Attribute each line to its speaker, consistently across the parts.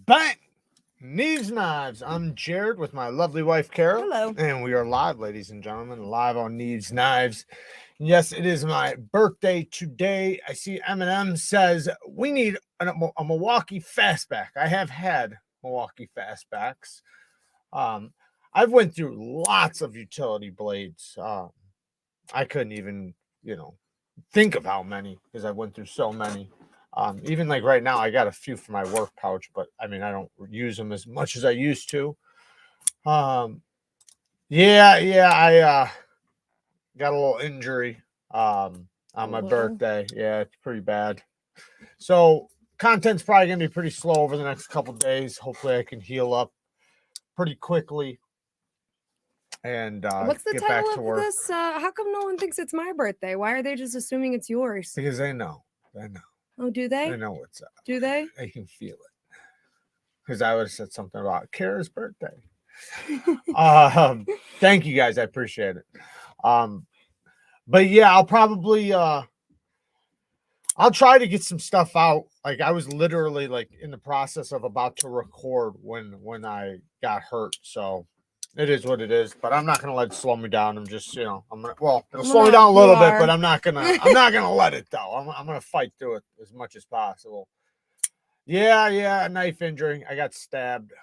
Speaker 1: Bang! Neevesknives. I'm Jared with my lovely wife, Carol.
Speaker 2: Hello.
Speaker 1: And we are live, ladies and gentlemen, live on Neevesknives. Yes, it is my birthday today. I see Eminem says we need a Milwaukee fastback. I have had Milwaukee fastbacks. I've went through lots of utility blades. I couldn't even, think of how many because I went through so many. Even like right now, I got a few for my work pouch, but I mean, I don't use them as much as I used to. I got a little injury on my birthday. Yeah, it's pretty bad. So content's probably gonna be pretty slow over the next couple days. Hopefully, I can heal up pretty quickly and
Speaker 2: What's the
Speaker 1: get back
Speaker 2: title
Speaker 1: to
Speaker 2: of
Speaker 1: work.
Speaker 2: this? How come no one thinks it's my birthday? Why are they just assuming it's yours?
Speaker 1: Because they know.
Speaker 2: Oh, do they?
Speaker 1: They know what's up.
Speaker 2: Do they?
Speaker 1: They can feel it. Because I would have said something about Kara's birthday. Thank you guys. I appreciate it. But yeah, I'll probably I'll try to get some stuff out. Like I was literally like in the process of about to record when I got hurt. So it is what it is. But I'm not gonna let it slow me down. I'm just, it'll slow me down a little bit, but I'm not gonna let it though. I'm gonna fight through it as much as possible. Yeah, a knife injury. I got stabbed.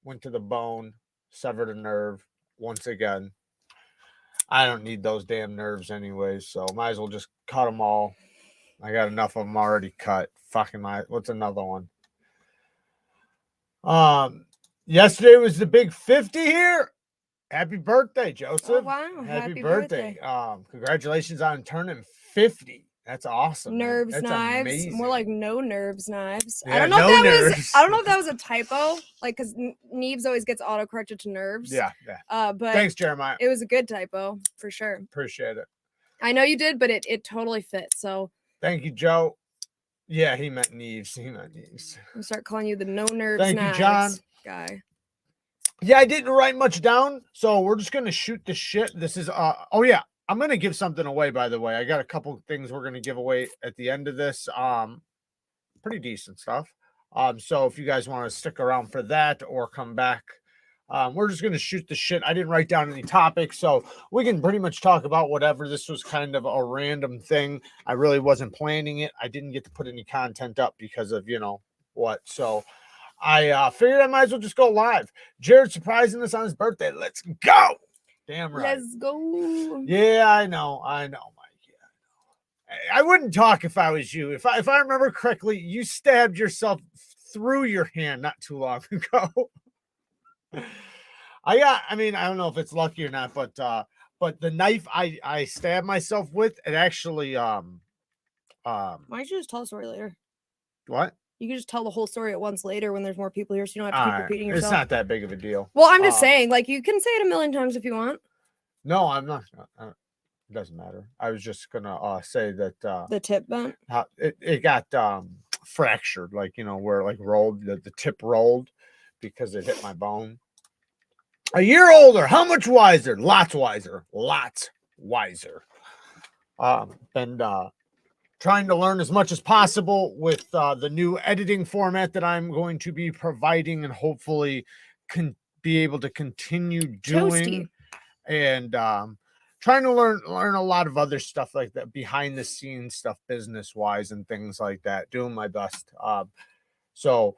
Speaker 1: Went to the bone, severed a nerve once again. I don't need those damn nerves anyways, so might as well just cut them all. I got enough of them already cut. What's another one? Yesterday was the big 50 here. Happy birthday, Joseph.
Speaker 2: Oh, wow.
Speaker 1: Happy birthday. Congratulations on turning 50. That's awesome.
Speaker 2: Nerves
Speaker 1: That's
Speaker 2: knives.
Speaker 1: amazing.
Speaker 2: More like no nerves knives.
Speaker 1: Yeah,
Speaker 2: I don't know
Speaker 1: no
Speaker 2: if that
Speaker 1: nerves.
Speaker 2: was I don't know if that was a typo. Like because Neeves always gets autocorrected to nerves.
Speaker 1: Yeah.
Speaker 2: But
Speaker 1: Thanks, Jeremiah.
Speaker 2: it was a good typo for sure.
Speaker 1: Appreciate it.
Speaker 2: I know you did, but it totally fit. So
Speaker 1: thank you, Joe. Yeah, he meant Neeves.
Speaker 2: I'll start calling you the no nerves
Speaker 1: Thank
Speaker 2: knives
Speaker 1: you, John.
Speaker 2: guy.
Speaker 1: Yeah, I didn't write much down, so we're just gonna shoot the shit. This is oh yeah, I'm gonna give something away, by the way. I got a couple things we're gonna give away at the end of this. Pretty decent stuff. So if you guys want to stick around for that or come back, we're just gonna shoot the shit. I didn't write down any topics, so we can pretty much talk about whatever. This was kind of a random thing. I really wasn't planning it. I didn't get to put any content up because of what. So I figured I might as well just go live. Jared surprising us on his birthday. Let's go. Damn right.
Speaker 2: Let's go.
Speaker 1: Yeah, I know, Mike. Yeah, I wouldn't talk if I was you. If I remember correctly, you stabbed yourself through your hand not too long ago. I don't know if it's lucky or not, but the knife I stabbed myself with, it actually
Speaker 2: Why don't you just tell the story later?
Speaker 1: What?
Speaker 2: You can just tell the whole story at once later when there's more people here, so you don't have to keep repeating yourself.
Speaker 1: It's not that big of a deal.
Speaker 2: Well, I'm just saying, like, you can say it a million times if you want.
Speaker 1: No, I'm not. It doesn't matter. I was just gonna say that
Speaker 2: the tip bent.
Speaker 1: It got fractured, like where like rolled the tip rolled because it hit my bone. A year older, how much wiser? Lots wiser. And trying to learn as much as possible with the new editing format that I'm going to be providing and hopefully be able to continue doing.
Speaker 2: Toasty.
Speaker 1: And trying to learn a lot of other stuff like that, behind the scenes stuff, business wise and things like that. Doing my best. So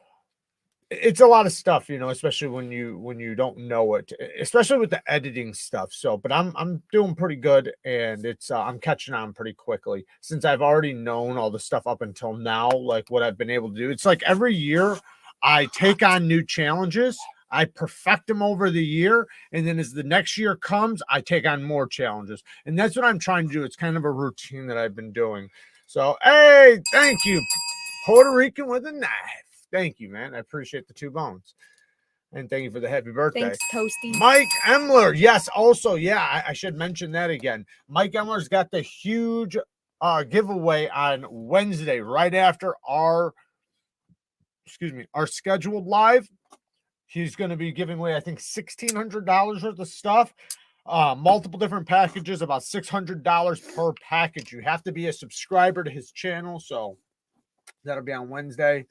Speaker 1: it's a lot of stuff, especially when you don't know it, especially with the editing stuff. So, but I'm doing pretty good, and it's I'm catching on pretty quickly since I've already known all the stuff up until now, like what I've been able to do. It's like every year I take on new challenges. I perfect them over the year, and then as the next year comes, I take on more challenges, and that's what I'm trying to do. It's kind of a routine that I've been doing. So, hey, thank you, Puerto Rican with a knife. Thank you, man. I appreciate the 2 bones. And thank you for the happy birthday.
Speaker 2: Thanks, Toasty.
Speaker 1: Mike Emler. Yes, also, yeah, I should mention that again. Mike Emler's got the huge giveaway on Wednesday, right after our scheduled live. He's going to be giving away, I think, $1,600 worth of stuff. Multiple different packages, about $600 per package. You have to be a subscriber to his channel, so that'll be on Wednesday.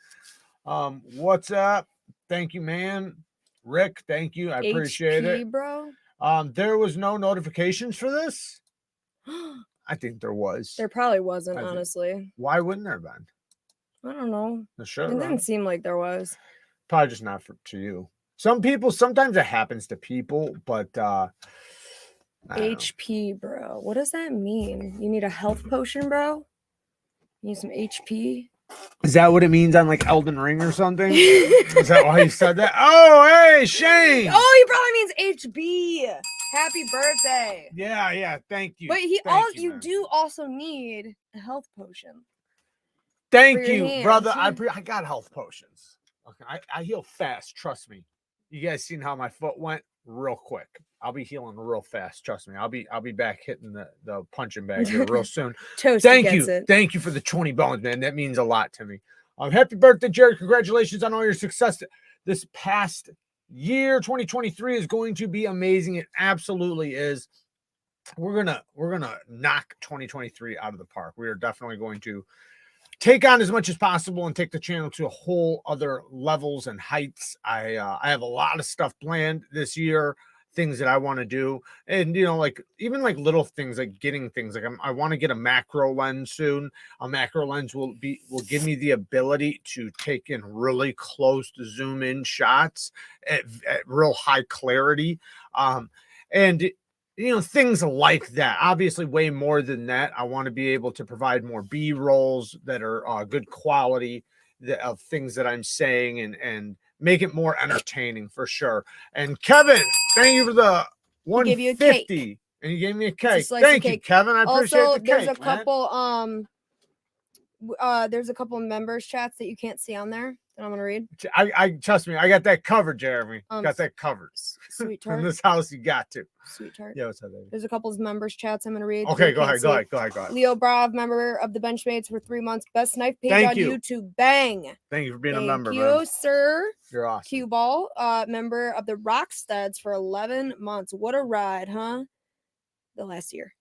Speaker 1: What's up? Thank you, man. Rick, thank you. I appreciate
Speaker 2: HP,
Speaker 1: it.
Speaker 2: bro.
Speaker 1: There was no notifications for this. I think there was.
Speaker 2: There probably wasn't,
Speaker 1: I think-
Speaker 2: honestly.
Speaker 1: Why wouldn't there have been?
Speaker 2: I don't know.
Speaker 1: There
Speaker 2: It
Speaker 1: should have
Speaker 2: didn't
Speaker 1: been.
Speaker 2: seem like there was.
Speaker 1: Probably just not to you. Some people, sometimes it happens to people, but I don't know.
Speaker 2: HP, bro. What does that mean? You need a health potion, bro? You need some HP?
Speaker 1: Is that what it means on like Elden Ring or something? Is that why you said that? Oh, hey, Shane.
Speaker 2: Oh, he probably means HB. Happy birthday.
Speaker 1: Yeah. Thank you.
Speaker 2: But
Speaker 1: Thank you,
Speaker 2: you
Speaker 1: man.
Speaker 2: do also need a health potion.
Speaker 1: Thank
Speaker 2: for your
Speaker 1: you,
Speaker 2: hands.
Speaker 1: brother. I got health potions. Okay, I heal fast. Trust me. You guys seen how my foot went? Real quick. I'll be healing real fast. Trust me. I'll be back hitting the punching bag here real soon.
Speaker 2: Toasty
Speaker 1: Thank
Speaker 2: gets
Speaker 1: you.
Speaker 2: it.
Speaker 1: Thank you for the 20 bones, man. That means a lot to me. Happy birthday, Jared. Congratulations on all your success this past year. 2023 is going to be amazing. It absolutely is. We're gonna knock 2023 out of the park. We are definitely going to take on as much as possible and take the channel to a whole other levels and heights. I have a lot of stuff planned this year, things that I want to do, and like even like little things like getting things like I want to get a macro lens soon. A macro lens will give me the ability to take in really close to zoom in shots at real high clarity, and things like that. Obviously, way more than that. I want to be able to provide more B-rolls that are good quality of things that I'm saying and make it more entertaining for sure. And Kevin, thank you for the
Speaker 2: He gave you a
Speaker 1: 150. And you gave me a cake.
Speaker 2: slice of
Speaker 1: Thank you,
Speaker 2: cake.
Speaker 1: Kevin. I appreciate
Speaker 2: Also,
Speaker 1: the
Speaker 2: there's
Speaker 1: cake,
Speaker 2: a couple there's a couple members chats that you can't see on there that I'm gonna read.
Speaker 1: I trust me, I got that covered, Jeremy. Got that covered.
Speaker 2: Sweet
Speaker 1: In
Speaker 2: tart.
Speaker 1: this house, you got to.
Speaker 2: Sweet tart.
Speaker 1: Yeah, what's up, baby?
Speaker 2: There's a couple of members chats I'm gonna read.
Speaker 1: Okay,
Speaker 2: You
Speaker 1: go
Speaker 2: can't
Speaker 1: ahead,
Speaker 2: see.
Speaker 1: go ahead.
Speaker 2: Leo Brav, member of the Benchmates for 3 months. Best knife page
Speaker 1: Thank
Speaker 2: on
Speaker 1: you.
Speaker 2: YouTube. Bang.
Speaker 1: Thank you for being
Speaker 2: Thank
Speaker 1: a member,
Speaker 2: you,
Speaker 1: man.
Speaker 2: sir.
Speaker 1: You're awesome.
Speaker 2: Cue Ball, member of the Rocksteads for 11 months. What a ride, huh? The last year.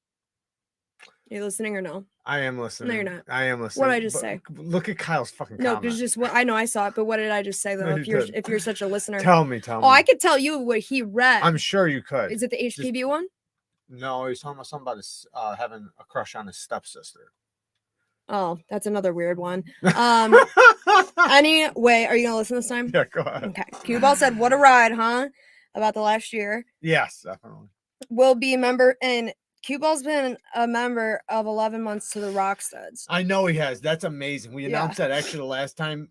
Speaker 2: Are you listening or no?
Speaker 1: I am listening.
Speaker 2: No, you're not.
Speaker 1: I am listening.
Speaker 2: What did I just say?
Speaker 1: Look at Kyle's fucking
Speaker 2: No,
Speaker 1: comment.
Speaker 2: there's just what I know I saw it, but what did I just say though?
Speaker 1: No,
Speaker 2: if
Speaker 1: you
Speaker 2: you're
Speaker 1: didn't.
Speaker 2: if you're such a listener.
Speaker 1: Tell me.
Speaker 2: Oh, I could tell you what he read.
Speaker 1: I'm sure you could.
Speaker 2: Is it the HPB one?
Speaker 1: No, he's talking about somebody having a crush on his stepsister.
Speaker 2: Oh, that's another weird one. Anyway, are you gonna listen this time?
Speaker 1: Yeah, go ahead.
Speaker 2: Okay. Cue Ball said, "What a ride, huh?" About the last year.
Speaker 1: Yes, definitely.
Speaker 2: Will be a member, and Cue Ball's been a member of 11 months to the Rocksteads.
Speaker 1: I know he has. That's amazing. We announced that actually the last time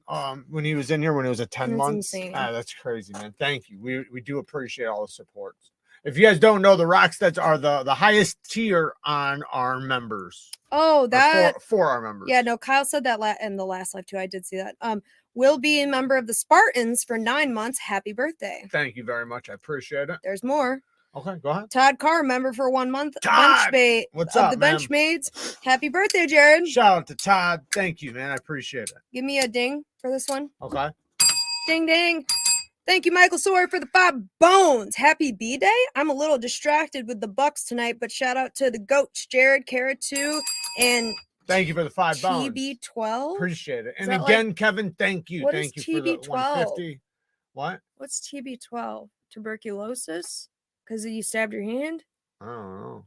Speaker 1: when he was in here when it was a 10
Speaker 2: That's
Speaker 1: months.
Speaker 2: insane.
Speaker 1: That's crazy, man. Thank you. We do appreciate all the support. If you guys don't know, the Rocksteads are the highest tier on our members.
Speaker 2: Oh, that
Speaker 1: for our members.
Speaker 2: Yeah, no, Kyle said that in the last live too. I did see that. Will be a member of the Spartans for 9 months. Happy birthday.
Speaker 1: Thank you very much. I appreciate it.
Speaker 2: There's more.
Speaker 1: Okay, go ahead.
Speaker 2: Todd Carr, member for 1 month.
Speaker 1: Todd,
Speaker 2: Benchmate
Speaker 1: what's
Speaker 2: of
Speaker 1: up,
Speaker 2: the
Speaker 1: man?
Speaker 2: Benchmates. Happy birthday, Jared.
Speaker 1: Shout out to Todd. Thank you, man. I appreciate it.
Speaker 2: Give me a ding for this one.
Speaker 1: Okay.
Speaker 2: Ding, ding. Thank you, Michael Sawyer, for the 5 bones. Happy B-Day. I'm a little distracted with the Bucks tonight, but shout out to the goats, Jared, Carrot 2, and
Speaker 1: thank you for the 5 bones.
Speaker 2: TB12.
Speaker 1: Appreciate it. And
Speaker 2: that
Speaker 1: again, Kevin, thank you.
Speaker 2: What
Speaker 1: Thank
Speaker 2: is
Speaker 1: you for the
Speaker 2: TB12?
Speaker 1: 150. What?
Speaker 2: What's TB12? Tuberculosis? Because you stabbed your hand?
Speaker 1: I don't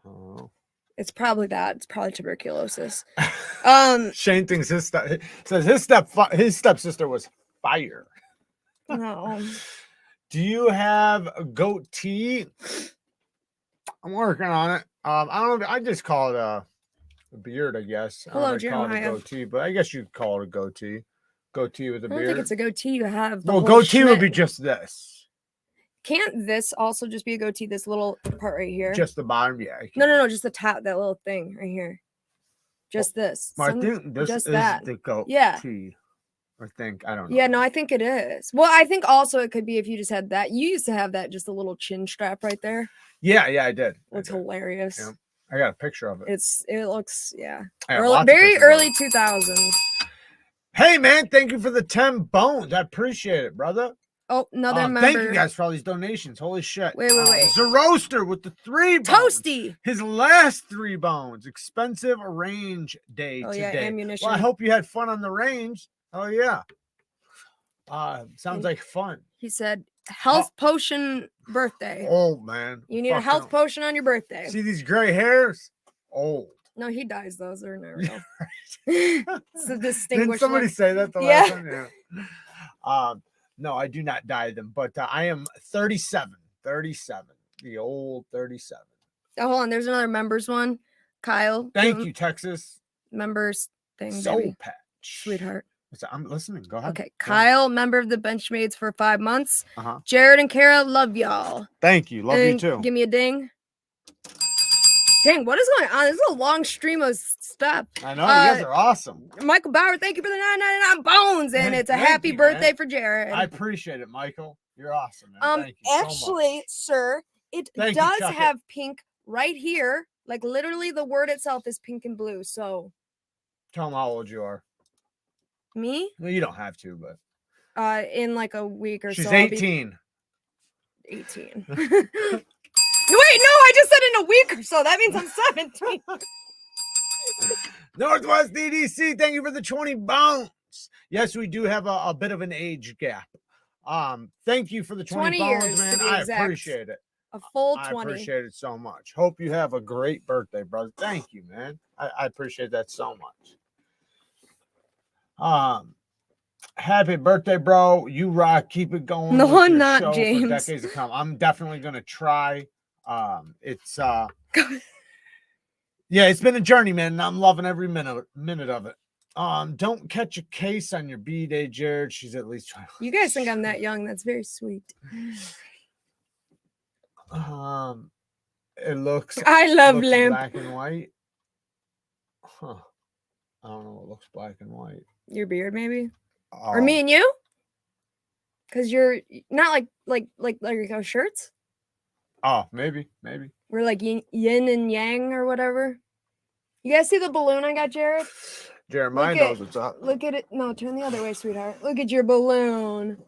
Speaker 1: know.
Speaker 2: It's probably that. It's probably tuberculosis.
Speaker 1: Shane thinks his stepsister was fire.
Speaker 2: No.
Speaker 1: Do you have a goatee? I'm working on it. I don't know. I just call it a beard, I guess.
Speaker 2: Hello,
Speaker 1: I don't call it a
Speaker 2: Jeremiah.
Speaker 1: goatee, but I guess you'd call it a goatee. Goatee with a
Speaker 2: I don't
Speaker 1: beard.
Speaker 2: think it's a goatee you have. The
Speaker 1: Well,
Speaker 2: whole
Speaker 1: goatee would be
Speaker 2: schmidt.
Speaker 1: just this.
Speaker 2: Can't this also just be a goatee? This little part right here?
Speaker 1: Just the bottom, yeah.
Speaker 2: No, just the top, that little thing right here. Just this.
Speaker 1: I think this
Speaker 2: just
Speaker 1: is
Speaker 2: that.
Speaker 1: the goatee.
Speaker 2: Yeah.
Speaker 1: I think. I don't know.
Speaker 2: Yeah, no, I think it is. Well, I think also it could be if you just had that. You used to have that, just a little chin strap right there.
Speaker 1: Yeah, I did.
Speaker 2: Looks hilarious.
Speaker 1: Yeah. I got a picture of it.
Speaker 2: It looks, yeah.
Speaker 1: I have lots of
Speaker 2: Very
Speaker 1: pictures of
Speaker 2: early
Speaker 1: it.
Speaker 2: 2000s.
Speaker 1: Hey, man, thank you for the 10 bones. I appreciate it, brother.
Speaker 2: Oh, another member.
Speaker 1: Thank you guys for all these donations. Holy shit.
Speaker 2: Wait.
Speaker 1: Zeroaster with the 3 bones.
Speaker 2: Toasty.
Speaker 1: His last 3 bones. Expensive range day
Speaker 2: Oh,
Speaker 1: today.
Speaker 2: yeah, ammunition.
Speaker 1: Well, I hope you had fun on the range. Oh yeah. Sounds like fun.
Speaker 2: He said health potion birthday.
Speaker 1: Old man.
Speaker 2: You need a health potion on your birthday.
Speaker 1: See these gray hairs? Old.
Speaker 2: No, he dyes those. They're not real. It's a distinguished
Speaker 1: Didn't somebody
Speaker 2: look.
Speaker 1: say that the last time? Yeah. No, I do not dye them, but I am 37. 37. The old 37.
Speaker 2: Oh, hold on. There's another members one. Kyle.
Speaker 1: Thank you, Texas.
Speaker 2: Members thing.
Speaker 1: Soul
Speaker 2: baby.
Speaker 1: Patch.
Speaker 2: Sweetheart.
Speaker 1: I'm listening. Go ahead.
Speaker 2: Okay. Kyle, member of the Benchmaids for 5 months.
Speaker 1: Uh-huh.
Speaker 2: Jared and Kara, love y'all.
Speaker 1: Thank you. Love you too.
Speaker 2: Give me a ding. Dang, what is going on? This is a long stream of stuff.
Speaker 1: I know. You guys are awesome.
Speaker 2: Michael Bauer, thank you for the 9.99 bones. And it's a happy birthday for Jared.
Speaker 1: I appreciate it, Michael. You're awesome, man. Thank you
Speaker 2: actually, sir, it does have pink right here. Like literally the word itself is pink and blue. So
Speaker 1: tell them how old you are.
Speaker 2: Me?
Speaker 1: Well, you don't have to, but
Speaker 2: in like a week or
Speaker 1: she's
Speaker 2: so.
Speaker 1: She's 18.
Speaker 2: 18. Wait, no, I just said in a week or so. That means I'm 17.
Speaker 1: Northwest EDC, thank you for the 20 bones. Yes, we do have a bit of an age gap. Thank you for the 20 bones,
Speaker 2: years,
Speaker 1: man. I appreciate it.
Speaker 2: A full 20.
Speaker 1: I appreciate it so much. Hope you have a great birthday, brother. Thank you, man. I appreciate that so much. Happy birthday, bro. You rock. Keep it going.
Speaker 2: No, I'm not, James.
Speaker 1: For decades to come. I'm definitely gonna try. It's yeah, it's been a journey, man, and I'm loving every minute of it. Don't catch a case on your B-Day, Jared. She's at least 20.
Speaker 2: You guys think I'm that young? That's very sweet.
Speaker 1: It looks.
Speaker 2: I love lamp.
Speaker 1: Black and white. Huh. I don't know what looks black and white.
Speaker 2: Your beard, maybe, or me and you, because you're not like our shirts.
Speaker 1: Oh, maybe.
Speaker 2: We're like yin and yang or whatever. You guys see the balloon I got, Jared?
Speaker 1: Jeremiah knows what's up.
Speaker 2: Look at it. No, turn the other way, sweetheart. Look at your balloon.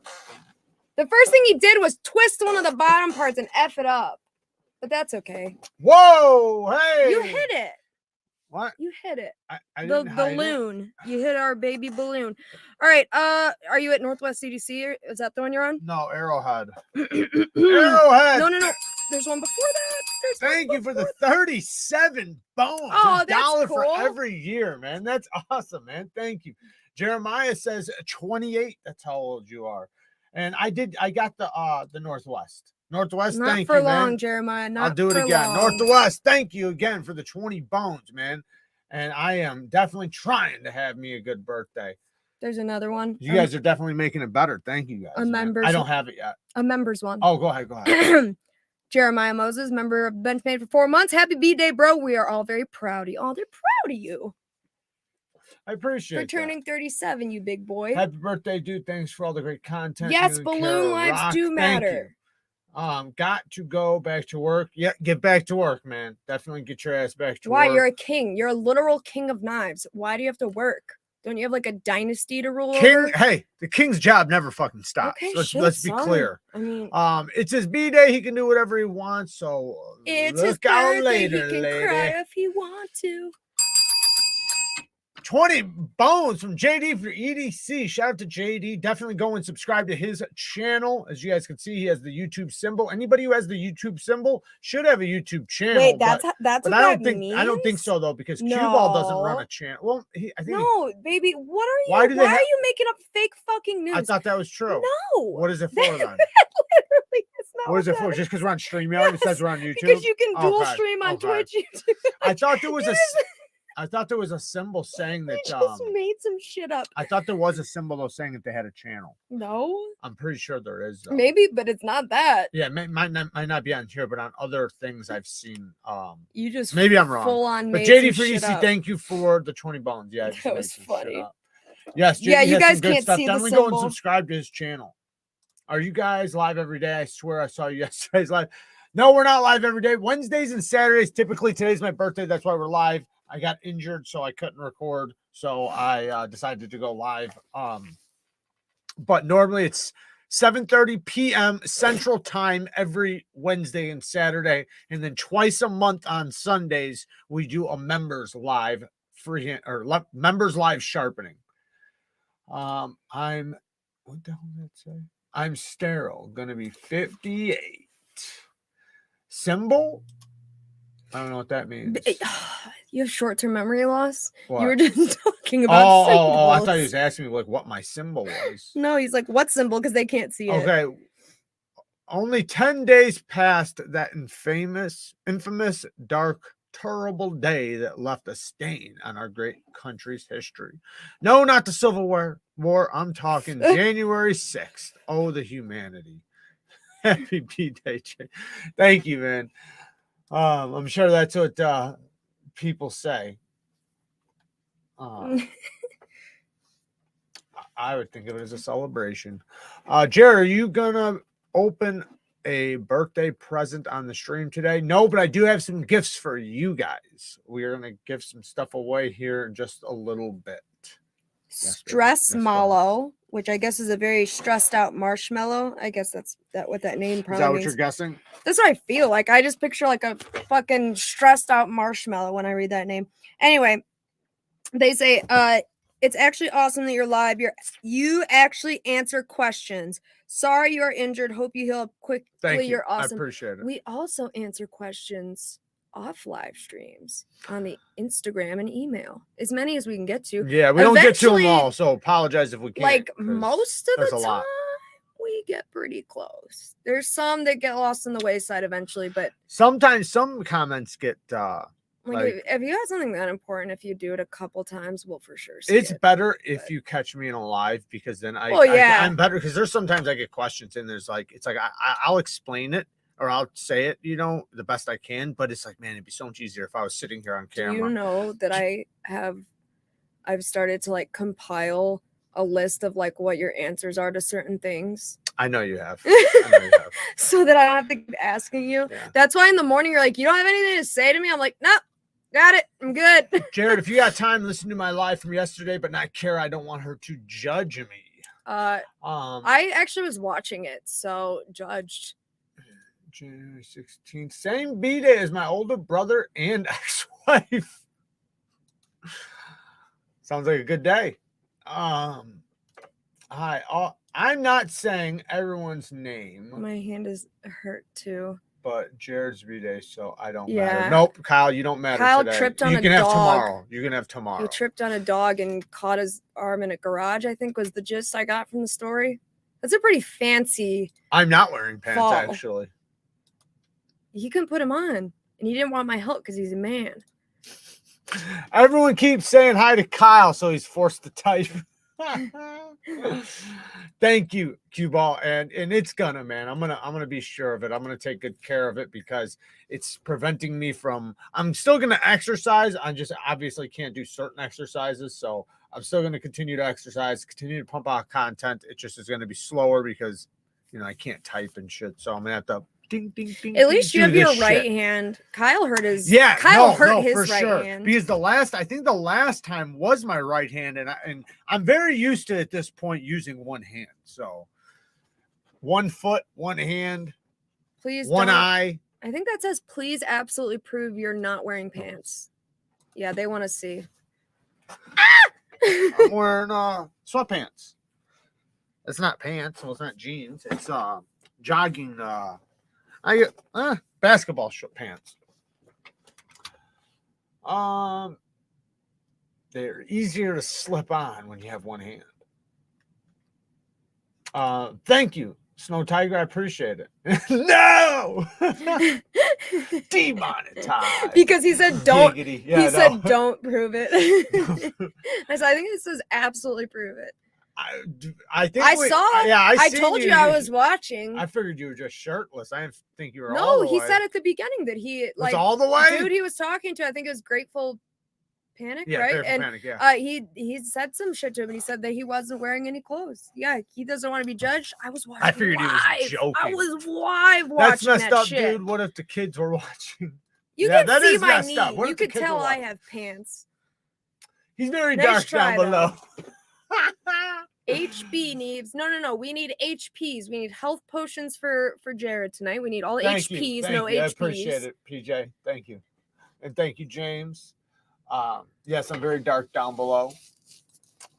Speaker 2: The first thing he did was twist one of the bottom parts and F it up. But that's okay.
Speaker 1: Whoa, hey.
Speaker 2: You hit it.
Speaker 1: What?
Speaker 2: You hit it.
Speaker 1: I
Speaker 2: the
Speaker 1: didn't
Speaker 2: balloon. You hit our baby balloon. All right. Are you at Northwest CDC? Or is that the one you're on?
Speaker 1: No, Arrowhead.
Speaker 2: Arrowhead. No. There's one before that.
Speaker 1: Thank you for the 37 bones.
Speaker 2: Oh, that's
Speaker 1: $1
Speaker 2: cool.
Speaker 1: for every year, man. That's awesome, man. Thank you. Jeremiah says 28. That's how old you are. And I got the Northwest. Northwest,
Speaker 2: not
Speaker 1: thank
Speaker 2: for
Speaker 1: you,
Speaker 2: long,
Speaker 1: man.
Speaker 2: Jeremiah.
Speaker 1: I'll do it again.
Speaker 2: Long.
Speaker 1: Northwest, thank you again for the 20 bones, man. And I am definitely trying to have me a good birthday.
Speaker 2: There's another one.
Speaker 1: You guys are definitely making it better. Thank you guys.
Speaker 2: A members.
Speaker 1: I don't have it yet.
Speaker 2: A members one.
Speaker 1: Oh, go ahead.
Speaker 2: Jeremiah Moses, member of Benchmade for 4 months. Happy B-Day, bro. We are all very proud of you. Oh, they're proud of you.
Speaker 1: I appreciate
Speaker 2: for turning 37, you big boy.
Speaker 1: Happy birthday, dude. Thanks for all the great content.
Speaker 2: Yes, balloon lives do matter.
Speaker 1: Got to go back to work. Yeah, get back to work, man. Definitely get your ass back to work.
Speaker 2: Why? You're a king. You're a literal king of knives. Why do you have to work? Don't you have like a dynasty to rule over?
Speaker 1: Hey, the king's job never fucking stops.
Speaker 2: Okay,
Speaker 1: let's be clear.
Speaker 2: I mean,
Speaker 1: it's his B-Day. He can do whatever he wants. So
Speaker 2: it's
Speaker 1: look
Speaker 2: his
Speaker 1: out
Speaker 2: birthday.
Speaker 1: later,
Speaker 2: He can
Speaker 1: lady.
Speaker 2: cry if he wants to.
Speaker 1: 20 bones from JD for EDC. Shout out to JD. Definitely go and subscribe to his channel. As you guys can see, he has the YouTube symbol. Anybody who has the YouTube symbol should have a YouTube channel.
Speaker 2: Wait, that's what
Speaker 1: I don't think means? I don't think so though, because Cue Ball doesn't run a channel. Well, I think
Speaker 2: baby. What are you?
Speaker 1: Why are
Speaker 2: you making up fake fucking news?
Speaker 1: I thought that was true.
Speaker 2: No.
Speaker 1: What is it for then?
Speaker 2: Literally, it's not.
Speaker 1: What is it for? Just because we're on StreamYard, it says we're on YouTube.
Speaker 2: Because you can dual stream on Twitch. YouTube.
Speaker 1: I thought there was I thought there was a symbol saying that.
Speaker 2: I just made some shit up.
Speaker 1: I thought there was a symbol though saying that they had a channel.
Speaker 2: No.
Speaker 1: I'm pretty sure there is. Though.
Speaker 2: Maybe, but it's not that.
Speaker 1: Yeah, might not be on here, but on other things I've seen.
Speaker 2: You just
Speaker 1: maybe I'm wrong.
Speaker 2: Full on.
Speaker 1: But JD for EC, thank you for the 20 bones. Yeah,
Speaker 2: that was funny.
Speaker 1: Yes, JD
Speaker 2: yeah, you guys
Speaker 1: can't
Speaker 2: see the
Speaker 1: Definitely go and subscribe to his channel. Are you guys live every day? I swear I saw you yesterday's live. No, we're not live every day. Wednesdays and Saturdays. Typically, today's my birthday. That's why we're live. I got injured, so I couldn't record. So I decided to go live. But normally it's 7:30 p.m. Central Time every Wednesday and Saturday. And then twice a month on Sundays, we do a members live members live sharpening. I'm what the hell did that say? I'm sterile, gonna be 58. Symbol? I don't know what that means.
Speaker 2: You have short-term memory loss.
Speaker 1: What?
Speaker 2: You were just talking about symbols.
Speaker 1: I thought he was asking me like what my symbol was.
Speaker 2: No, he's like, what symbol? Because they can't see it.
Speaker 1: Okay. Only 10 days passed that infamous, dark, terrible day that left a stain on our great country's history. No, not the Civil War. I'm talking January 6th. Oh, the humanity. Happy B-Day. Thank you, man. I'm sure that's what people say. I would think of it as a celebration. Jared, are you gonna open a birthday present on the stream today? No, but I do have some gifts for you guys. We are gonna give some stuff away here in just a little bit.
Speaker 2: Stress mallow, which I guess is a very stressed out marshmallow. I guess that's what that name probably
Speaker 1: Is that what
Speaker 2: means.
Speaker 1: you're guessing?
Speaker 2: That's what I feel like. I just picture like a fucking stressed out marshmallow when I read that name. Anyway, they say it's actually awesome that you're live. You actually answer questions. Sorry you are injured. Hope you heal up quickly.
Speaker 1: Thank you.
Speaker 2: You're awesome.
Speaker 1: I appreciate it.
Speaker 2: We also answer questions off live streams on the Instagram and email. As many as we can get to.
Speaker 1: Yeah, we don't get to them all, so apologize if we can't.
Speaker 2: Like most of the time,
Speaker 1: lot.
Speaker 2: We get pretty close. There's some that get lost in the wayside eventually, but
Speaker 1: sometimes some comments get
Speaker 2: like if you have something that important, if you do it a couple times, we'll for sure see
Speaker 1: it's better if you catch me in a live, because then I'm better, because there's sometimes I get questions and there's like it's like I'll explain it or I'll say it, the best I can, but it's like, man, it'd be so much easier if I was sitting here on camera.
Speaker 2: Do you know that I've started to like compile a list of like what your answers are to certain things?
Speaker 1: I know you have.
Speaker 2: So that I don't have to keep asking you. Yeah. That's why in the morning you're like, you don't have anything to say to me. I'm like, nope, got it. I'm good.
Speaker 1: Jared, if you got time, listen to my live from yesterday, but not care. I don't want her to judge me.
Speaker 2: I actually was watching it, so judged.
Speaker 1: January 16th, same B-Day as my older brother and ex-wife. Sounds like a good day. I'm not saying everyone's name.
Speaker 2: My hand is hurt too.
Speaker 1: But Jared's B-Day, so I don't matter. Nope, Kyle, you don't matter. Kyle today.
Speaker 2: Tripped on a dog.
Speaker 1: You can have tomorrow. You can have tomorrow.
Speaker 2: He tripped on a dog and caught his arm in a garage, I think was the gist I got from the story. That's a pretty fancy.
Speaker 1: I'm not wearing pants, actually.
Speaker 2: He couldn't put him on, and he didn't want my help because he's a man.
Speaker 1: Everyone keeps saying hi to Kyle, so he's forced to type. Thank you, Cue Ball, and it's gonna, man. I'm gonna be sure of it. I'm gonna take good care of it because it's preventing me from. I'm still gonna exercise. I just obviously can't do certain exercises, so I'm still gonna continue to exercise, continue to pump out content. It just is gonna be slower because I can't type and shit. So I'm gonna have to. Ding, ding, ding,
Speaker 2: at least you have your right hand. Kyle hurt his hurt his right hand.
Speaker 1: Because the last time was my right hand, and I'm very used to at this point using one hand. So 1 foot, one hand,
Speaker 2: please
Speaker 1: one eye.
Speaker 2: I think that says please absolutely prove you're not wearing pants. Yeah, they want to see.
Speaker 1: I'm wearing sweatpants. It's not pants, well, it's not jeans, it's jogging I get basketball pants. They're easier to slip on when you have one hand. Thank you, Snow Tiger. I appreciate it. No, demonetized
Speaker 2: because he said don't.
Speaker 1: Yeah,
Speaker 2: he said don't prove it. I think it says absolutely prove it.
Speaker 1: I think
Speaker 2: I saw. Yeah, I told you I was watching.
Speaker 1: I figured you were just shirtless. I didn't think you were.
Speaker 2: No,
Speaker 1: all the
Speaker 2: he
Speaker 1: way.
Speaker 2: said at the beginning that he
Speaker 1: was all the way.
Speaker 2: Dude, he was talking to. I think it was Grateful Panic,
Speaker 1: yeah,
Speaker 2: right?
Speaker 1: Grateful
Speaker 2: and
Speaker 1: Panic, yeah.
Speaker 2: He said some shit to him, and he said that he wasn't wearing any clothes. Yeah, he doesn't want to be judged. I was watching.
Speaker 1: I figured
Speaker 2: live.
Speaker 1: He was joking.
Speaker 2: I was live watching.
Speaker 1: That's messed up,
Speaker 2: shit.
Speaker 1: dude. What if the kids were watching?
Speaker 2: You can see my knee. You could tell I have pants.
Speaker 1: He's very dark down below.
Speaker 2: HB Neeves. No. We need HPs. We need health potions for Jared tonight. We need all HPs, no HPs.
Speaker 1: I appreciate it, PJ. Thank you. And thank you, James. Yes, I'm very dark down below.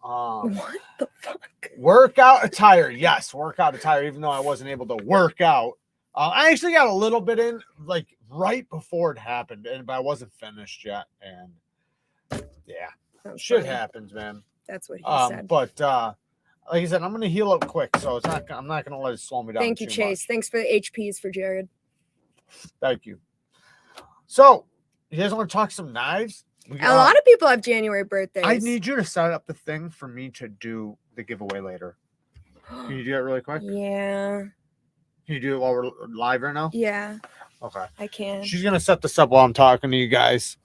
Speaker 2: What the fuck?
Speaker 1: Workout attire. Yes, workout attire, even though I wasn't able to work out. I actually got a little bit in like right before it happened, but I wasn't finished yet. And yeah,
Speaker 2: Sounds
Speaker 1: shit
Speaker 2: funny.
Speaker 1: happens, man.
Speaker 2: That's what he said.
Speaker 1: But like I said, I'm gonna heal up quick, so it's not. I'm not gonna let it slow me down.
Speaker 2: Thank you,
Speaker 1: too
Speaker 2: Chase.
Speaker 1: much.
Speaker 2: Thanks for the HPs for Jared.
Speaker 1: Thank you. So, you guys want to talk some knives?
Speaker 2: A lot of people have January birthdays.
Speaker 1: I need you to set up the thing for me to do the giveaway later. Can you do that really quick?
Speaker 2: Yeah.
Speaker 1: Can you do it while we're live right now?
Speaker 2: Yeah.
Speaker 1: Okay.
Speaker 2: I can.
Speaker 1: She's gonna set this up while I'm talking to you guys,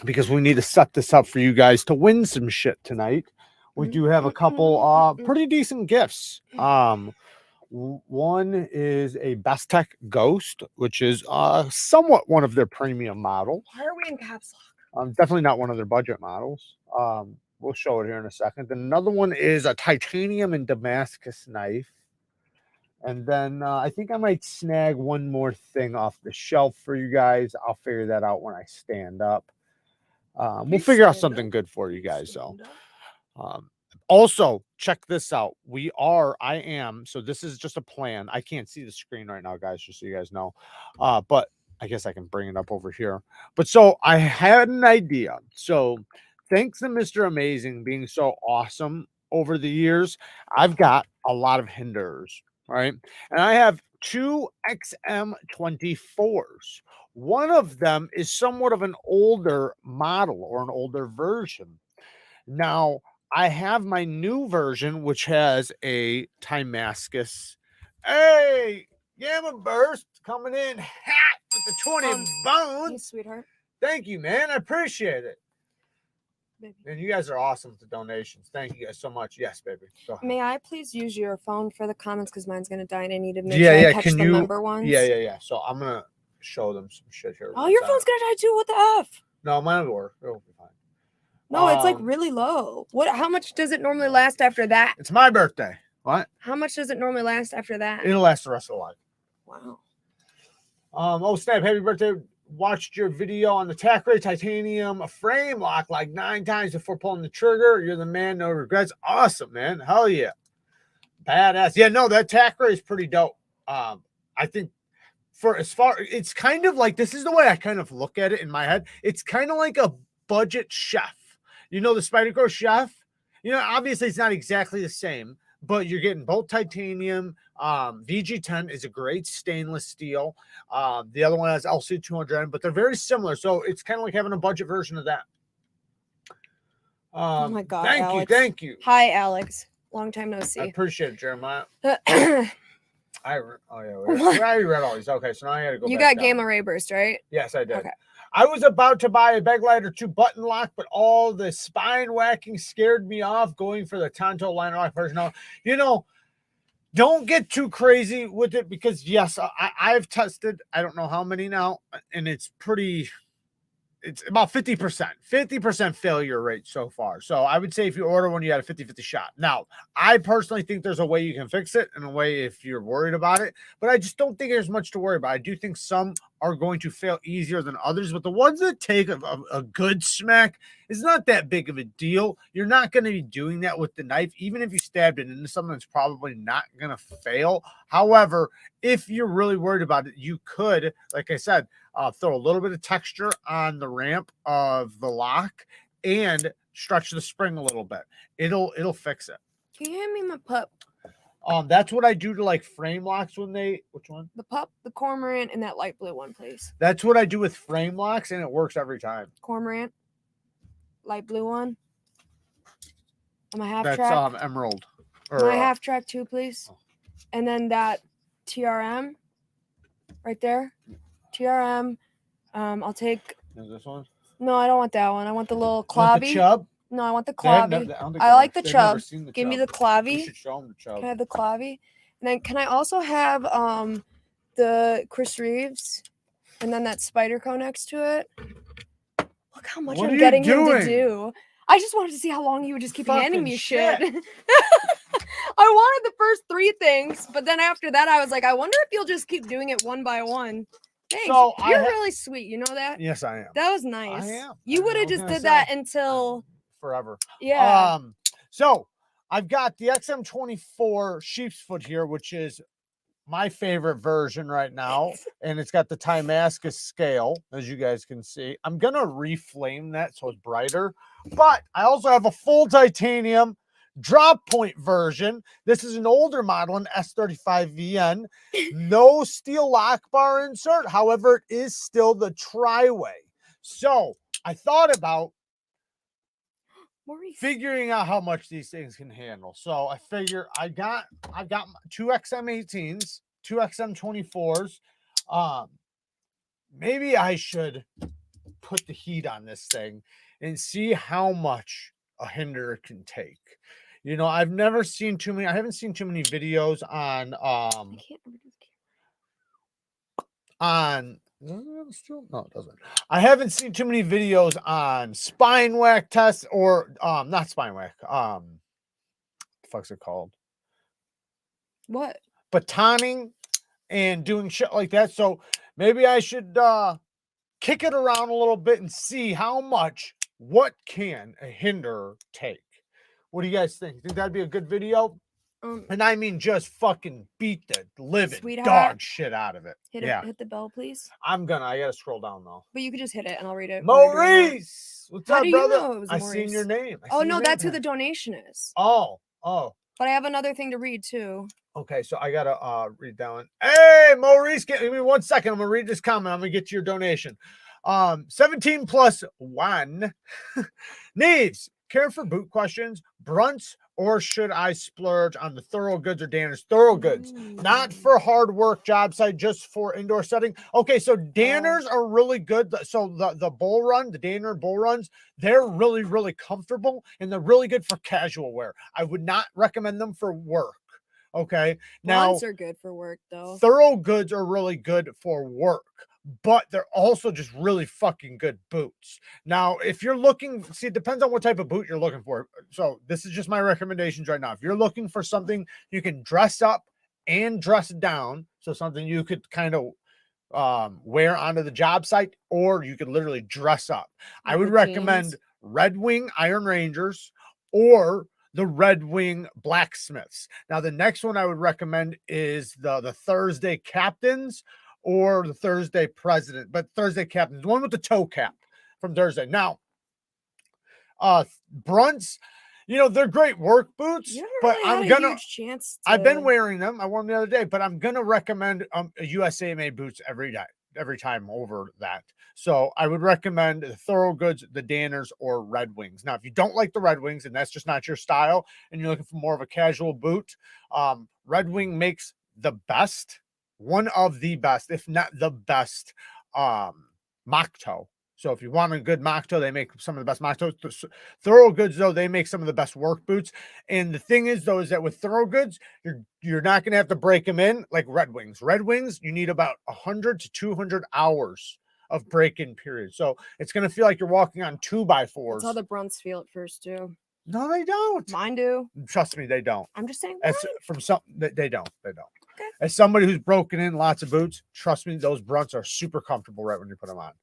Speaker 1: because we need to set this up for you guys to win some shit tonight. We do have a couple pretty decent gifts. One is a Best Tech Ghost, which is somewhat one of their premium models.
Speaker 2: Why are we in caps lock?
Speaker 1: Definitely not one of their budget models. We'll show it here in a second. Then another one is a titanium and Damascus knife. And then I think I might snag one more thing off the shelf for you guys. I'll figure that out when I stand up. We'll figure out something good for you guys, though. Also, check this out. I am, so this is just a plan. I can't see the screen right now, guys, just so you guys know. But I guess I can bring it up over here. But so I had an idea. So thanks to Mr. Amazing being so awesome over the years, I've got a lot of hinders, right? And I have two XM24s. One of them is somewhat of an older model or an older version. Now, I have my new version, which has a Damascus. Hey, Gamma Burst coming in hot with the 20
Speaker 2: Hey,
Speaker 1: bones.
Speaker 2: sweetheart.
Speaker 1: Thank you, man. I appreciate it.
Speaker 2: Baby.
Speaker 1: And you guys are awesome with the donations. Thank you guys so much. Yes, baby. Go ahead.
Speaker 2: May I please use your phone for the comments because mine's gonna die and I need to make sure I catch the member ones.
Speaker 1: Yeah. So I'm gonna show them some shit here.
Speaker 2: Oh, your phone's gonna die too. What the F?
Speaker 1: No, mine will work. It'll be fine.
Speaker 2: No, it's like really low. How much does it normally last after that?
Speaker 1: It's my birthday. What?
Speaker 2: How much does it normally last after that?
Speaker 1: It'll last the rest of the life.
Speaker 2: Wow.
Speaker 1: Oh, Snap, happy birthday. Watched your video on the Tack-Ray titanium frame lock like 9 times before pulling the trigger. You're the man, no regrets. Awesome, man. Hell yeah. Badass. Yeah, no, that Tack-Ray is pretty dope. I think it's kind of like, this is the way I kind of look at it in my head. It's kind of like a budget chef. You know, the Spyderco Chef, you know, obviously it's not exactly the same, but you're getting both titanium. VG10 is a great stainless steel. The other one has LC200, but they're very similar. So it's kind of like having a budget version of that.
Speaker 2: Oh my God.
Speaker 1: Thank you.
Speaker 2: Hi, Alex. Long time no see.
Speaker 1: I appreciate it, Jeremiah. I already read all these. Okay, so now I got to go.
Speaker 2: You got Gamma Ray Burst, right?
Speaker 1: Yes, I did.
Speaker 2: Okay.
Speaker 1: I was about to buy a Baglite or 2 button lock, but all the spine whacking scared me off going for the Tonto liner lock version. Now, you know, don't get too crazy with it because, yes, I've tested, I don't know how many now, and it's about 50% failure rate so far. So I would say if you order one, you got a 50-50 shot. Now, I personally think there's a way you can fix it and a way if you're worried about it, but I just don't think there's much to worry about. I do think some are going to fail easier than others, but the ones that take a good smack is not that big of a deal. You're not going to be doing that with the knife, even if you stabbed it into something that's probably not going to fail. However, if you're really worried about it, you could, like I said, throw a little bit of texture on the ramp of the lock and stretch the spring a little bit. It'll fix it.
Speaker 2: Can you hand me my pup?
Speaker 1: That's what I do to like frame locks which one?
Speaker 2: The pup, the cormorant, and that light blue one, please.
Speaker 1: That's what I do with frame locks, and it works every time.
Speaker 2: Cormorant, light blue one. On my half
Speaker 1: That's
Speaker 2: track.
Speaker 1: emerald.
Speaker 2: My half track too, please. And then that TRM right there. TRM. I'll take.
Speaker 1: Is this one?
Speaker 2: No, I don't want that one. I want the little
Speaker 1: You want the
Speaker 2: clavy.
Speaker 1: chub?
Speaker 2: No, I want the clavy. I like the chub. Give me the clavy.
Speaker 1: You should show them the chub.
Speaker 2: Can I have the clavy? And then can I also have the Chris Reeves and then that Spyderco next to it? Look how much I'm getting him to do. I just wanted to see how long you would just keep handing me shit. I wanted the first 3 things, but then after that I was like, I wonder if you'll just keep doing it one by one. Thanks.
Speaker 1: So
Speaker 2: you're really sweet. You know that?
Speaker 1: Yes, I am.
Speaker 2: That was nice.
Speaker 1: I am.
Speaker 2: You would have just did that until
Speaker 1: forever.
Speaker 2: Yeah.
Speaker 1: So I've got the XM24 sheep's foot here, which is my favorite version right now, and it's got the Timascus scale, as you guys can see. I'm gonna reflame that so it's brighter, but I also have a full titanium drop point version. This is an older model, an S35VN. No steel lock bar insert, however, it is still the tri-way. So I thought about
Speaker 2: Maurice.
Speaker 1: figuring out how much these things can handle. So I figure I got two XM18s, two XM24s. Maybe I should put the heat on this thing and see how much a hinder can take. You know, I've never seen too many. I haven't seen too many videos on
Speaker 2: I can't remember this
Speaker 1: on still no, it doesn't. I haven't seen too many videos on spine whack tests or not spine whack. The fuck's it called?
Speaker 2: What?
Speaker 1: Batoning and doing shit like that. So maybe I should kick it around a little bit and see how much what can a hinder take. What do you guys think? Think that'd be a good video? And I mean just fucking beat the living
Speaker 2: Sweetheart,
Speaker 1: dog shit out of it.
Speaker 2: hit the bell, please.
Speaker 1: I gotta scroll down though.
Speaker 2: But you could just hit it and I'll read it. while you're doing that.
Speaker 1: Maurice! What's
Speaker 2: How
Speaker 1: up,
Speaker 2: do you
Speaker 1: brother?
Speaker 2: know it was
Speaker 1: I seen your
Speaker 2: Maurice?
Speaker 1: name.
Speaker 2: Oh no, that's who the donation is.
Speaker 1: Oh.
Speaker 2: But I have another thing to read too.
Speaker 1: Okay, so I gotta read that one. Hey, Maurice, give me 1 second. I'm gonna read this comment. I'm gonna get to your donation. 17 plus 1. Neeves, care for boot questions, brunts, or should I splurge on the thorough goods or Danners? Thorough goods, not for hard work job site, just for indoor setting. Okay, so Danners are really good. So the bull run, the Danner bull runs, they're really, really comfortable and they're really good for casual wear. I would not recommend them for work. Okay, now
Speaker 2: Blunts are good for work though.
Speaker 1: thorough goods are really good for work, but they're also just really fucking good boots. Now, if you're looking, see, it depends on what type of boot you're looking for. So this is just my recommendations right now. If you're looking for something you can dress up and dress down, so something you could kind of wear onto the job site, or you could literally dress up, I would recommend Red Wing Iron Rangers or the Red Wing Blacksmiths. Now, the next one I would recommend is the Thursday Captains or the Thursday President, but Thursday Captains, the one with the toe cap from Thursday. Now, Brunts, you know, they're great work boots, but I'm gonna,
Speaker 2: huge chance
Speaker 1: I've been wearing them. I wore them the other day, but I'm gonna recommend a USA made boots every time over that. So I would recommend the Thorough Goods, the Danners, or Red Wings. Now, if you don't like the Red Wings and that's just not your style, and you're looking for more of a casual boot, Red Wing makes the best, one of the best, if not the best, mock toe. So if you want a good mock toe, they make some of the best mock toes. Thorough Goods, though, they make some of the best work boots. And the thing is, though, is that with Thorough Goods, you're not going to have to break them in like Red Wings. Red Wings, you need about 100 to 200 hours of break-in period. So it's going to feel like you're walking on 2x4s.
Speaker 2: That's how the Brunts feel at first, too.
Speaker 1: No, they don't.
Speaker 2: Mine do.
Speaker 1: Trust me, they don't.
Speaker 2: I'm just saying.
Speaker 1: As from some, they don't. They don't.
Speaker 2: Okay.
Speaker 1: As somebody who's broken in lots of boots, trust me, those Brunts are super comfortable right when you put them on.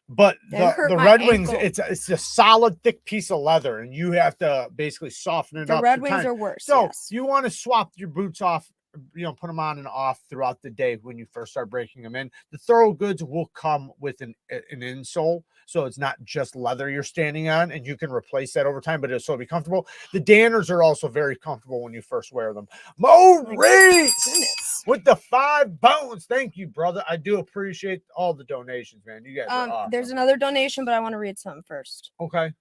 Speaker 1: But the Red Wings, it's a solid thick piece of leather, and you have to basically soften it up.
Speaker 2: The Red Wings are worse.
Speaker 1: So you want to swap your boots off, you know, put them on and off throughout the day when you first start breaking them in. The Thorough Goods will come with an insole, so it's not just leather you're standing on, and you can replace that over time, but it'll still be comfortable. The Danners are also very comfortable when you first wear them. Maurice with the 5 bones. Thank you, brother. I do appreciate all the donations, man. You guys are awesome.
Speaker 2: There's another donation, but I want to read something first.
Speaker 1: Okay.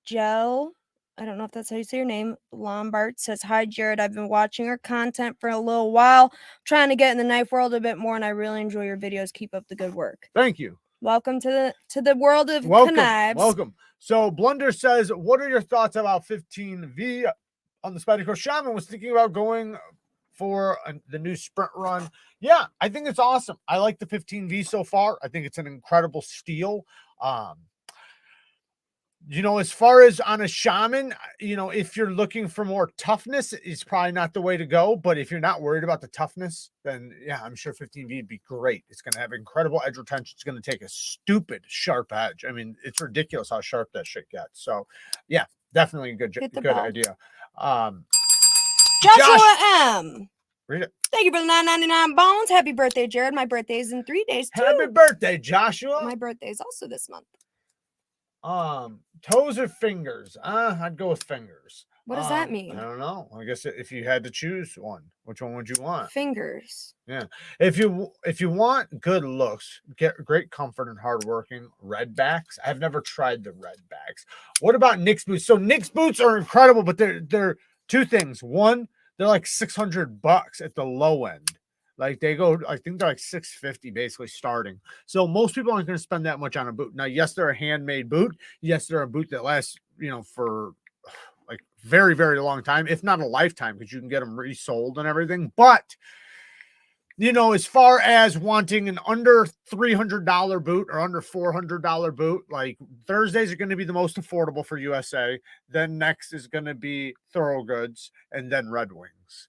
Speaker 2: Gel, I don't know if that's how you say your name. Lombard says, "Hi, Jared. I've been watching your content for a little while, trying to get in the knife world a bit more, and I really enjoy your videos. Keep up the good work."
Speaker 1: Thank you.
Speaker 2: Welcome to the world of knives.
Speaker 1: Welcome. So Blunder says, "What are your thoughts about 15V on the Spyderco Shaman? Was thinking about going for the new sprint run." Yeah, I think it's awesome. I like the 15V so far. I think it's an incredible steel. As far as on a shaman, if you're looking for more toughness, it's probably not the way to go. But if you're not worried about the toughness, then yeah, I'm sure 15V would be great. It's going to have incredible edge retention. It's going to take a stupid sharp edge. I mean, it's ridiculous how sharp that shit gets. So yeah, definitely a good idea.
Speaker 2: Joshua M.
Speaker 1: Read it.
Speaker 2: Thank you for the $9.99 bones. Happy birthday, Jared. My birthday is in 3 days too.
Speaker 1: Happy birthday, Joshua.
Speaker 2: My birthday is also this month.
Speaker 1: Toes or fingers? I'd go with fingers.
Speaker 2: What does that mean?
Speaker 1: I don't know. I guess if you had to choose one, which one would you want?
Speaker 2: Fingers.
Speaker 1: Yeah. If you want good looks, get great comfort and hardworking, red backs. I've never tried the red backs. What about Nick's boots? So Nick's boots are incredible, but they're two things. One, they're like $600 at the low end. Like they go, I think they're like $650 basically starting. So most people aren't going to spend that much on a boot. Now, yes, they're a handmade boot. Yes, they're a boot that lasts, for like very, very long time, if not a lifetime, because you can get them resold and everything. But, as far as wanting an under $300 boot or under $400 boot, like Thursdays are going to be the most affordable for USA. Then next is going to be Thoroughgoods and then Red Wings.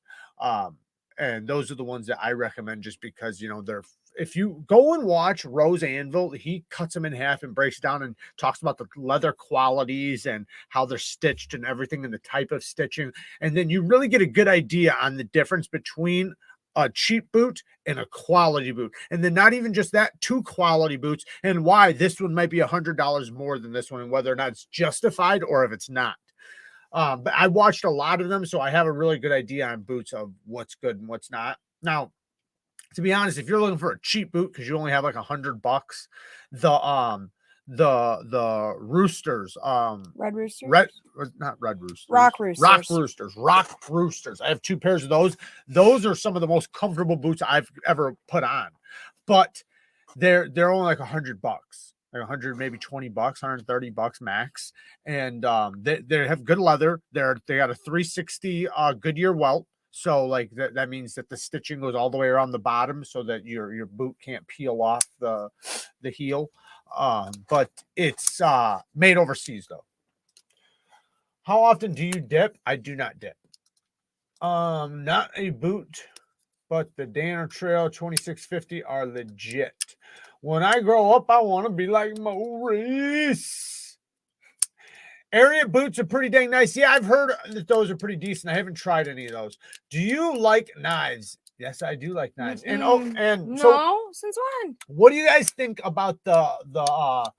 Speaker 1: And those are the ones that I recommend just because, they're, if you go and watch Rose Anvil, he cuts them in half and breaks down and talks about the leather qualities and how they're stitched and everything and the type of stitching. And then you really get a good idea on the difference between a cheap boot and a quality boot. And then not even just that, 2 quality boots and why this one might be $100 more than this one and whether or not it's justified or if it's not. But I watched a lot of them, so I have a really good idea on boots of what's good and what's not. Now, to be honest, if you're looking for a cheap boot because you only have like $100, the roosters,
Speaker 2: Red roosters,
Speaker 1: not red roosters,
Speaker 2: rock
Speaker 1: roosters. I have 2 pairs of those. Those are some of the most comfortable boots I've ever put on, but they're only like $100. Like 100, maybe $20, $130 max. And they have good leather. They got a 360 Goodyear welt. So like that means that the stitching goes all the way around the bottom so that your boot can't peel off the heel. But it's made overseas though. How often do you dip? I do not dip. Not a boot, but the Danner Trail 2650 are legit. When I grow up, I want to be like Maurice. Area boots are pretty dang nice. Yeah, I've heard that those are pretty decent. I haven't tried any of those. Do you like knives? Yes, I do like knives. And
Speaker 2: no, since when?
Speaker 1: What do you guys think about the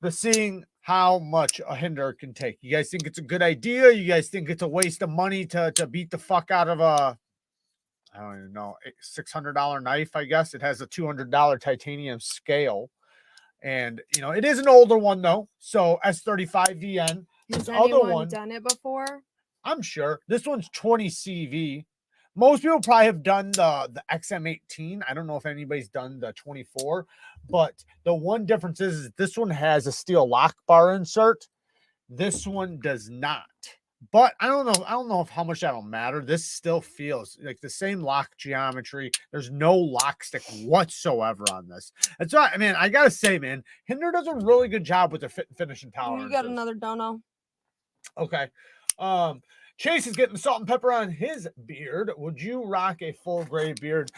Speaker 1: seeing how much a hinder can take? You guys think it's a good idea? You guys think it's a waste of money to beat the fuck out of a, I don't even know, $600 knife, I guess. It has a $200 titanium scale. And, it is an older one, though. So S35VN.
Speaker 2: Has anyone done it before?
Speaker 1: I'm sure. This one's 20 CV. Most people probably have done the XM18. I don't know if anybody's done the 24. But the one difference is this one has a steel lock bar insert. This one does not. But I don't know how much that'll matter. This still feels like the same lock geometry. There's no lock stick whatsoever on this. That's right. I mean, I gotta say, man, Hinder does a really good job with their finish and tolerance.
Speaker 2: You got another dono.
Speaker 1: Okay. Chase is getting salt and pepper on his beard. Would you rock a full gray beard?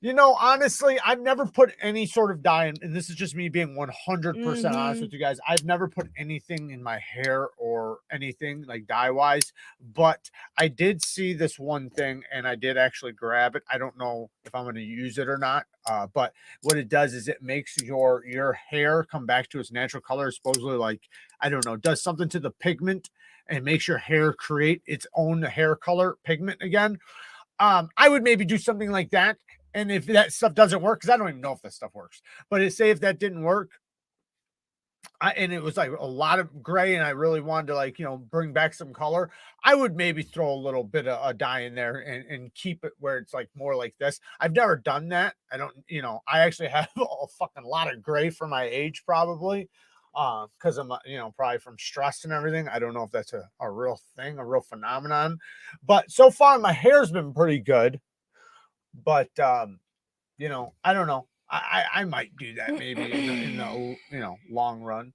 Speaker 1: Honestly, I've never put any sort of dye in, and this is just me being 100% honest with you guys. I've never put anything in my hair or anything like dye-wise, but I did see this one thing, and I did actually grab it. I don't know if I'm going to use it or not, but what it does is it makes your hair come back to its natural color, supposedly like, I don't know, does something to the pigment and makes your hair create its own hair color pigment again. I would maybe do something like that. And if that stuff doesn't work, because I don't even know if that stuff works, but say if that didn't work, and it was like a lot of gray and I really wanted to bring back some color, I would maybe throw a little bit of a dye in there and keep it where it's like more like this. I've never done that. I don't, I actually have a fucking lot of gray for my age probably. Because I'm, probably from stress and everything. I don't know if that's a real thing, a real phenomenon, but so far my hair's been pretty good. But, I don't know. I might do that maybe in the long run.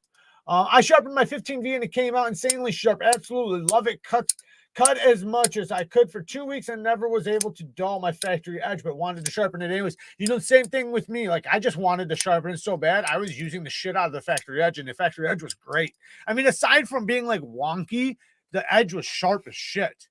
Speaker 1: I sharpened my 15V and it came out insanely sharp. Absolutely love it. Cut as much as I could for 2 weeks and never was able to dull my factory edge, but wanted to sharpen it anyways. The same thing with me. Like, I just wanted to sharpen it so bad. I was using the shit out of the factory edge, and the factory edge was great. I mean, aside from being like wonky, the edge was sharp as shit.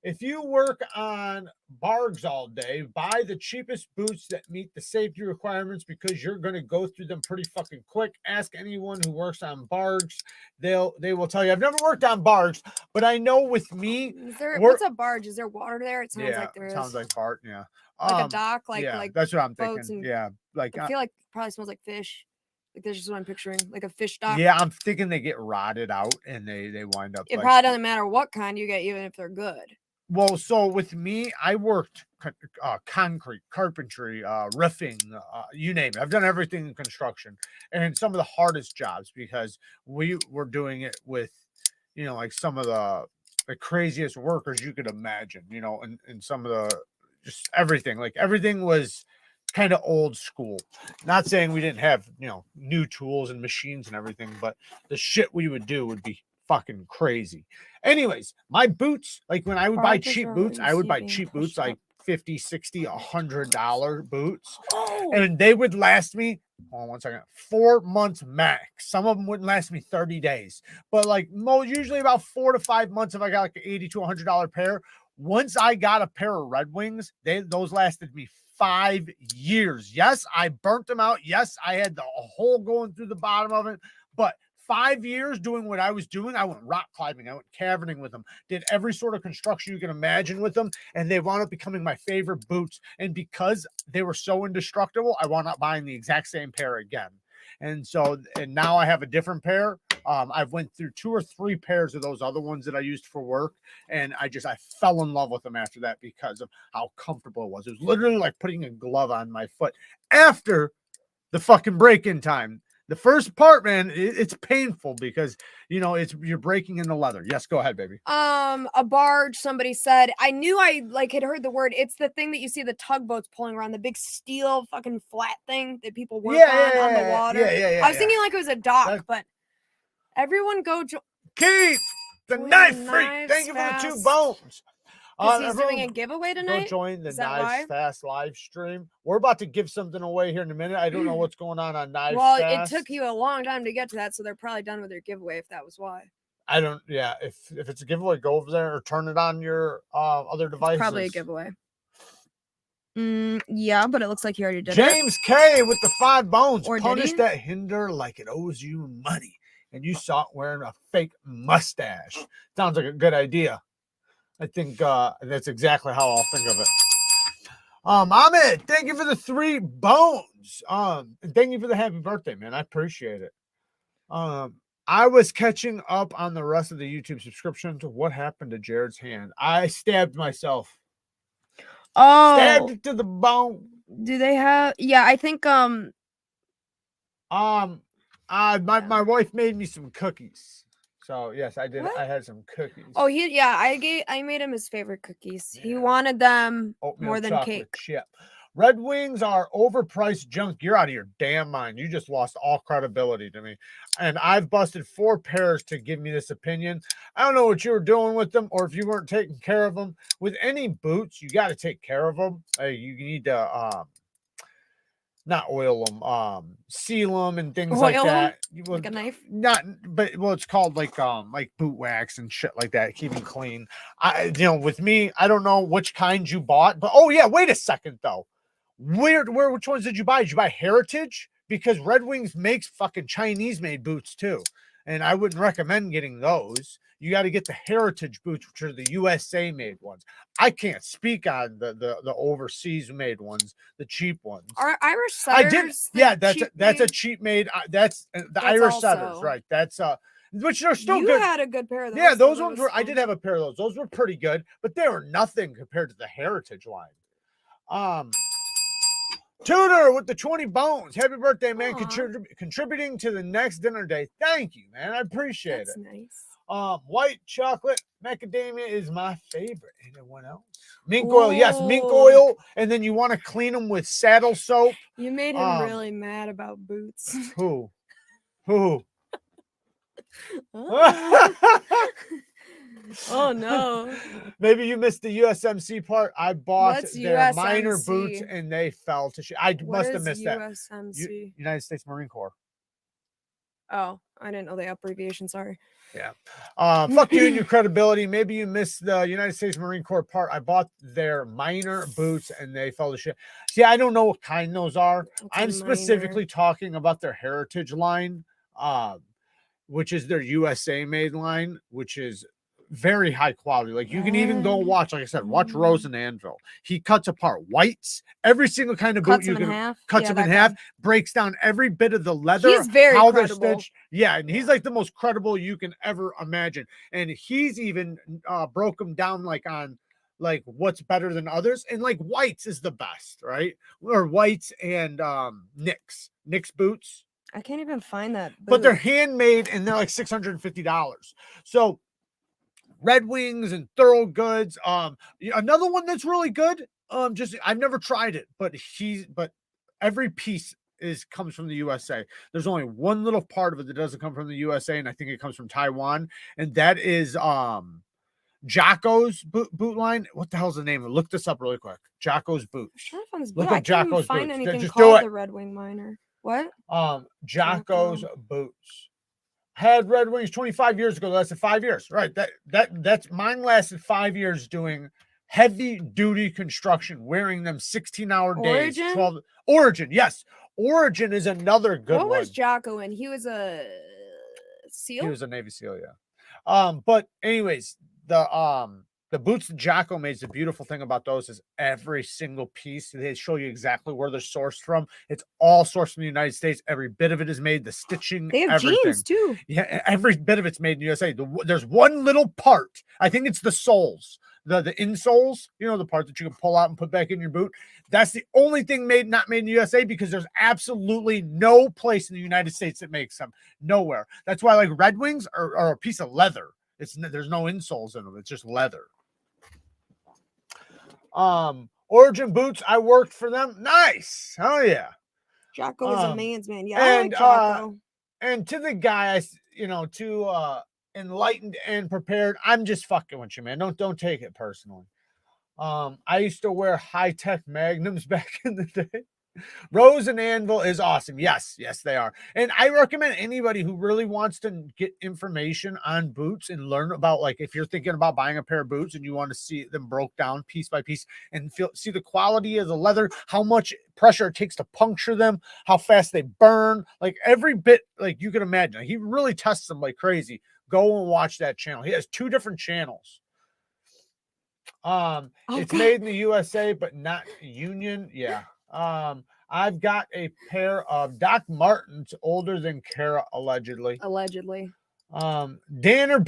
Speaker 1: If you work on bargs all day, buy the cheapest boots that meet the safety requirements because you're going to go through them pretty fucking quick. Ask anyone who works on bargs. They will tell you. I've never worked on bargs, but I know with me.
Speaker 2: What's a barge? Is there water there? It sounds like there is.
Speaker 1: Sounds like barge, yeah.
Speaker 2: Like a dock, like
Speaker 1: that's what I'm thinking. Yeah, like
Speaker 2: I feel like it probably smells like fish. Like that's just what I'm picturing, like a fish dock.
Speaker 1: Yeah, I'm thinking they get rotted out and they wind up.
Speaker 2: It probably doesn't matter what kind you get, even if they're good.
Speaker 1: Well, so with me, I worked concrete, carpentry, roofing, you name it. I've done everything in construction, and some of the hardest jobs because we were doing it with, like some of the craziest workers you could imagine, and some of the just everything. Like everything was kind of old school. Not saying we didn't have, new tools and machines and everything, but the shit we would do would be fucking crazy. Anyways, my boots, like when I would buy cheap boots, I would buy cheap boots like $50, $60, $100 boots. Oh. And they would last me, hold on one second, 4 months max. Some of them wouldn't last me 30 days. But like usually about 4 to 5 months if I got like an $80 to $100 pair. Once I got a pair of Red Wings, those lasted me 5 years. Yes, I burnt them out. Yes, I had the hole going through the bottom of it, but 5 years doing what I was doing, I went rock climbing, I went caverning with them, did every sort of construction you can imagine with them, and they wound up becoming my favorite boots. And because they were so indestructible, I wound up buying the exact same pair again. And now I have a different pair. I've went through 2 or 3 pairs of those other ones that I used for work, and I fell in love with them after that because of how comfortable it was. It was literally like putting a glove on my foot after the fucking break-in time. The first part, man, it's painful because you're breaking in the leather. Yes, go ahead, baby.
Speaker 2: A barge. Somebody said. I knew I had heard the word. It's the thing that you see the tugboats pulling around, the big steel fucking flat thing that people work on the water.
Speaker 1: Yeah.
Speaker 2: I was thinking like it was a dock, but everyone go.
Speaker 1: Keith, the knife freak. Thank you for the 2 bones.
Speaker 2: He's doing a giveaway tonight.
Speaker 1: Go join the Knives Fast live stream. We're about to give something away here in a minute. I don't know what's going on Knives Fast.
Speaker 2: Well, it took you a long time to get to that, so they're probably done with their giveaway if that was why.
Speaker 1: I don't. Yeah, if it's a giveaway, go over there or turn it on your other devices.
Speaker 2: It's probably a giveaway. Yeah, but it looks like you already did.
Speaker 1: James K with the 5 bones. Punish that hinder like it owes you money, and you saw it wearing a fake mustache. Sounds like a good idea. I think that's exactly how I'll think of it. Ahmed, thank you for the 3 bones. And thank you for the happy birthday, man. I appreciate it. I was catching up on the rest of the YouTube subscription to what happened to Jared's hand. I stabbed myself.
Speaker 2: Oh,
Speaker 1: stabbed it to the bone.
Speaker 2: Do they have? Yeah, I think
Speaker 1: my wife made me some cookies. So yes, I did. What? I had some cookies.
Speaker 2: Oh, I made him his favorite cookies. Yeah. He wanted them more than cake.
Speaker 1: Chip. Red Wings are overpriced junk. You're out of your damn mind. You just lost all credibility to me. And I've busted 4 pairs to give me this opinion. I don't know what you were doing with them or if you weren't taking care of them. With any boots, you got to take care of them. You need to not oil them, seal them and things like that.
Speaker 2: Like a knife?
Speaker 1: It's called like boot wax and shit like that. Keep them clean. With me, I don't know which kind you bought, but wait a second though. Which ones did you buy? Did you buy Heritage? Because Red Wings makes fucking Chinese made boots too. And I wouldn't recommend getting those. You got to get the Heritage boots, which are the USA made ones. I can't speak on the overseas made ones, the cheap ones.
Speaker 2: Are Irish setters?
Speaker 1: I did. Yeah, that's a cheap made. That's the Irish setters, right? That's which are still good.
Speaker 2: You had a good pair of those.
Speaker 1: Yeah, those ones were. I did have a pair of those. Those were pretty good, but they were nothing compared to the Heritage line. Tudor with the 20 bones. Happy birthday, man.
Speaker 2: Aw.
Speaker 1: Contributing to the next dinner day. Thank you, man. I appreciate
Speaker 2: That's
Speaker 1: it.
Speaker 2: nice.
Speaker 1: White chocolate macadamia is my favorite. Anyone else? Mink oil, yes, mink oil. And then you want to clean them with saddle soap.
Speaker 2: You made him really mad about boots.
Speaker 1: Who?
Speaker 2: Oh no.
Speaker 1: Maybe you missed the USMC part. I bought
Speaker 2: What's
Speaker 1: their minor
Speaker 2: USMC?
Speaker 1: boots and they fell to shit. I
Speaker 2: What
Speaker 1: must have
Speaker 2: is
Speaker 1: missed that.
Speaker 2: USMC?
Speaker 1: United States Marine Corps.
Speaker 2: Oh, I didn't know the abbreviation. Sorry.
Speaker 1: Yeah. Fuck you and your credibility. Maybe you missed the United States Marine Corps part. I bought their minor boots and they fell to shit. See, I don't know what kind those are. I'm specifically talking about their heritage line, which is their USA made line, which is very high quality. Like you can even go watch, like I said, watch Rose and Anvil. He cuts apart whites, every single kind of boot you can cuts them in half, breaks down every bit of the leather.
Speaker 2: He's very
Speaker 1: how
Speaker 2: credible.
Speaker 1: they're stitched. Yeah, and he's like the most credible you can ever imagine. And he's even broke them down like on like what's better than others. And like whites is the best, right? Or whites and Nicks boots.
Speaker 2: I can't even find that boot.
Speaker 1: But they're handmade and they're like $650. So Red Wings and Thoroughgoods. Another one that's really good. Just I've never tried it, but every piece comes from the USA. There's only one little part of it that doesn't come from the USA, and I think it comes from Taiwan, and that is Jocko's boot line. What the hell's the name? Look this up really quick. Jocko's boots.
Speaker 2: I'm trying to find this boot.
Speaker 1: Look up Jocko's
Speaker 2: find
Speaker 1: boots.
Speaker 2: anything
Speaker 1: Just
Speaker 2: called
Speaker 1: do it.
Speaker 2: the Red Wing Miner. What?
Speaker 1: Jocko's boots. Had Red Wings 25 years ago. Lasted 5 years. Right. That's mine lasted 5 years doing heavy duty construction, wearing them 16-hour days. 12 Origin. Yes. Origin is another good one.
Speaker 2: What was Jocko in? He was a SEAL?
Speaker 1: He was a Navy SEAL, yeah. But anyways, the boots that Jocko made, the beautiful thing about those is every single piece, they show you exactly where they're sourced from. It's all sourced from the United States. Every bit of it is made, the stitching,
Speaker 2: they have
Speaker 1: everything.
Speaker 2: jeans too.
Speaker 1: Yeah, every bit of it's made in the USA. There's one little part. I think it's the soles, the insoles, you know, the part that you can pull out and put back in your boot. That's the only thing not made in the USA, because there's absolutely no place in the United States that makes them. Nowhere. That's why like Red Wings are a piece of leather. There's no insoles in them. It's just leather. Origin boots, I worked for them. Nice. Oh yeah.
Speaker 2: Jocko is a man's man. Yeah, I like Jocko.
Speaker 1: And to the guy, too enlightened and prepared, I'm just fucking with you, man. Don't take it personally. I used to wear high-tech Magnums back in the day. Rose and Anvil is awesome. Yes, they are. And I recommend anybody who really wants to get information on boots and learn about, like, if you're thinking about buying a pair of boots and you want to see them broke down piece by piece and see the quality of the leather, how much pressure it takes to puncture them, how fast they burn, like every bit, like you can imagine. He really tests them like crazy. Go and watch that channel. He has 2 different channels. It's made in the USA, but not Union. Yeah. I've got a pair of Doc Martens older than Kara, allegedly. Danner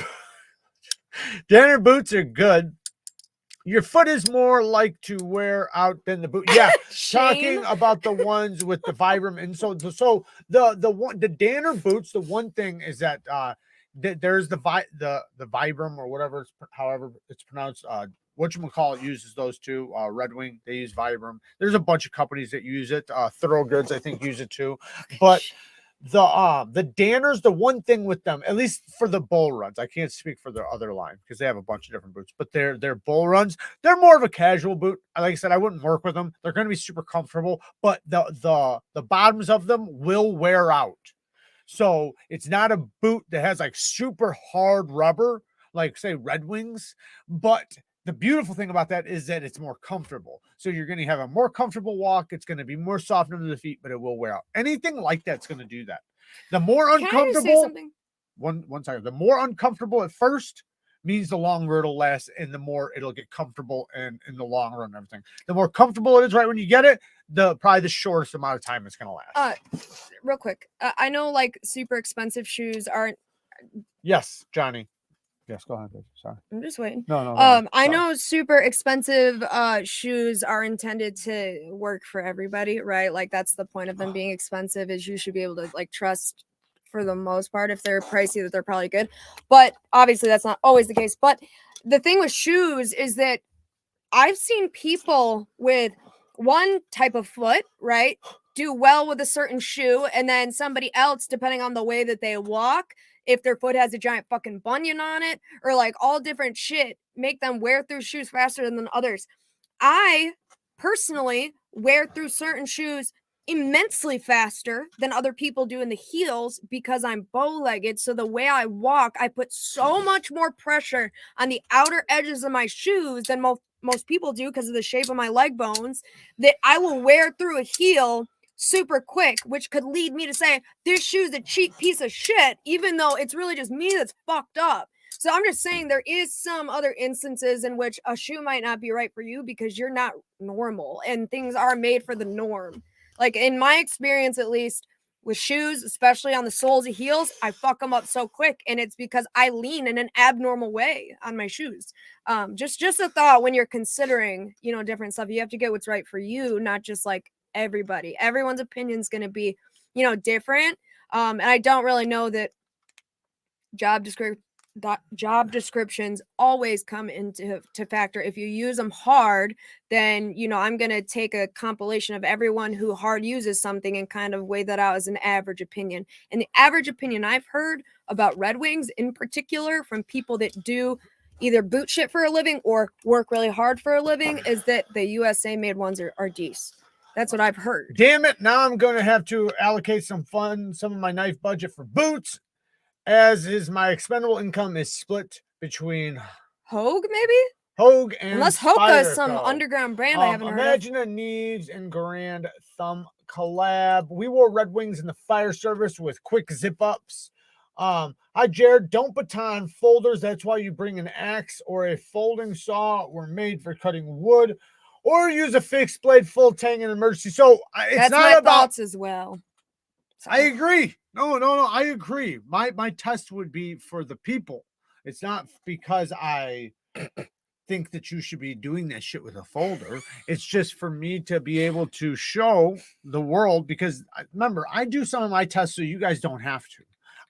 Speaker 1: boots are good. Your foot is more like to wear out than the boot. Yeah, talking about the ones with the Vibram insole. So the Danner boots, the one thing is that there's the Vibram or whatever, however it's pronounced. Whatchamacallit uses those too. Red Wing, they use Vibram. There's a bunch of companies that use it. Thoroughgoods, I think, use it too. But the Danners, the one thing with them, at least for the bull runs, I can't speak for their other line because they have a bunch of different boots, but their bull runs, they're more of a casual boot. Like I said, I wouldn't work with them. They're going to be super comfortable, but the bottoms of them will wear out. So it's not a boot that has like super hard rubber, like say Red Wings, but the beautiful thing about that is that it's more comfortable. So you're going to have a more comfortable walk. It's going to be more soft under the feet, but it will wear out. Anything like that's going to do that. The more uncomfortable, one second, the more uncomfortable at first means the longer it'll last, and the more it'll get comfortable and in the long run and everything. The more comfortable it is right when you get it, probably the shortest amount of time it's going to last.
Speaker 2: Real quick. I know like super expensive shoes aren't.
Speaker 1: Yes, Johnny. Yes, go ahead. Sorry.
Speaker 2: I'm just waiting.
Speaker 1: No.
Speaker 2: I know super expensive shoes are intended to work for everybody, right? Like that's the point of them being expensive, is you should be able to like trust for the most part. If they're pricey, that they're probably good. But obviously that's not always the case. But the thing with shoes is that I've seen people with one type of foot, right, do well with a certain shoe, and then somebody else, depending on the way that they walk, if their foot has a giant fucking bunion on it, or like all different shit, make them wear through shoes faster than others. I personally wear through certain shoes immensely faster than other people do in the heels because I'm bow-legged. So the way I walk, I put so much more pressure on the outer edges of my shoes than most people do because of the shape of my leg bones, that I will wear through a heel super quick, which could lead me to say this shoe's a cheap piece of shit, even though it's really just me that's fucked up. So I'm just saying there is some other instances in which a shoe might not be right for you because you're not normal, and things are made for the norm. Like in my experience, at least with shoes, especially on the soles of heels, I fuck them up so quick, and it's because I lean in an abnormal way on my shoes. Just a thought when you're considering, different stuff. You have to get what's right for you, not just like everybody. Everyone's opinion is going to be, different. And I don't really know that job descriptions always come into factor. If you use them hard, then I'm going to take a compilation of everyone who hard uses something and kind of weigh that out as an average opinion. And the average opinion I've heard about Red Wings in particular from people that do either boot shit for a living or work really hard for a living is that the USA made ones are decent. That's what I've heard.
Speaker 1: Damn it, now I'm going to have to allocate some of my knife budget for boots, as is my expendable income is split between
Speaker 2: Hogue, maybe?
Speaker 1: Hogue and
Speaker 2: unless Hogue is some
Speaker 1: Spyderco.
Speaker 2: underground brand I haven't heard of.
Speaker 1: Imagine a Neeves and Grand Thumb collab. We wore Red Wings in the fire service with quick zip ups. Hi Jared, don't baton folders. That's why you bring an axe or a folding saw. Were made for cutting wood, or use a fixed blade full tang in emergency. So it's
Speaker 2: That's
Speaker 1: not
Speaker 2: my
Speaker 1: about
Speaker 2: thoughts as well.
Speaker 1: I agree. No, I agree. My test would be for the people. It's not because I think that you should be doing that shit with a folder. It's just for me to be able to show the world, because remember, I do some of my tests so you guys don't have to.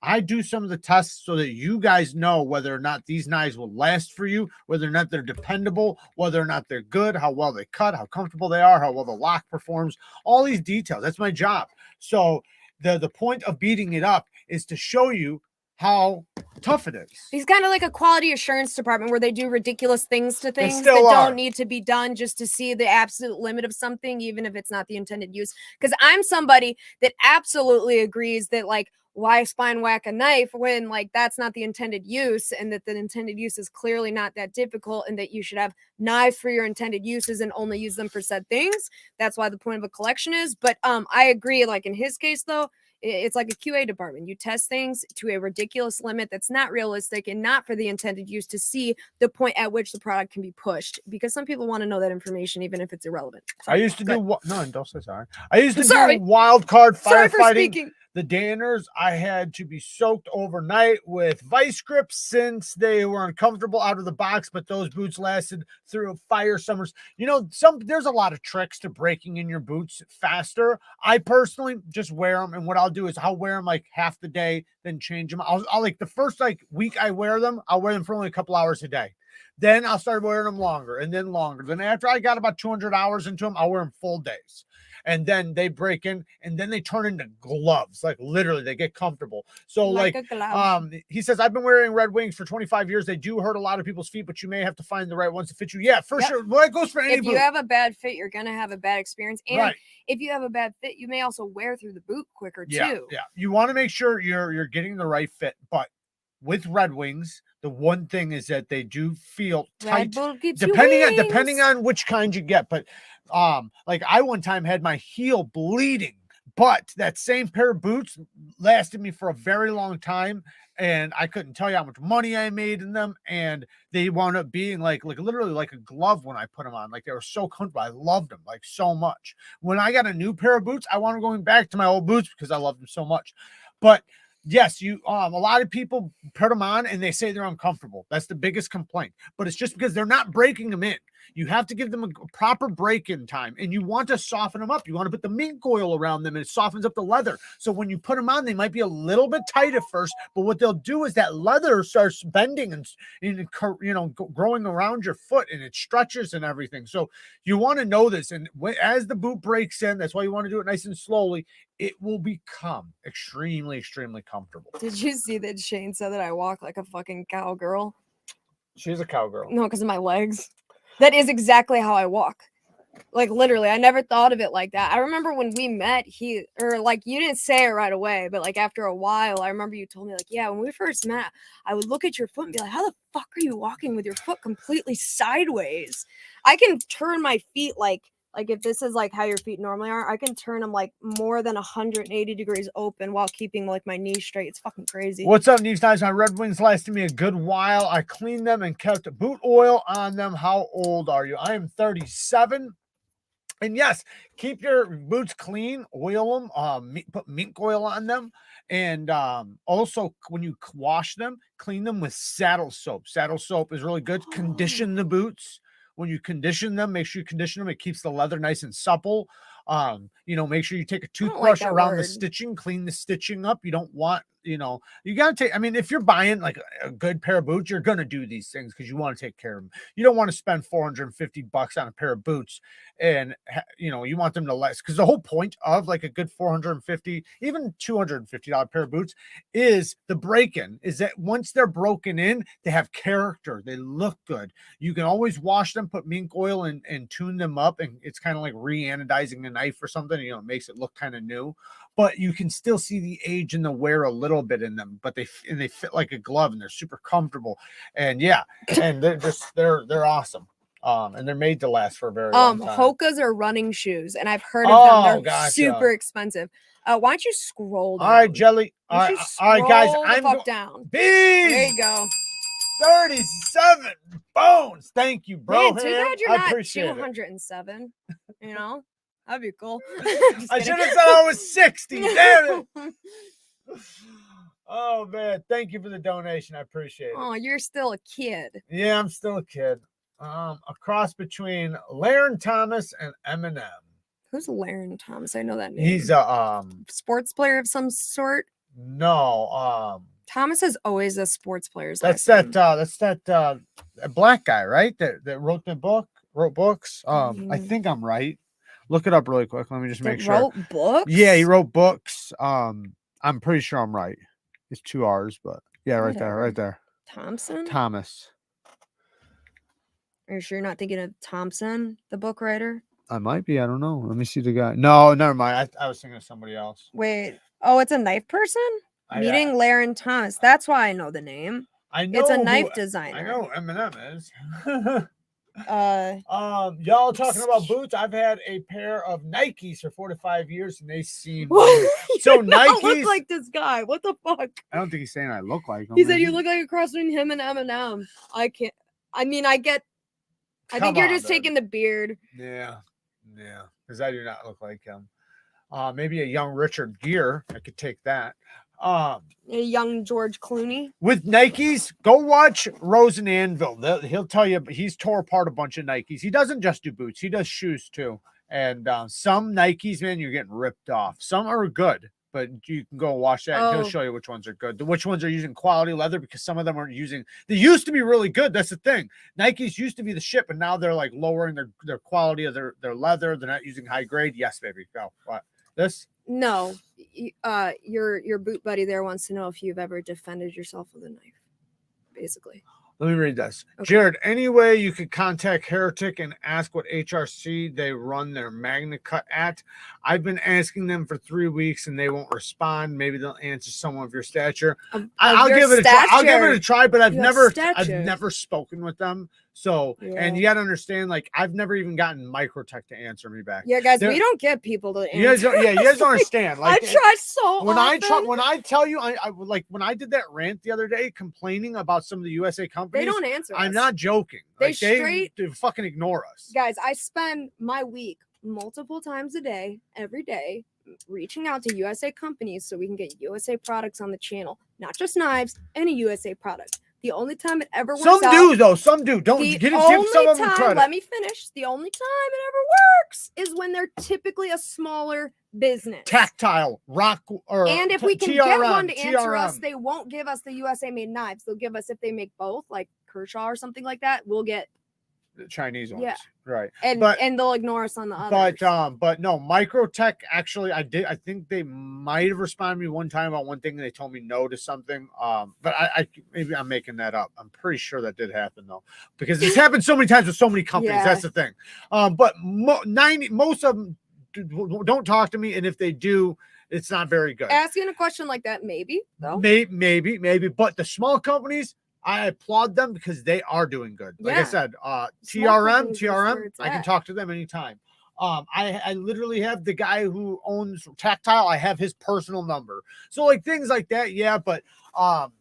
Speaker 1: I do some of the tests so that you guys know whether or not these knives will last for you, whether or not they're dependable, whether or not they're good, how well they cut, how comfortable they are, how well the lock performs, all these details. That's my job. So the point of beating it up is to show you how tough it is.
Speaker 2: He's kind of like a quality assurance department where they do ridiculous things to things that
Speaker 1: still are.
Speaker 2: don't need to be done just to see the absolute limit of something, even if it's not the intended use. Because I'm somebody that absolutely agrees that, like, why spine whack a knife when, like, that's not the intended use, and that the intended use is clearly not that difficult, and that you should have knives for your intended uses and only use them for said things. That's why the point of a collection is. But I agree, like in his case though, it's like a QA department. You test things to a ridiculous limit that's not realistic and not for the intended use, to see the point at which the product can be pushed, because some people want to know that information even if it's irrelevant.
Speaker 1: Sorry, I used to do no, don't say sorry. I used to do wild card firefighting. The Danners, I had to be soaked overnight with vice grips since they were uncomfortable out of the box, but those boots lasted through fire summers. There's a lot of tricks to breaking in your boots faster. I personally just wear them, and what I'll do is I'll wear them like half the day, then change them. I'll like the first week I wear them, I'll wear them for only a couple hours a day. Then I'll start wearing them longer and then longer. Then after I got about 200 hours into them, I'll wear them full days. And then they break in, and then they turn into gloves. Like literally, they get comfortable. So he says, I've been wearing Red Wings for 25 years. They do hurt a lot of people's feet, but you may have to find the right ones to fit you. Yeah, for sure. Well, that goes for any
Speaker 2: If
Speaker 1: boot.
Speaker 2: you have a bad fit, you're gonna have a bad experience. And if you have a bad fit, you may also wear through the boot quicker too.
Speaker 1: Yeah. You want to make sure you're getting the right fit. But with Red Wings, the one thing is that they do feel tight, depending on which kind you get. But like I one time had my heel bleeding, but that same pair of boots lasted me for a very long time, and I couldn't tell you how much money I made in them, and they wound up being like literally like a glove when I put them on. Like they were so comfortable. I loved them like so much. When I got a new pair of boots, I wanted going back to my old boots because I loved them so much. But Yes, you a lot of people put them on and they say they're uncomfortable. That's the biggest complaint. But it's just because they're not breaking them in. You have to give them a proper break-in time, and you want to soften them up. You want to put the mink oil around them, and it softens up the leather. So when you put them on, they might be a little bit tight at first, but what they'll do is that leather starts bending and growing around your foot, and it stretches and everything. So you want to know this, and as the boot breaks in, that's why you want to do it nice and slowly. It will become extremely, extremely comfortable.
Speaker 2: Did you see that Shane said that I walk like a fucking cowgirl?
Speaker 1: She's a cowgirl.
Speaker 2: No, because of my legs. That is exactly how I walk. Like literally, I never thought of it like that. I remember when we met, you didn't say it right away, but like after a while, I remember you told me like, yeah, when we first met, I would look at your foot and be like, how the fuck are you walking with your foot completely sideways? I can turn my feet like if this is like how your feet normally are, I can turn them like more than 180 degrees open while keeping like my knees straight. It's fucking crazy.
Speaker 1: What's up, Neevesknives? My Red Wings lasted me a good while. I cleaned them and kept boot oil on them. How old are you? I am 37. And yes, keep your boots clean, oil them, put mink oil on them. And also when you wash them, clean them with saddle soap. Saddle soap is really good. Condition the boots. When you condition them, make sure you condition them. It keeps the leather nice and supple. Make sure you take a toothbrush around the stitching, clean the stitching up. You don't want, you got to take, if you're buying like a good pair of boots, you're going to do these things because you want to take care of them. You don't want to spend $450 on a pair of boots and, you want them to last, because the whole point of like a good $450, even $250 pair of boots is the break-in, is that once they're broken in, they have character. They look good. You can always wash them, put mink oil and tune them up. And it's kind of like re-anodizing a knife or something, it makes it look kind of new, but you can still see the age and the wear a little bit in them, but they fit like a glove and they're super comfortable. And yeah, and they're awesome. And they're made to last for a very long time.
Speaker 2: Hoka's are running shoes, and I've heard of them. They're super expensive. Why don't you scroll down?
Speaker 1: All right, Jelly. All right, guys.
Speaker 2: I'm down.
Speaker 1: Bees!
Speaker 2: There you go.
Speaker 1: 37 bones. Thank you, bro.
Speaker 2: Man, too bad you're not 207. That'd be cool.
Speaker 1: I should have said I was 60. Damn it. Oh man, thank you for the donation. I appreciate it.
Speaker 2: Oh, you're still a kid.
Speaker 1: Yeah, I'm still a kid. A cross between Laren Thomas and Eminem.
Speaker 2: Who's Laren Thomas? I know that name.
Speaker 1: He's a
Speaker 2: sports player of some sort.
Speaker 1: No,
Speaker 2: Thomas is always a sports player.
Speaker 1: That's that black guy, right? That wrote books. I think I'm right. Look it up really quick. Let me just make sure.
Speaker 2: Wrote books?
Speaker 1: Yeah, he wrote books. I'm pretty sure I'm right. It's 2 R's, but yeah, right there. Thomas.
Speaker 2: Are you sure you're not thinking of Thompson, the book writer?
Speaker 1: I might be. I don't know. Let me see the guy. No, never mind. I was thinking of somebody else.
Speaker 2: Wait. Oh, it's a knife person? Meeting Laren Thomas. That's why I know the name.
Speaker 1: I know
Speaker 2: it's a knife designer.
Speaker 1: I know Eminem is. Y'all talking about boots? I've had a pair of Nikes for 4 to 5 years, and they seem so Nikes.
Speaker 2: Look like this guy. What the fuck?
Speaker 1: I don't think he's saying I look like him.
Speaker 2: He said you look like a cross between him and Eminem. I can't. I think you're just taking the beard.
Speaker 1: Yeah, because I do not look like him. Maybe a young Richard Gere. I could take that.
Speaker 2: A young George Clooney
Speaker 1: with Nikes. Go watch Rose and Anvil. He'll tell you he's tore apart a bunch of Nikes. He doesn't just do boots, he does shoes too. And some Nikes, man, you're getting ripped off. Some are good, but you can go watch that and he'll show you which ones are good, which ones are using quality leather, because some of them aren't using. They used to be really good. That's the thing. Nikes used to be the shit, but now they're like lowering their quality of their leather. They're not using high grade. Yes, baby. Go. What? This?
Speaker 2: No, your boot buddy there wants to know if you've ever defended yourself with a knife, basically.
Speaker 1: Let me read this. Okay. Jared, any way you could contact Heretic and ask what HRC they run their Magna Cut at? I've been asking them for 3 weeks and they won't respond. Maybe they'll answer someone of your stature. I'll give it a try. I'll give it a try, but I've never spoken with them. So, and you got to understand, like, I've never even gotten Microtech to answer me back.
Speaker 2: Yeah, guys, we don't get people to answer.
Speaker 1: You guys don't understand. Like,
Speaker 2: I tried so
Speaker 1: when I tell you, I like when I did that rant the other day complaining about some of the USA companies,
Speaker 2: they don't answer us.
Speaker 1: I'm not joking. They fucking ignore us.
Speaker 2: Guys, I spend my week multiple times a day, every day, reaching out to USA companies so we can get USA products on the channel, not just knives, any USA product. The only time it ever works
Speaker 1: Some
Speaker 2: out,
Speaker 1: do though. Some do. Don't
Speaker 2: the
Speaker 1: give
Speaker 2: only
Speaker 1: some of them
Speaker 2: time,
Speaker 1: credit.
Speaker 2: let me finish. The only time it ever works is when they're typically a smaller business.
Speaker 1: Tactile, rock, or
Speaker 2: and if we can
Speaker 1: TRM,
Speaker 2: get one to answer
Speaker 1: TRM.
Speaker 2: us, they won't give us the USA made knives. They'll give us, if they make both, like Kershaw or something like that, we'll get
Speaker 1: the Chinese ones.
Speaker 2: Yeah.
Speaker 1: Right.
Speaker 2: and they'll ignore us on the others.
Speaker 1: But no, Microtech actually, I think they might have responded to me one time about one thing and they told me no to something. But I maybe I'm making that up. I'm pretty sure that did happen though, because it's happened so many times with so many companies.
Speaker 2: Yeah.
Speaker 1: That's the thing. But most of them don't talk to me, and if they do, it's not very good.
Speaker 2: Asking a question like that, maybe though.
Speaker 1: Maybe. But the small companies, I applaud them because they are doing good. Like I said, TRM, I can talk to them anytime. I literally have the guy who owns Tactile. I have his personal number. So like things like that. Yeah. But, and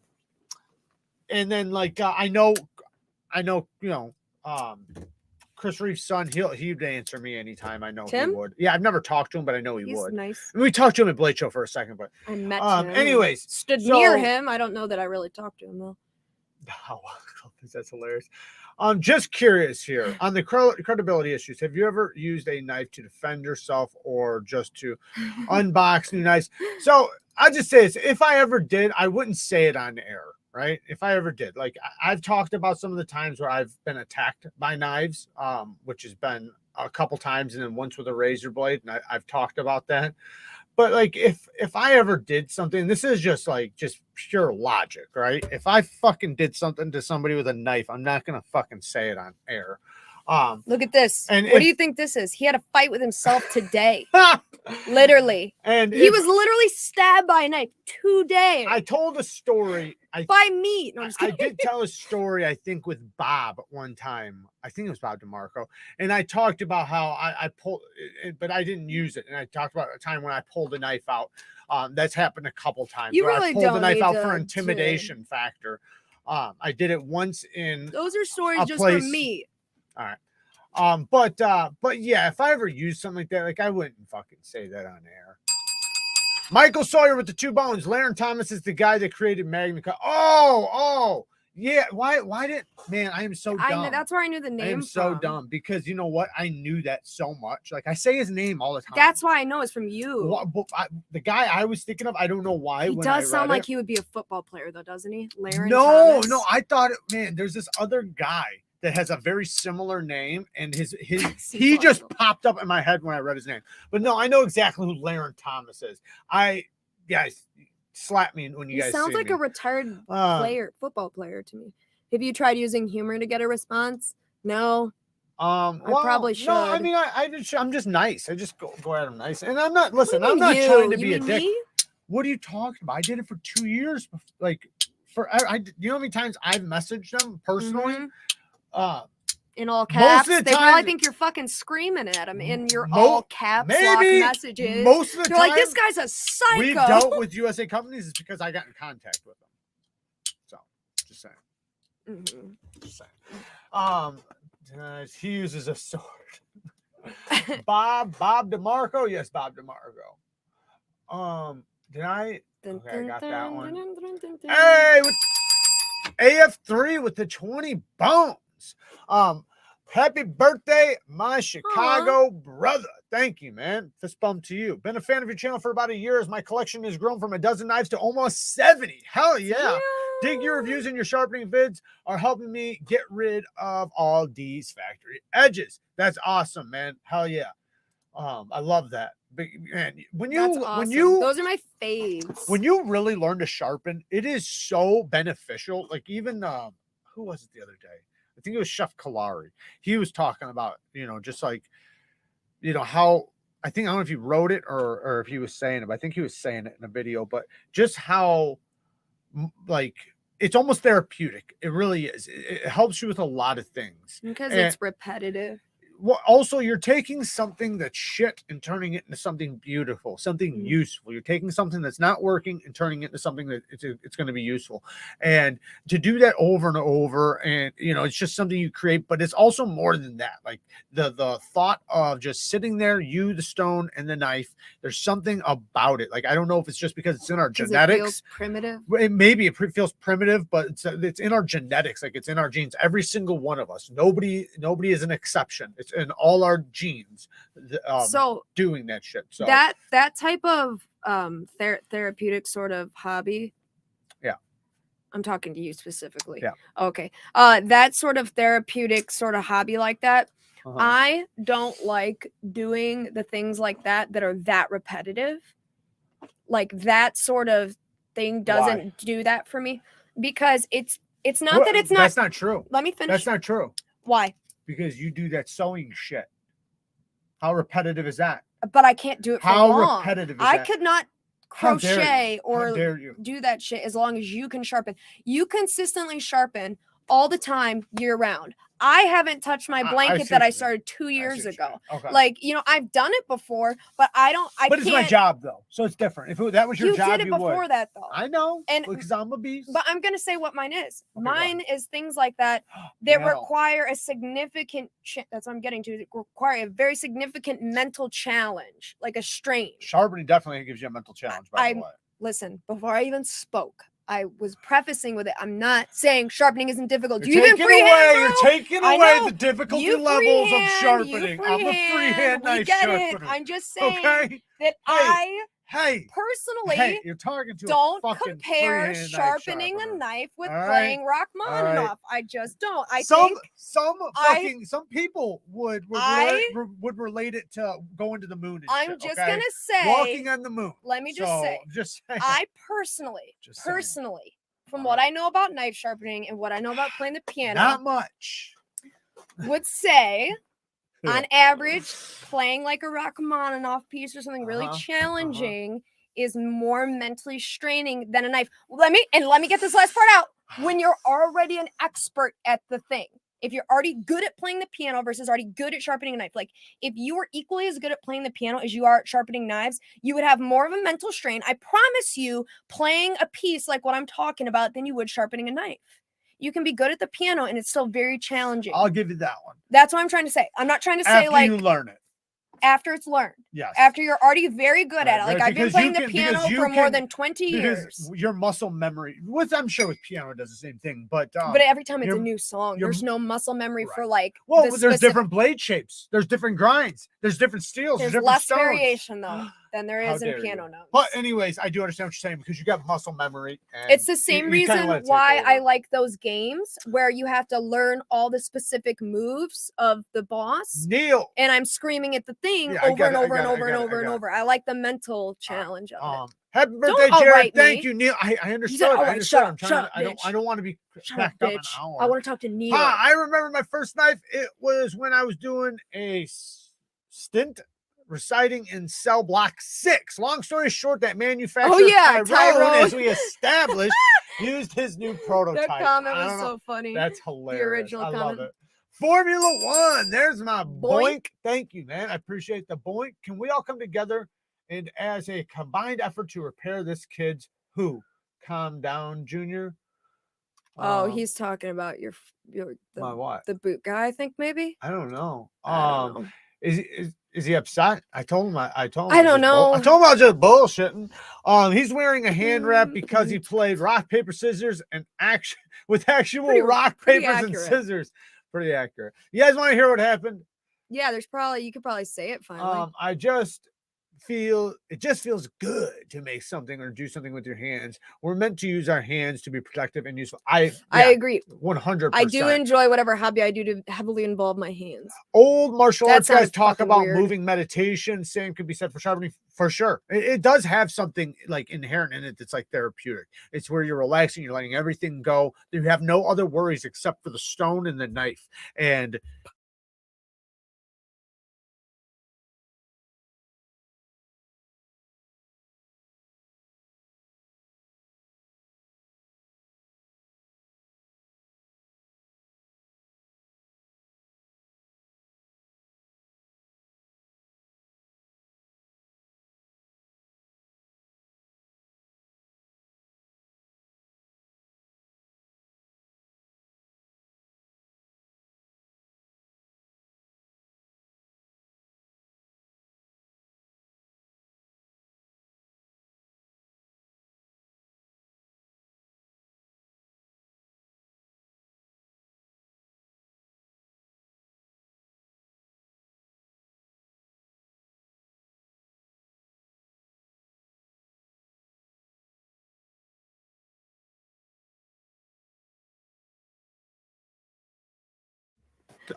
Speaker 1: then like, I know, Chris Reeves' son, he'd answer me anytime. I know
Speaker 2: Tim?
Speaker 1: he would. Yeah, I've never talked to him, but I know he
Speaker 2: He's
Speaker 1: would.
Speaker 2: nice.
Speaker 1: We talked to him at Blade Show for a second, but
Speaker 2: I met him.
Speaker 1: anyways,
Speaker 2: stood near him. I don't know that I really talked to him though.
Speaker 1: Oh, that's hilarious. I'm just curious here on the credibility issues. Have you ever used a knife to defend yourself or just to unbox new knives? So I just say this: if I ever did, I wouldn't say it on air, right? If I ever did, like I've talked about some of the times where I've been attacked by knives, which has been a couple times, and then once with a razor blade, and I've talked about that. But like if I ever did something, this is just pure logic, right? If I fucking did something to somebody with a knife, I'm not gonna fucking say it on air.
Speaker 2: Look at this.
Speaker 1: And
Speaker 2: what do you think this is? He had a fight with himself today. Literally.
Speaker 1: And
Speaker 2: he was literally stabbed by a knife today.
Speaker 1: I told a story.
Speaker 2: By me. No,
Speaker 1: I did tell a story, I think, with Bob one time. I think it was Bob DeMarco. And I talked about how I pulled it, but I didn't use it. And I talked about a time when I pulled a knife out. That's happened a couple times.
Speaker 2: You really
Speaker 1: I pulled
Speaker 2: don't
Speaker 1: the knife
Speaker 2: need
Speaker 1: out
Speaker 2: to
Speaker 1: for intimidation factor. I did it once in
Speaker 2: those are stories just for me.
Speaker 1: All right. But yeah, if I ever use something like that, like I wouldn't fucking say that on air. Michael Sawyer with the 2 bones. Laren Thomas is the guy that created Magna Carta. Oh, yeah. Why did, man, I am so dumb.
Speaker 2: That's where I knew the name.
Speaker 1: I am so dumb because you know what? I knew that so much. Like I say his name all the time.
Speaker 2: That's why I know it's from you.
Speaker 1: The guy I was thinking of, I don't know why.
Speaker 2: He does sound like he would be a football player though, doesn't he? Laren
Speaker 1: Thomas.
Speaker 2: Thomas.
Speaker 1: I thought, man, there's this other guy that has a very similar name, and he just popped up in my head when I read his name. But no, I know exactly who Laren Thomas is. Guys, slap me when you guys.
Speaker 2: Sounds like a retired football player to me. Have you tried using humor to get a response? No. I probably should.
Speaker 1: No, I mean, I'm just nice. I just go at him nice, and I'm not. Listen, I'm not trying to be a dick. Me? What are you talking about? I did it for 2 years. Like, you know how many times I've messaged them personally.
Speaker 2: Mm-hmm. In all caps, they probably think you're fucking screaming at them in your all caps lock messages.
Speaker 1: Most of the time,
Speaker 2: like, this guy's a psycho.
Speaker 1: We dealt with USA companies is because I got in contact with them. So, just saying.
Speaker 2: Mm-hmm.
Speaker 1: Just saying. He uses a sword. Bob DeMarco. Yes, Bob DeMarco. Did I? Okay, I got that one. Hey, AF3 with the 20 bones. Happy birthday, my Chicago brother. Thank you, man. Fist bump to you. Been a fan of your channel for about a year as my collection has grown from a dozen knives to almost 70. Hell yeah. Dig your reviews and your sharpening vids are helping me get rid of all these factory edges. That's awesome, man. Hell yeah. I love that. Man, those
Speaker 2: are my faves.
Speaker 1: When you really learn to sharpen, it is so beneficial. Like even who was it the other day? I think it was Chef Kalari. He was talking about, just like, how I don't know if he wrote it or if he was saying it, but I think he was saying it in a video, but just how like it's almost therapeutic. It really is. It helps you with a lot of things
Speaker 2: because it's repetitive.
Speaker 1: also you're taking something that's shit and turning it into something beautiful, something useful. You're taking something that's not working and turning it into something that it's going to be useful. And to do that over and over, and it's just something you create, but it's also more than that. Like the thought of just sitting there, the stone and the knife, there's something about it. Like, I don't know if it's just because it's in our genetics.
Speaker 2: It feels primitive.
Speaker 1: Maybe it feels primitive, but it's in our genetics. Like, it's in our genes. Every single one of us. Nobody is an exception. It's in all our genes. So doing that shit. So
Speaker 2: that type of therapeutic sort of hobby.
Speaker 1: Yeah.
Speaker 2: I'm talking to you specifically.
Speaker 1: Yeah.
Speaker 2: Okay. That sort of therapeutic sort of hobby like that. I don't like doing the things like that are that repetitive. Like, that sort of thing doesn't do that for me, because it's not that it's not.
Speaker 1: That's not true.
Speaker 2: Let me finish.
Speaker 1: That's not true.
Speaker 2: Why?
Speaker 1: Because you do that sewing shit. How repetitive is that?
Speaker 2: But I can't do it for long.
Speaker 1: How repetitive is that?
Speaker 2: I could not crochet or do that shit as long as you can sharpen. You consistently sharpen all the time, year round. I haven't touched my blanket that I started 2 years ago.
Speaker 1: Okay.
Speaker 2: Like, I've done it before, but I
Speaker 1: But it's my job, though, so it's different. If that was your job,
Speaker 2: you did it before that, though.
Speaker 1: I know,
Speaker 2: and
Speaker 1: because I'm a beast.
Speaker 2: But I'm gonna say what mine is.
Speaker 1: Okay,
Speaker 2: mine is things like that require a significant. That's what I'm getting to. Require a very significant mental challenge, like a strain.
Speaker 1: Sharpening definitely gives you a mental challenge. By the way,
Speaker 2: listen. Before I even spoke, I was prefacing with it. I'm not saying sharpening isn't difficult.
Speaker 1: You're taking away the difficulty levels of sharpening. I'm a freehand knife sharpener.
Speaker 2: I'm just saying that personally,
Speaker 1: you're talking to
Speaker 2: don't compare sharpening a knife with playing Rachmaninoff. I just don't.
Speaker 1: Some people would relate it to going to the moon.
Speaker 2: I'm just gonna say
Speaker 1: walking on the moon.
Speaker 2: Let me just say, I personally, from what I know about knife sharpening and what I know about playing the piano,
Speaker 1: not much,
Speaker 2: would say on average, playing like a Rachmaninoff piece or something really challenging is more mentally straining than a knife. Let me get this last part out. When you're already an expert at the thing, if you're already good at playing the piano versus already good at sharpening a knife, like if you were equally as good at playing the piano as you are at sharpening knives, you would have more of a mental strain. I promise you, playing a piece like what I'm talking about than you would sharpening a knife. You can be good at the piano and it's still very challenging.
Speaker 1: I'll give you that one.
Speaker 2: That's what I'm trying to say. I'm not trying to say
Speaker 1: after you learn it.
Speaker 2: After it's learned.
Speaker 1: Yes.
Speaker 2: After you're already very good at it. Like, I've been playing the piano for more than 20 years.
Speaker 1: Your muscle memory, which I'm sure with piano does the same thing, but
Speaker 2: every time it's a new song, there's no muscle memory for like.
Speaker 1: Well, there's different blade shapes, there's different grinds, there's different steels,
Speaker 2: there's
Speaker 1: different
Speaker 2: less
Speaker 1: stones.
Speaker 2: variation though than there is in piano notes.
Speaker 1: But anyways, I do understand what you're saying, because you got muscle memory. And
Speaker 2: it's the same reason why I like those games where you have to learn all the specific moves of the boss.
Speaker 1: Neil.
Speaker 2: And I'm screaming at the thing over and over. I like the mental challenge of it.
Speaker 1: Happy birthday, Jared. Thank you, Neil. I understood.
Speaker 2: All right, shut up,
Speaker 1: I don't want to be backed up an hour.
Speaker 2: I want to talk to Neil.
Speaker 1: I remember my first knife. It was when I was doing a stint reciting in cell block 6. Long story short, that manufacturer, Tyrone, as we established, used his new prototype.
Speaker 2: That comment was so funny.
Speaker 1: That's hilarious.
Speaker 2: The original comment.
Speaker 1: Love it. Formula One. There's my boink. Thank you, man. I appreciate the boink. Can we all come together and as a combined effort to repair this kid's calm down, Junior?
Speaker 2: Oh, he's talking about
Speaker 1: my what?
Speaker 2: The boot guy, I think maybe.
Speaker 1: I don't know.
Speaker 2: I don't know.
Speaker 1: Is he upset? I told him. I told him.
Speaker 2: I don't know.
Speaker 1: I told him I was just bullshitting. He's wearing a hand wrap because he played rock paper scissors and actual rock papers and scissors. Pretty accurate. You guys want to hear what happened?
Speaker 2: Yeah, you could probably say it finally.
Speaker 1: I just feel it just feels good to make something or do something with your hands. We're meant to use our hands to be productive and useful. I
Speaker 2: agree
Speaker 1: 100%.
Speaker 2: I do enjoy whatever hobby I do to heavily involve my hands.
Speaker 1: Old martial arts guys talk about moving meditation. Same could be said for sharpening, for sure. It does have something like inherent in it that's like therapeutic. It's where you're relaxing, you're letting everything go. You have no other worries except for the stone and the knife. And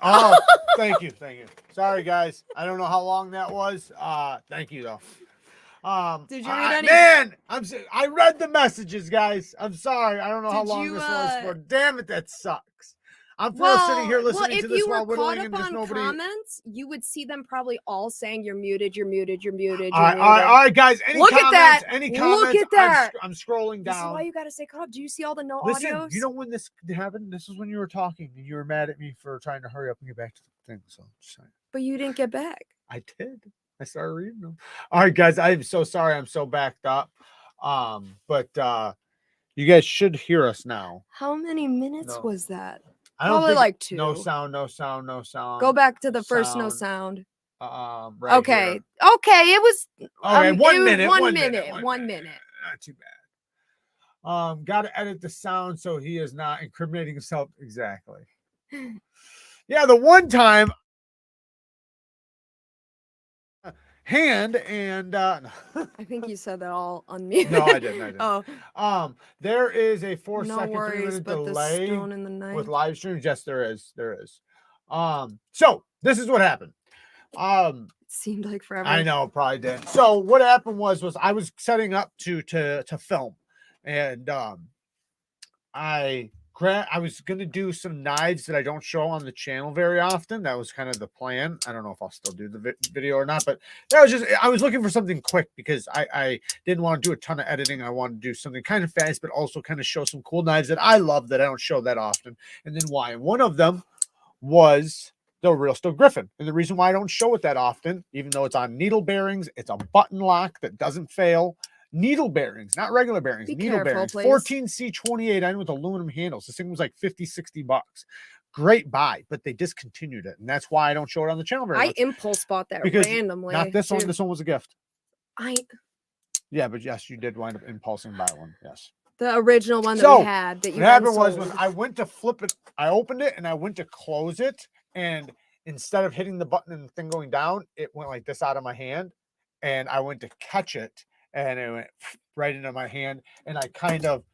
Speaker 1: Oh, thank you. Sorry, guys. I don't know how long that was. Thank you though.
Speaker 2: Did you read any?
Speaker 1: Man, I read the messages, guys. I'm sorry. I don't know how
Speaker 2: Did
Speaker 1: long
Speaker 2: you,
Speaker 1: this was for. Damn it, that sucks. I'm sitting here
Speaker 2: well,
Speaker 1: listening
Speaker 2: if
Speaker 1: to this
Speaker 2: you were
Speaker 1: while
Speaker 2: caught
Speaker 1: whittling
Speaker 2: up
Speaker 1: and just
Speaker 2: on
Speaker 1: nobody.
Speaker 2: comments, you would see them probably all saying you're muted, you're muted, you're muted.
Speaker 1: All right, guys. Any
Speaker 2: Look
Speaker 1: comments?
Speaker 2: at that.
Speaker 1: Any
Speaker 2: Look
Speaker 1: comments?
Speaker 2: at that.
Speaker 1: I'm scrolling
Speaker 2: This is
Speaker 1: down.
Speaker 2: why you got to stay caught up. Do you see all the no
Speaker 1: Listen,
Speaker 2: audios?
Speaker 1: you know when this happened? This is when you were talking and you were mad at me for trying to hurry up and get back to the thing. So, just saying.
Speaker 2: But you didn't get back.
Speaker 1: I did. I started reading them. All right, guys. I'm so sorry. I'm so backed up. But you guys should hear us now.
Speaker 2: How many minutes was that?
Speaker 1: I don't
Speaker 2: Probably
Speaker 1: think,
Speaker 2: like 2.
Speaker 1: No sound.
Speaker 2: Go back to the first no sound.
Speaker 1: Right
Speaker 2: okay.
Speaker 1: here.
Speaker 2: Okay. It was.
Speaker 1: Okay, 1 minute.
Speaker 2: 1 minute. 1 minute.
Speaker 1: Not too bad. Got to edit the sound so he is not incriminating himself. Exactly. Yeah, the one time. Hand and
Speaker 2: I think you said that all on mute.
Speaker 1: No, I didn't.
Speaker 2: Oh,
Speaker 1: there is a 4
Speaker 2: no
Speaker 1: second
Speaker 2: worries, but
Speaker 1: delay
Speaker 2: the stone in the night.
Speaker 1: with live streams. Yes, there is. So this is what happened.
Speaker 2: It seemed like forever.
Speaker 1: I know, probably did. So what happened was I was setting up to film, and I was going to do some knives that I don't show on the channel very often. That was kind of the plan. I don't know if I'll still do the video or not, but that was I was looking for something quick because I didn't want to do a ton of editing. I wanted to do something kind of fast, but also kind of show some cool knives that I love that I don't show that often. And then why? And one of them was the Real Steel Griffin. And the reason why I don't show it that often, even though it's on needle bearings, it's a button lock that doesn't fail. Needle bearings, not regular bearings. Needle bearings.
Speaker 2: Please.
Speaker 1: 14C28N with aluminum handles. This thing was like $50-$60. Great buy, but they discontinued it, and that's why I don't show it on the channel very much.
Speaker 2: I impulse bought that randomly.
Speaker 1: Not this one. This one was a gift.
Speaker 2: Yeah,
Speaker 1: but yes, you did wind up impulsing buy one. Yes.
Speaker 2: The original one that we had. That you
Speaker 1: what happened was when I went to flip it, I opened it and I went to close it, and instead of hitting the button and the thing going down, it went like this out of my hand, and I went to catch it. And it went right into my hand, and I kind of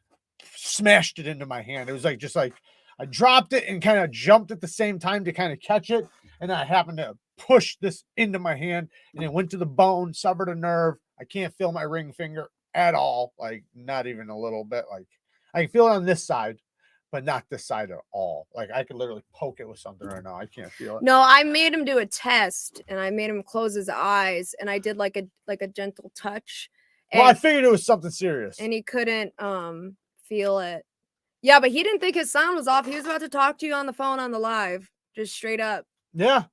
Speaker 1: smashed it into my hand. It was like just like I dropped it and kind of jumped at the same time to kind of catch it, and I happened to push this into my hand, and it went to the bone, severed a nerve. I can't feel my ring finger at all, like not even a little bit. Like I can feel it on this side, but not this side at all. Like I could literally poke it with something right now. I can't feel it.
Speaker 2: No, I made him do a test, and I made him close his eyes, and I did like a gentle touch.
Speaker 1: Well, I figured it was something serious.
Speaker 2: And he couldn't feel it. Yeah, but he didn't think his sound was off. He was about to talk to you on the phone on the live, just straight up.
Speaker 1: Yeah.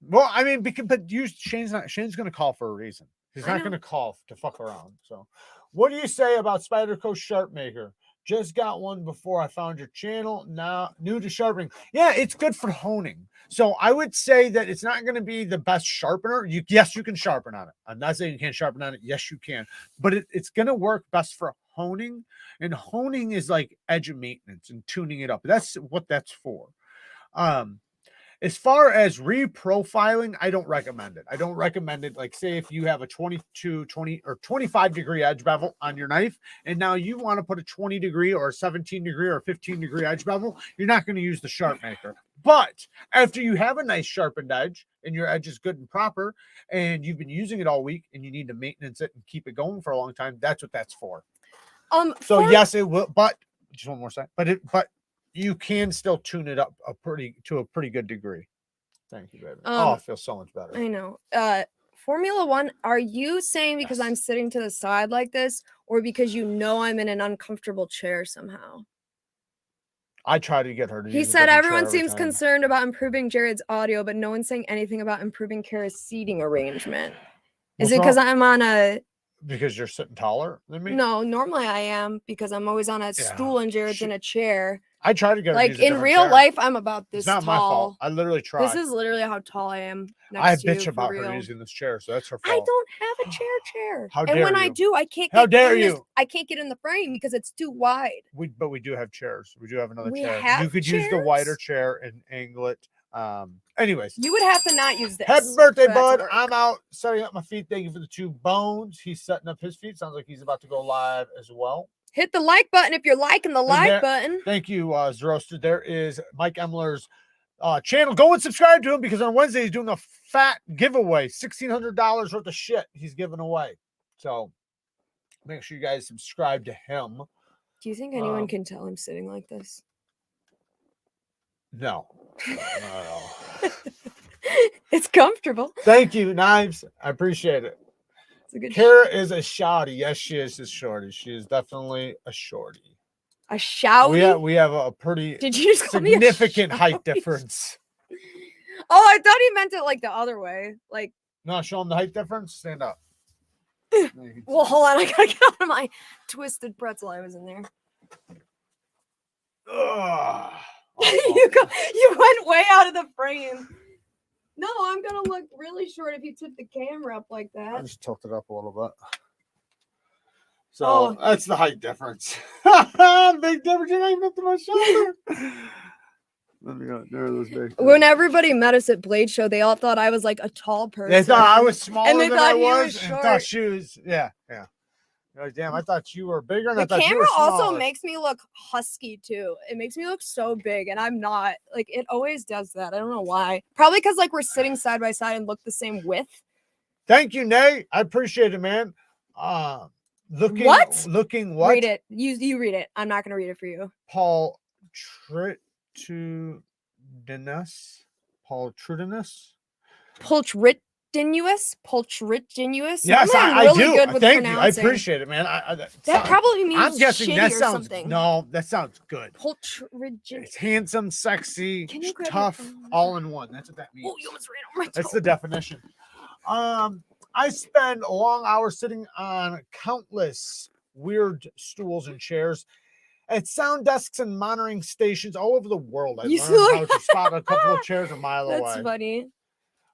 Speaker 1: Well, I mean, Shane's going to call for a reason. He's not going to call to fuck around. So, what do you say about Spyderco Sharp Maker? Just got one before I found your channel. Now new to sharpening. Yeah, it's good for honing. So I would say that it's not going to be the best sharpener. Yes, you can sharpen on it. I'm not saying you can't sharpen on it. Yes, you can. But it's going to work best for honing. And honing is like edge of maintenance and tuning it up. That's what that's for. As far as reprofiling, I don't recommend it. I don't recommend it. Like, say if you have a 22, 20, or 25 degree edge bevel on your knife, and now you want to put a 20 degree or a 17 degree or a 15 degree edge bevel, you're not going to use the Sharp Maker. But after you have a nice sharpened edge and your edge is good and proper, and you've been using it all week and you need to maintenance it and keep it going for a long time, that's what that's for. Yes, it will, but just one more second. But you can still tune it up to a pretty good degree. Thank you, baby. I feel so much better.
Speaker 2: I know. Formula One, are you saying because I'm sitting to the side like this, or because you know I'm in an uncomfortable chair somehow?
Speaker 1: I try to get her to.
Speaker 2: He said everyone seems concerned about improving Jared's audio, but no one's saying anything about improving Kara's seating arrangement. Is it because I'm on a?
Speaker 1: Because you're sitting taller than me?
Speaker 2: No, normally I am because I'm always on a stool and Jared's in a chair.
Speaker 1: I try to get
Speaker 2: like in real life, I'm about this tall.
Speaker 1: It's not my fault. I literally try.
Speaker 2: This is literally how tall I am.
Speaker 1: I bitch about her using this chair, so that's her fault.
Speaker 2: I don't have a chair.
Speaker 1: How dare
Speaker 2: and when
Speaker 1: you?
Speaker 2: I do, I can't.
Speaker 1: How dare you?
Speaker 2: I can't get in the frame because it's too wide.
Speaker 1: But we do have chairs. We do have another chair.
Speaker 2: You
Speaker 1: could use the wider chair and angle it. Anyways,
Speaker 2: you would have to not use this.
Speaker 1: Happy birthday, bud. I'm out setting up my feet. Thank you for the 2 bones. He's setting up his feet. Sounds like he's about to go live as well.
Speaker 2: Hit the like button if you're liking the like button.
Speaker 1: Thank you, Zroaster. There is Mike Emler's channel. Go and subscribe to him because on Wednesday he's doing a fat giveaway, $1,600 worth of shit he's giving away. So make sure you guys subscribe to him.
Speaker 2: Do you think anyone can tell I'm sitting like this?
Speaker 1: No. No.
Speaker 2: It's comfortable.
Speaker 1: Thank you, Knives. I appreciate it.
Speaker 2: It's a good
Speaker 1: Kara is a shorty. Yes, she is a shorty. She is definitely a shorty.
Speaker 2: A shouty?
Speaker 1: We have a pretty
Speaker 2: Did you just call me a
Speaker 1: significant height
Speaker 2: shouty?
Speaker 1: difference.
Speaker 2: Oh, I thought he meant it like the other way. Like,
Speaker 1: No, show him the height difference. Stand up.
Speaker 2: well, hold on. I gotta get out of my twisted pretzel I was in there. You went way out of the frame. No, I'm gonna look really short if you tip the camera up like
Speaker 1: I
Speaker 2: that.
Speaker 1: just tilted up a little bit. So that's the height difference. Big difference. You're not even up to my shoulder. Let me go. There are those big.
Speaker 2: When everybody met us at Blade Show, they all thought I was like a tall person.
Speaker 1: They thought I was smaller
Speaker 2: And they
Speaker 1: than
Speaker 2: thought
Speaker 1: I
Speaker 2: he was
Speaker 1: was, and
Speaker 2: short.
Speaker 1: thought she was. Yeah. You're like, damn, I thought you were bigger, and I
Speaker 2: The
Speaker 1: thought you were
Speaker 2: camera
Speaker 1: smaller.
Speaker 2: also makes me look husky too. It makes me look so big, and I'm not. Like, it always does that. I don't know why. Probably because like we're sitting side by side and look the same width.
Speaker 1: Thank you, Nay. I appreciate it, man. Looking
Speaker 2: What?
Speaker 1: Looking what?
Speaker 2: Read it. You read it. I'm not gonna read it for you.
Speaker 1: Paul Trudinus.
Speaker 2: Poltritinus.
Speaker 1: Yes,
Speaker 2: I'm
Speaker 1: I
Speaker 2: really
Speaker 1: do.
Speaker 2: Good with
Speaker 1: Thank you. I
Speaker 2: pronouncing.
Speaker 1: appreciate it, man.
Speaker 2: That probably means
Speaker 1: I'm guessing
Speaker 2: shitty
Speaker 1: that
Speaker 2: or
Speaker 1: sounds
Speaker 2: something.
Speaker 1: no. That sounds good.
Speaker 2: Poltrigin.
Speaker 1: It's handsome, sexy,
Speaker 2: Can you grab
Speaker 1: tough,
Speaker 2: your-
Speaker 1: all in one. That's what that means.
Speaker 2: Oh, you almost ran over my
Speaker 1: That's
Speaker 2: toe.
Speaker 1: the definition. I spend long hours sitting on countless weird stools and chairs at sound desks and monitoring stations all over the world. I
Speaker 2: You
Speaker 1: learned how to spot a couple of chairs a mile
Speaker 2: That's
Speaker 1: away.
Speaker 2: funny.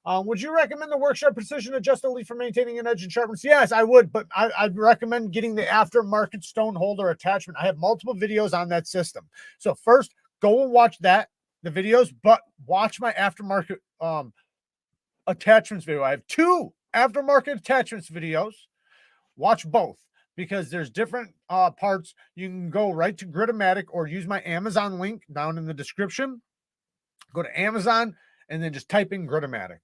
Speaker 1: Would you recommend the Workshop Precision Adjustable Leaf for maintaining an edge and sharpness? Yes, I would, but I'd recommend getting the aftermarket stone holder attachment. I have multiple videos on that system. So first, go and watch the videos, but watch my aftermarket attachments video. I have 2 aftermarket attachments videos. Watch both because there's different parts. You can go right to Gritomatic or use my Amazon link down in the description. Go to Amazon and then just type in Gritomatic.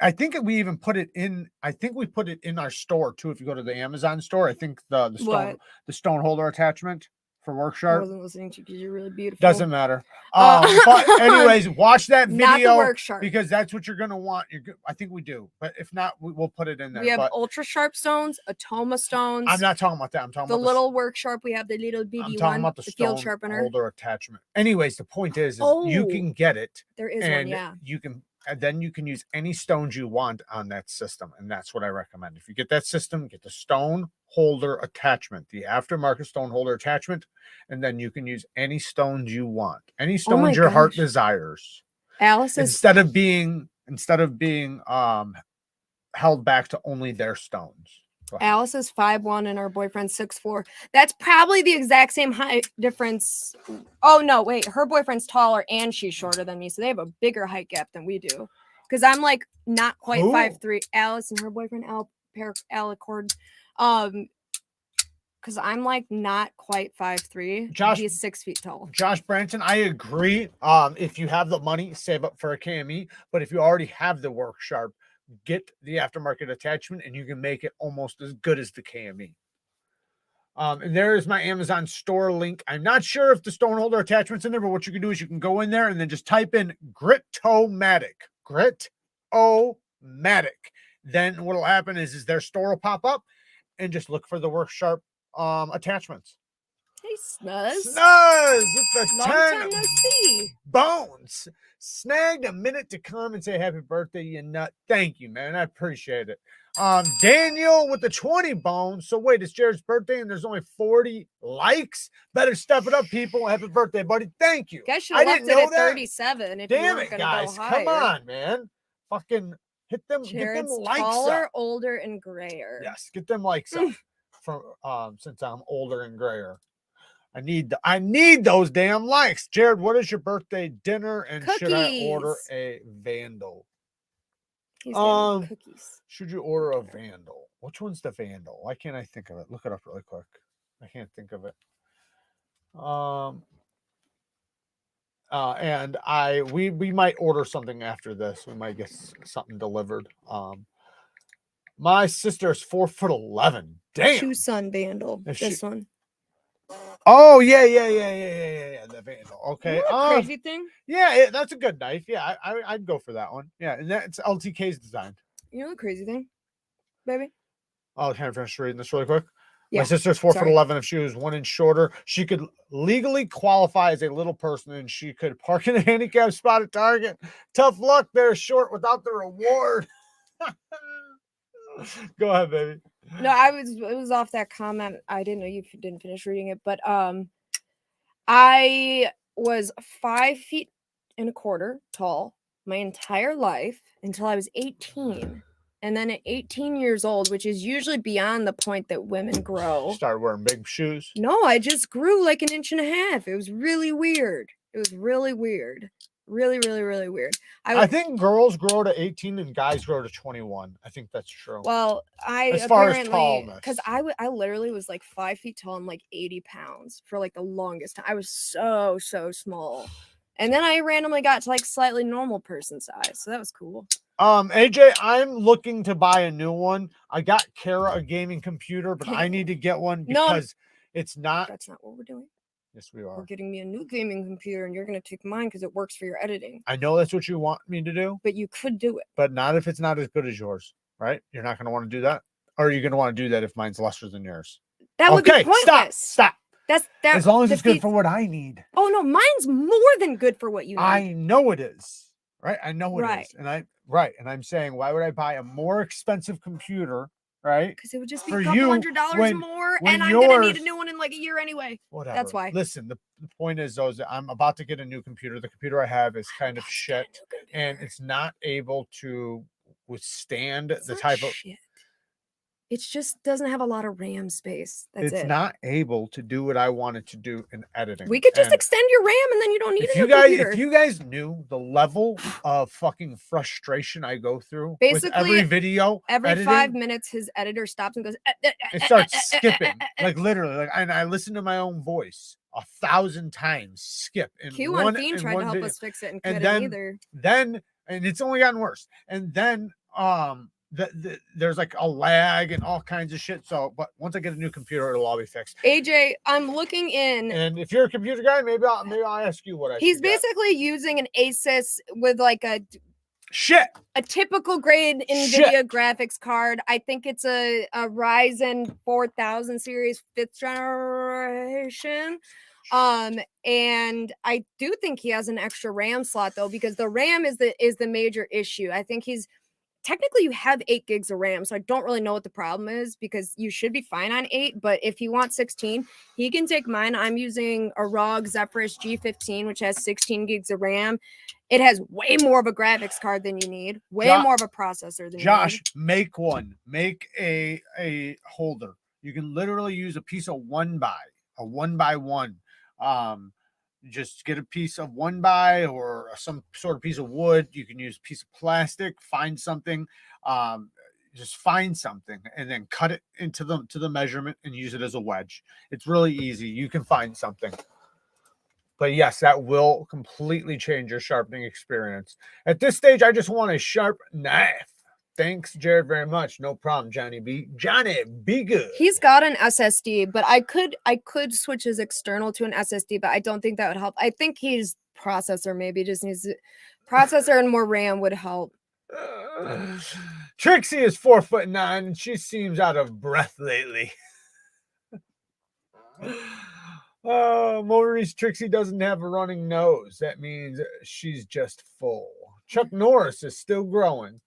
Speaker 1: I think we even put it in. I think we put it in our store too. If you go to the Amazon store, I think the stone holder attachment for
Speaker 2: I
Speaker 1: Worksharp.
Speaker 2: wasn't listening to you because you're really beautiful.
Speaker 1: Doesn't matter. But anyways, watch that video
Speaker 2: Not the Worksharp.
Speaker 1: because that's what you're gonna want. I think we do, but if not, we'll put it in there.
Speaker 2: We have
Speaker 1: but
Speaker 2: ultra sharp stones, Atoma stones.
Speaker 1: I'm not talking about that. I'm talking
Speaker 2: the
Speaker 1: about
Speaker 2: little Worksharp. We have the little
Speaker 1: I'm
Speaker 2: bitty
Speaker 1: talking
Speaker 2: one,
Speaker 1: about the
Speaker 2: field
Speaker 1: stone
Speaker 2: sharpener.
Speaker 1: holder attachment. Anyways, the point is you
Speaker 2: Oh,
Speaker 1: can get it.
Speaker 2: There is
Speaker 1: and
Speaker 2: one, yeah.
Speaker 1: then you can use any stones you want on that system, and that's what I recommend. If you get that system, get the stone holder attachment, the aftermarket stone holder attachment, and then you can use any stones you want, any stones your heart desires.
Speaker 2: Alice is
Speaker 1: instead of being held back to only their stones.
Speaker 2: Alice is 5'1" and her boyfriend's 6'4". That's probably the exact same height difference. Oh no, wait, her boyfriend's taller and she's shorter than me, so they have a bigger height gap than we do. Because I'm like not quite 5'3". Alice and her boyfriend Alicord. Because I'm like not quite 5'3".
Speaker 1: Josh,
Speaker 2: he's 6 feet tall.
Speaker 1: Josh Branson, I agree. If you have the money, save up for a KME. But if you already have the Worksharp, get the aftermarket attachment and you can make it almost as good as the KME. And there is my Amazon store link. I'm not sure if the stone holder attachment's in there, but what you can do is you can go in there and then just type in Gritomatic. Then what'll happen is their store will pop up and just look for the Worksharp attachments.
Speaker 2: Hey, Snuzz.
Speaker 1: It's
Speaker 2: Long time no see.
Speaker 1: Bones. Snagged a minute to come and say happy birthday, you nut. Thank you, man. I appreciate it. Daniel with the 20 bones. So wait, it's Jared's birthday and there's only 40 likes. Better step it up, people. Happy birthday, buddy. Thank you.
Speaker 2: Guys should have left it at 37. If
Speaker 1: Damn
Speaker 2: you
Speaker 1: it, guys. Come on, man. Fucking hit them.
Speaker 2: Jared's
Speaker 1: get them likes
Speaker 2: taller,
Speaker 1: up.
Speaker 2: older, and grayer.
Speaker 1: Yes, get them likes up. From since I'm older and grayer. I need those damn likes. Jared, what is your birthday dinner? And should I order a Vandal?
Speaker 2: He's getting cookies.
Speaker 1: Should you order a Vandal? Which one's the Vandal? Why can't I think of it? Look it up really quick. I can't think of it. And we might order something after this. We might get something delivered. My sister's 4'11". Damn.
Speaker 2: Tucson Vandal. This one.
Speaker 1: Oh yeah. The Vandal. Okay.
Speaker 2: Isn't that a crazy thing?
Speaker 1: Yeah, that's a good knife. Yeah, I'd go for that one. Yeah, and that's LTK's design.
Speaker 2: You know the crazy thing, baby?
Speaker 1: Oh, can I finish reading this really quick?
Speaker 2: Yeah.
Speaker 1: My sister's 4'11". If she was 1 inch shorter, she could legally qualify as a little person, and she could park in a handicap spot at Target. Tough luck, they're short without the reward. Go ahead, baby.
Speaker 2: No, it was off that comment. I didn't know you didn't finish reading it, but I was 5'1¼ tall my entire life until I was 18. And then at 18 years old, which is usually beyond the point that women grow.
Speaker 1: Started wearing big shoes.
Speaker 2: No, I just grew like 1.5 inches. It was really weird. It was really weird. Really, really, really weird.
Speaker 1: I think girls grow to 18 and guys grow to 21. I think that's true.
Speaker 2: Well,
Speaker 1: as far as tallness,
Speaker 2: because I literally was like 5 feet tall and like 80 pounds for like the longest time. I was so small, and then I randomly got to like slightly normal person size, so that was cool.
Speaker 1: AJ, I'm looking to buy a new one. I got Kara a gaming computer, but I need to get one because it's not.
Speaker 2: That's not what we're doing.
Speaker 1: Yes, we are.
Speaker 2: We're getting me a new gaming computer, and you're going to take mine because it works for your editing.
Speaker 1: I know that's what you want me to do.
Speaker 2: But you could do it.
Speaker 1: But not if it's not as good as yours, right? You're not going to want to do that? Or are you going to want to do that if mine's lesser than yours?
Speaker 2: That would be pointless.
Speaker 1: Stop.
Speaker 2: That
Speaker 1: as long as it's good for what I need.
Speaker 2: Oh, no, mine's more than good for what you need.
Speaker 1: I know it is. Right? I know it is. And I'm saying, why would I buy a more expensive computer? Right?
Speaker 2: Because it would just be a couple $100 more, and I'm gonna need a new one in like a year anyway.
Speaker 1: Whatever.
Speaker 2: That's why.
Speaker 1: Listen, the point is though, is that I'm about to get a new computer. The computer I have is kind of shit, and it's not able to withstand the type of
Speaker 2: shit. It just doesn't have a lot of RAM space.
Speaker 1: It's not able to do what I wanted to do in editing.
Speaker 2: We could just extend your RAM, and then you don't need a new computer.
Speaker 1: If you guys knew the level of fucking frustration I go through
Speaker 2: basically
Speaker 1: with every video,
Speaker 2: every editing, 5 minutes, his editor stops and goes.
Speaker 1: It starts skipping, like literally, like, and I listen to my own voice 1,000 times. Skip. And
Speaker 2: Q1 Fiend tried to help us fix it and couldn't either.
Speaker 1: Then, and it's only gotten worse. And then, there's like a lag and all kinds of shit. So, but once I get a new computer, it'll all be fixed.
Speaker 2: AJ, I'm looking in,
Speaker 1: and if you're a computer guy, maybe I'll ask you what I.
Speaker 2: He's basically using an Asus with like a typical grade NVIDIA graphics card. I think it's a Ryzen 4000 series 5th generation. And I do think he has an extra RAM slot though, because the RAM is the major issue. I think technically you have 8 gigs of RAM, so I don't really know what the problem is, because you should be fine on 8, but if you want 16, he can take mine. I'm using a ROG Zephyrus G15, which has 16 gigs of RAM. It has way more of a graphics card than you need, more of a processor than
Speaker 1: Josh,
Speaker 2: you need.
Speaker 1: make one. Make a holder. You can literally use a piece of 1x1. Just get a piece of 1x or some sort of piece of wood. You can use a piece of plastic, find something, just find something and then cut it into the measurement and use it as a wedge. It's really easy. You can find something. But yes, that will completely change your sharpening experience. At this stage, I just want a sharp knife. Thanks, Jared, very much. No problem, Johnny B. Johnny, be good.
Speaker 2: He's got an SSD, but I could switch his external to an SSD, but I don't think that would help. I think his processor maybe just needs processor and more RAM would help.
Speaker 1: Trixie is 4'9" and she seems out of breath lately. Maurice, Trixie doesn't have a running nose. That means she's just full. Chuck Norris is still growing.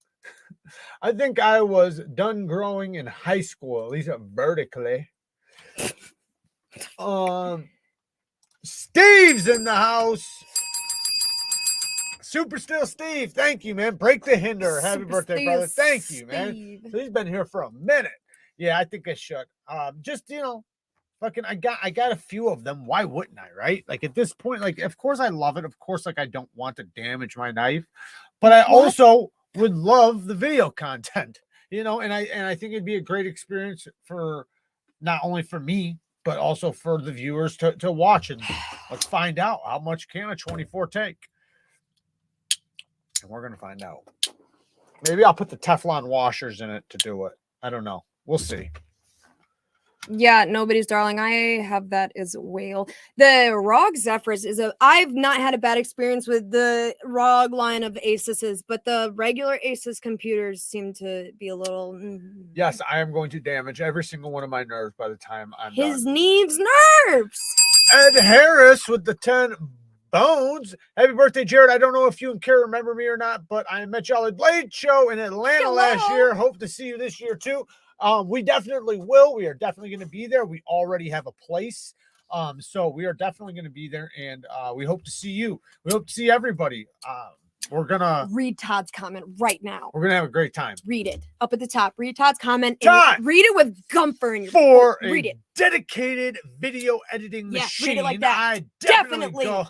Speaker 1: I think I was done growing in high school, at least vertically. Steve's in the house. Super Still Steve, thank you, man. Break the hinder. Happy birthday, brother. Thank you, man. So he's been here for a minute. Yeah, I think I should. Just, fucking, I got a few of them. Why wouldn't I, right? Like at this point, like, of course I love it. Of course, like I don't want to damage my knife, but I also would love the video content, and I think it'd be a great experience for not only for me, but also for the viewers to watch and Let's find out how much can a 24 take. And we're going to find out. Maybe I'll put the Teflon washers in it to do it. I don't know. We'll see.
Speaker 2: Yeah, nobody's darling. I have that as well. The ROG Zephyrus is I've not had a bad experience with the ROG line of Asus's, but the regular Asus computers seem to be a little.
Speaker 1: Yes, I am going to damage every single one of my nerves by the time I'm
Speaker 2: His
Speaker 1: done.
Speaker 2: Neeves nerves.
Speaker 1: Ed Harris with the 10 bones. Happy birthday, Jared. I don't know if you and Kara remember me or not, but I met y'all at Blade Show in Atlanta last year. Hope to see you this year too. We definitely will. We are definitely going to be there. We already have a place. So we are definitely going to be there, and we hope to see you. We hope to see everybody. We're gonna
Speaker 2: read Todd's comment right now.
Speaker 1: We're gonna have a great time.
Speaker 2: Read it up at the top. Read Todd's comment.
Speaker 1: Todd,
Speaker 2: and read it with Gumper in your
Speaker 1: for
Speaker 2: read it.
Speaker 1: Dedicated video editing machine.
Speaker 2: Read it like that.
Speaker 1: I definitely go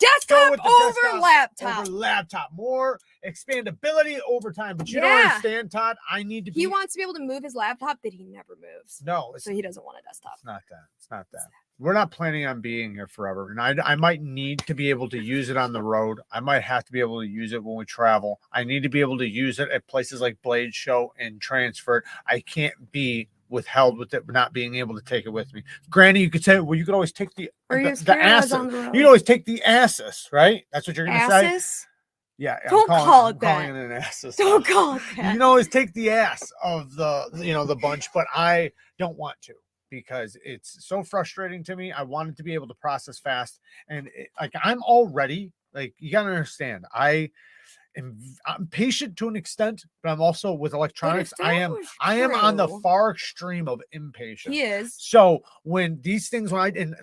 Speaker 2: desktop
Speaker 1: with the
Speaker 2: over
Speaker 1: desktop
Speaker 2: laptop.
Speaker 1: Over laptop. More expandability over time. But you don't understand, Todd. I need to be.
Speaker 2: He wants to be able to move his laptop that he never moves.
Speaker 1: No.
Speaker 2: So he doesn't want a desktop.
Speaker 1: It's not that. It's not that. We're not planning on being here forever. And I might need to be able to use it on the road. I might have to be able to use it when we travel. I need to be able to use it at places like Blade Show and transfer it. I can't be withheld with it not being able to take it with me. Granny, you could say, well, you could always take the asses. You could always take the asses, right? That's what you're going to say? Yeah.
Speaker 2: Don't call it that.
Speaker 1: I'm calling it an asses.
Speaker 2: Don't call it that.
Speaker 1: You can always take the ass of the bunch, but I don't want to. Because it's so frustrating to me. I wanted to be able to process fast, and I'm already you gotta understand. I'm patient to an extent, but I'm also with electronics. I am on the far extreme of impatient.
Speaker 2: He is.
Speaker 1: So when these things,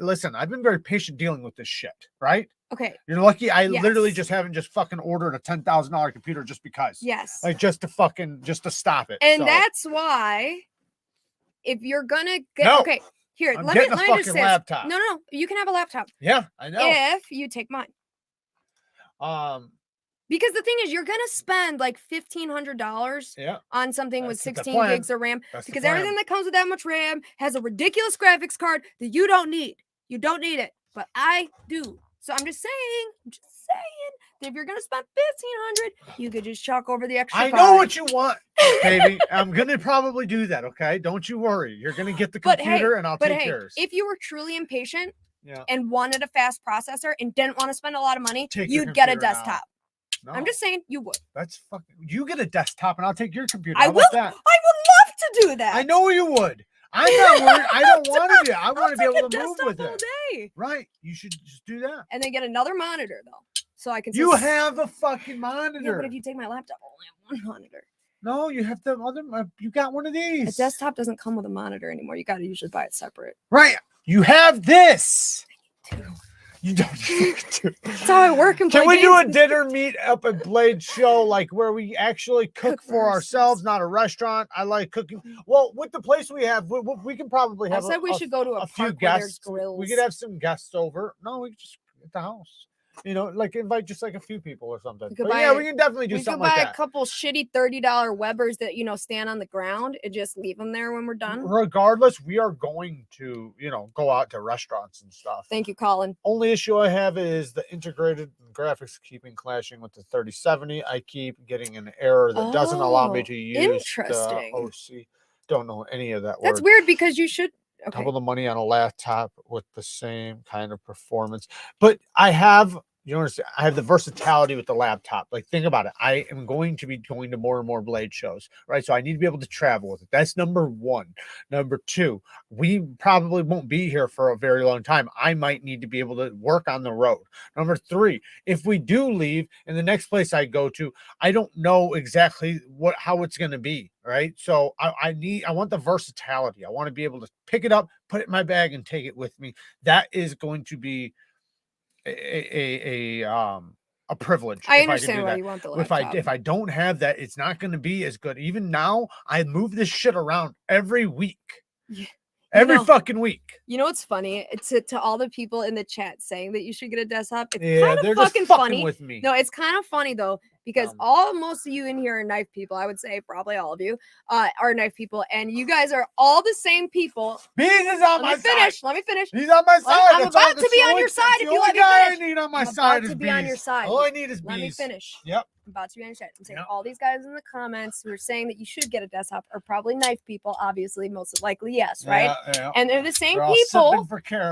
Speaker 1: listen, I've been very patient dealing with this shit, right?
Speaker 2: Okay.
Speaker 1: You're lucky I literally just haven't fucking ordered a $10,000 computer just because.
Speaker 2: Yes.
Speaker 1: Just to stop it.
Speaker 2: And that's why. If you're gonna get
Speaker 1: let me just say laptop.
Speaker 2: No, you can have a laptop.
Speaker 1: Yeah, I know.
Speaker 2: If you take mine. Because the thing is, you're gonna spend like $1,500 on something with 16 gigs of RAM. Because everything that comes with that much RAM has a ridiculous graphics card that you don't need. You don't need it, but I do. So I'm just saying that if you're gonna spend $1,500, you could just chalk over the extra.
Speaker 1: I know what you want, baby. I'm gonna probably do that. Okay, don't you worry. You're gonna get the computer, and I'll take yours.
Speaker 2: If you were truly impatient and wanted a fast processor and didn't want to spend a lot of money, you'd get a desktop. No. I'm just saying you would.
Speaker 1: That's fucking. You get a desktop, and I'll take your computer.
Speaker 2: I would love to do that.
Speaker 1: I know you would. I'm not worried. I don't want to be. I want to be able to move with it.
Speaker 2: Day.
Speaker 1: Right. You should just do that.
Speaker 2: And then get another monitor though, so I can.
Speaker 1: You have a fucking monitor.
Speaker 2: Yeah, but if you take my laptop, I only have one monitor.
Speaker 1: No, you have the other. You got one of these.
Speaker 2: A desktop doesn't come with a monitor anymore. You got to usually buy it separate.
Speaker 1: Right. You have this. You don't need to.
Speaker 2: That's how I work. And
Speaker 1: can we do a dinner meet up at Blade Show, where we actually cook for ourselves, not a restaurant? I like cooking. Well, with the place we have, we can probably have.
Speaker 2: I said we should go to a
Speaker 1: few guests. We could have some guests over. No, we could just at the house. Invite just a few people or something. We can definitely do something like that.
Speaker 2: We could buy a couple shitty $30 Webers that stand on the ground and just leave them there when we're done.
Speaker 1: Regardless, we are going to go out to restaurants and stuff.
Speaker 2: Thank you, Colin.
Speaker 1: Only issue I have is the integrated graphics keeping clashing with the 3070. I keep getting an error that doesn't allow me to use the OC. Don't know any of that.
Speaker 2: That's weird because you should. Okay.
Speaker 1: Double the money on a laptop with the same kind of performance. But I have, I have the versatility with the laptop. Think about it. I am going to be going to more and more Blade shows, right? So I need to be able to travel with it. That's number one. Number two, we probably won't be here for a very long time. I might need to be able to work on the road. Number three, if we do leave and the next place I go to, I don't know exactly how it's going to be. Right. So I want the versatility. I want to be able to pick it up, put it in my bag and take it with me. That is going to be a privilege.
Speaker 2: I understand why you want the laptop.
Speaker 1: If I don't have that, it's not going to be as good. Even now, I move this shit around every week. Yeah. Every fucking week.
Speaker 2: You know what's funny? It's to all the people in the chat saying that you should get a desktop. It's kind of fucking funny
Speaker 1: with me.
Speaker 2: No, it's kind of funny though because most of you in here are knife people. I would say probably all of you are knife people, and you guys are all the same people.
Speaker 1: Beans is on my side.
Speaker 2: Let me finish.
Speaker 1: He's on my side.
Speaker 2: I'm about to be on your side if you let me finish.
Speaker 1: I need on my side
Speaker 2: about
Speaker 1: is
Speaker 2: to be on your side.
Speaker 1: All I need is bees.
Speaker 2: Let me finish.
Speaker 1: Yep.
Speaker 2: I'm about to be on your side. I'm saying all these guys in the comments who are saying that you should get a desktop are probably knife people. Obviously, most likely, yes, right?
Speaker 1: Yeah.
Speaker 2: And they're the same
Speaker 1: They're
Speaker 2: people.
Speaker 1: All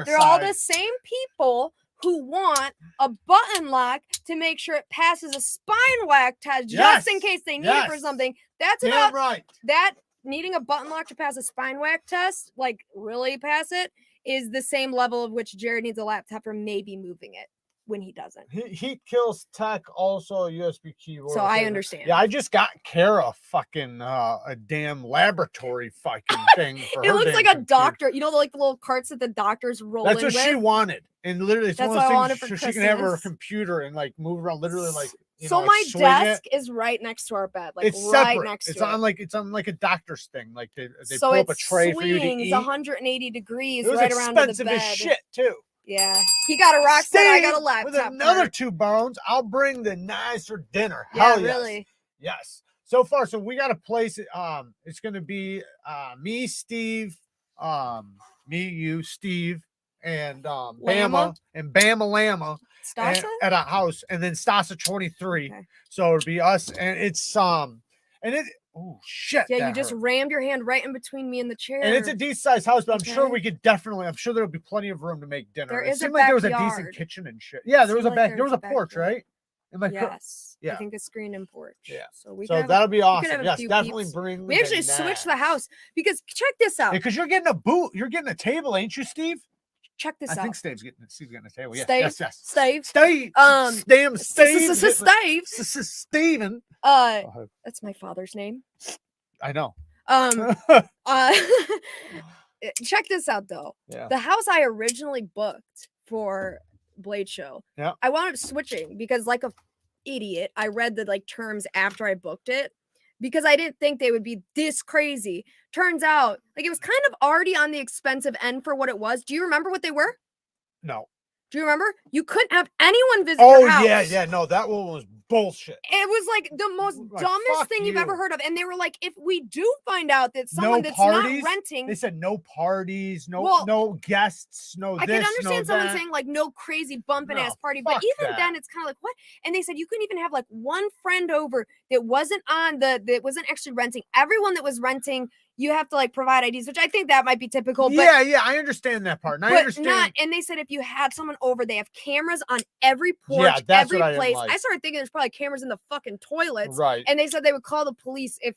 Speaker 2: They're all the same people who want a button lock to make sure it passes a spine whack test just in case they need it for something. That's about
Speaker 1: right.
Speaker 2: That needing a button lock to pass a spine whack test, like really pass it, is the same level of which Jared needs a laptop for maybe moving it when he doesn't.
Speaker 1: Heat kills tech, also a USB keyboard.
Speaker 2: So I understand.
Speaker 1: Yeah, I just got Kara fucking a damn laboratory fucking thing for
Speaker 2: it
Speaker 1: her
Speaker 2: looks like a doctor. You know, like the little carts that the doctors roll in.
Speaker 1: That's what she wanted. And literally, it's one of those things so she can have her computer and like move around, literally like.
Speaker 2: So my desk is right next to our bed, like
Speaker 1: it's
Speaker 2: right
Speaker 1: separate.
Speaker 2: next to
Speaker 1: it. It's on like a doctor's thing. Like they pull up a tray for you to eat.
Speaker 2: 180 degrees
Speaker 1: it was
Speaker 2: right around to the
Speaker 1: expensive
Speaker 2: bed.
Speaker 1: as shit too.
Speaker 2: Yeah, he got a rock set. I got a laptop.
Speaker 1: With another 2 bones, I'll bring the knives for dinner.
Speaker 2: Yeah,
Speaker 1: Hell yes.
Speaker 2: Really.
Speaker 1: Yes. So far, so we got a place. It's gonna be me, Steve, me, you, Steve, and Bama and Bama Lama at a house, and then Stasa 23. Okay. So it'll be us, and it's and it. Oh shit!
Speaker 2: Yeah, you just rammed your hand right in between me and the chair.
Speaker 1: And it's a decent sized house, but I'm sure we could definitely. I'm sure there'll be plenty of room to make dinner.
Speaker 2: There is
Speaker 1: it seemed like there was a decent kitchen and shit. Yeah, there was a back. There was a porch, right?
Speaker 2: Yes. Yeah. I think a screen and porch.
Speaker 1: Yeah.
Speaker 2: So
Speaker 1: that'll be awesome. Yes, definitely bring.
Speaker 2: We actually switched the house because check this out.
Speaker 1: Because you're getting a boot. You're getting a table, ain't you, Steve?
Speaker 2: Check this out.
Speaker 1: I think Steve's getting a table. Yes,
Speaker 2: Steve.
Speaker 1: Steve. Damn Steve. Steven.
Speaker 2: That's my father's name.
Speaker 1: I know.
Speaker 2: Check this out though. Yeah. The house I originally booked for Blade Show.
Speaker 1: Yeah.
Speaker 2: I wound up switching because, like a idiot, I read the terms after I booked it because I didn't think they would be this crazy. Turns out, it was kind of already on the expensive end for what it was. Do you remember what they were?
Speaker 1: No.
Speaker 2: Do you remember? You couldn't have anyone visit your house.
Speaker 1: Oh, yeah. No, that one was bullshit.
Speaker 2: It was the most dumbest thing you've ever heard of. And they were like, if we do find out that someone that's not renting.
Speaker 1: They said no parties, no guests, no
Speaker 2: I can understand someone saying no crazy bumping ass party. But even then it's kind of what? And they said you couldn't even have one friend over that wasn't actually renting. Everyone that was renting, you have to provide IDs, which I think that might be typical. But,
Speaker 1: yeah, I understand that part. And I understand.
Speaker 2: And they said if you had someone over, they have cameras on every porch, every place. I started thinking there's probably cameras in the fucking toilets.
Speaker 1: Right.
Speaker 2: And they said they would call the police if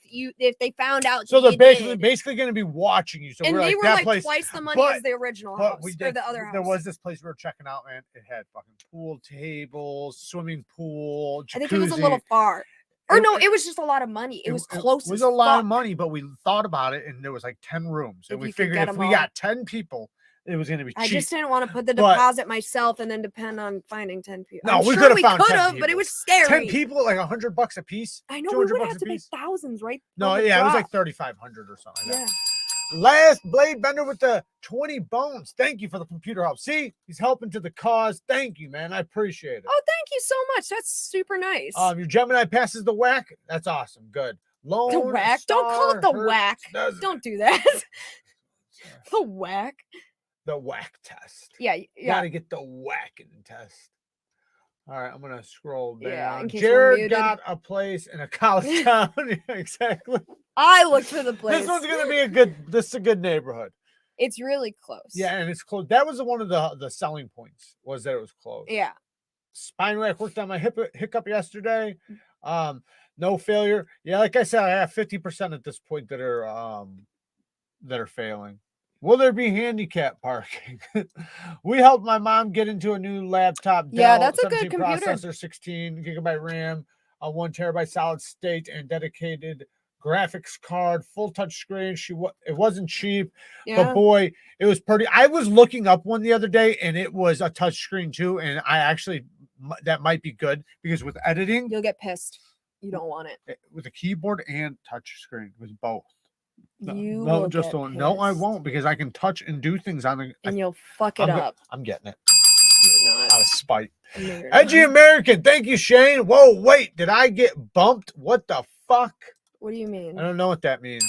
Speaker 2: they found out.
Speaker 1: So they're basically going to be watching you. So
Speaker 2: and they were twice the money as the original house or the other house.
Speaker 1: There was this place we were checking out, man. It had fucking pool tables, swimming pool, jacuzzi.
Speaker 2: I think it was a little far. Or no, it was just a lot of money. It was close.
Speaker 1: It was a lot of money, but we thought about it, and there was 10 rooms, and we figured if we got 10 people, it was going to be cheap.
Speaker 2: I just didn't want to put the deposit myself and then depend on finding 10 people.
Speaker 1: No, we could have,
Speaker 2: but it was scary.
Speaker 1: 10 people, $100 a piece.
Speaker 2: I know we would have to pay thousands, right?
Speaker 1: No, yeah, it was $3,500 or something. Yeah. Last blade bender with the 20 bones. Thank you for the computer help. See, he's helping to the cause. Thank you, man. I appreciate it.
Speaker 2: Oh, thank you so much. That's super nice.
Speaker 1: Your Gemini passes the whack. That's awesome. Good.
Speaker 2: The whack? Don't call it the whack. Don't do that. The whack.
Speaker 1: The whack test.
Speaker 2: Yeah.
Speaker 1: Gotta get the whacking test. All right, I'm gonna scroll down.
Speaker 2: Yeah,
Speaker 1: Jared got a place in a college town. Exactly.
Speaker 2: I looked for the place.
Speaker 1: This one's gonna be this is a good neighborhood.
Speaker 2: It's really close.
Speaker 1: Yeah, and it's close. That was one of the selling points, was that it was close.
Speaker 2: Yeah.
Speaker 1: Spine rack worked on my hiccup yesterday. No failure. Yeah, like I said, I have 50% at this point that are failing. Will there be handicap parking? We helped my mom get into a new laptop.
Speaker 2: Yeah, that's a good computer.
Speaker 1: Processor, 16 gigabyte RAM, a 1 terabyte solid state, and dedicated graphics card, full touch screen. It wasn't cheap, but boy, it was pretty. I was looking up one the other day, and it was a touch screen too. And that might be good because with editing,
Speaker 2: you'll get pissed. You don't want it
Speaker 1: with a keyboard and touch screen. It was both.
Speaker 2: No,
Speaker 1: I won't because I can touch and do things on the.
Speaker 2: And you'll fuck it up.
Speaker 1: I'm getting it.
Speaker 2: You're not.
Speaker 1: Out of spite.
Speaker 2: No, you're
Speaker 1: Edgy
Speaker 2: not.
Speaker 1: American, thank you, Shane. Whoa, wait, did I get bumped? What the fuck?
Speaker 2: What do you mean?
Speaker 1: I don't know what that means.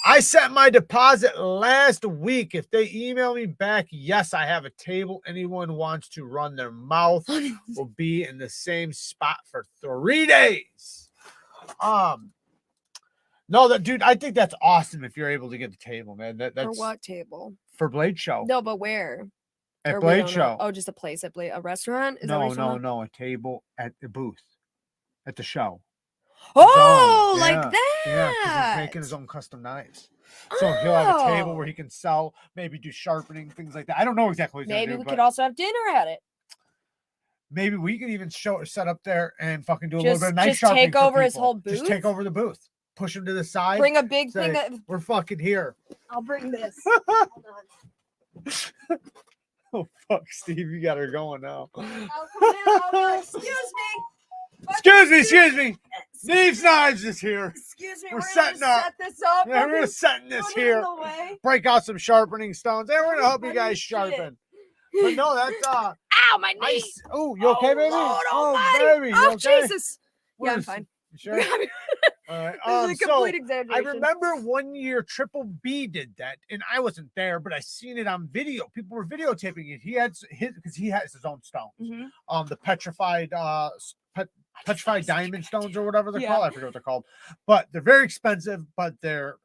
Speaker 1: I sent my deposit last week. If they email me back, yes, I have a table. Anyone wants to run their mouth will be in the same spot for 3 days. No, that dude, I think that's awesome if you're able to get the table, man. That's
Speaker 2: For what table?
Speaker 1: For Blade Show.
Speaker 2: No, but where?
Speaker 1: At
Speaker 2: Or we
Speaker 1: Blade
Speaker 2: don't know.
Speaker 1: Show.
Speaker 2: Oh, just a place at Blade, a restaurant? Is that what you're talking about?
Speaker 1: A table at the booth at the show.
Speaker 2: Oh, like
Speaker 1: Yeah,
Speaker 2: that.
Speaker 1: Yeah, because he's making his own custom knives. So he'll have a table where he can sell, maybe do sharpening, things like that. I don't know exactly what he's
Speaker 2: Maybe
Speaker 1: gonna do,
Speaker 2: we
Speaker 1: but
Speaker 2: could also have dinner at it.
Speaker 1: maybe we could even set up there and fucking do a little bit of knife
Speaker 2: Just
Speaker 1: sharpening.
Speaker 2: take
Speaker 1: for
Speaker 2: over his
Speaker 1: people.
Speaker 2: whole
Speaker 1: Just take
Speaker 2: booth?
Speaker 1: over the booth. Push him to the side.
Speaker 2: Bring a big
Speaker 1: say,
Speaker 2: thing that
Speaker 1: we're fucking here.
Speaker 2: I'll bring this. Hold on.
Speaker 1: Oh fuck, Steve, you got her going now.
Speaker 2: I'll come in, I'll be like, excuse me.
Speaker 1: Excuse me. Neevesknives is here.
Speaker 2: Excuse me.
Speaker 1: We're
Speaker 2: We're
Speaker 1: setting
Speaker 2: gonna
Speaker 1: up.
Speaker 2: set this up.
Speaker 1: Yeah, we're setting this
Speaker 2: Put it in
Speaker 1: here.
Speaker 2: the way.
Speaker 1: Break out some sharpening stones. Hey, we're gonna help you
Speaker 2: Holy
Speaker 1: guys
Speaker 2: shit.
Speaker 1: sharpen. But no, that's
Speaker 2: Ow, my knee.
Speaker 1: Oh, you okay, baby?
Speaker 2: Lord
Speaker 1: Oh,
Speaker 2: almighty.
Speaker 1: baby, you
Speaker 2: Oh,
Speaker 1: okay?
Speaker 2: Jesus.
Speaker 1: What
Speaker 2: Yeah, I'm
Speaker 1: is-
Speaker 2: fine.
Speaker 1: You sure? All right.
Speaker 2: This is a
Speaker 1: So
Speaker 2: complete
Speaker 1: I
Speaker 2: exaggeration.
Speaker 1: remember one year Triple B did that, and I wasn't there, but I seen it on video. People were videotaping it. He had his because he has his own stones.
Speaker 2: Mhm.
Speaker 1: The petrified petrified diamond stones or whatever they're
Speaker 2: Yeah.
Speaker 1: called. I forget what they're called, but they're very expensive, but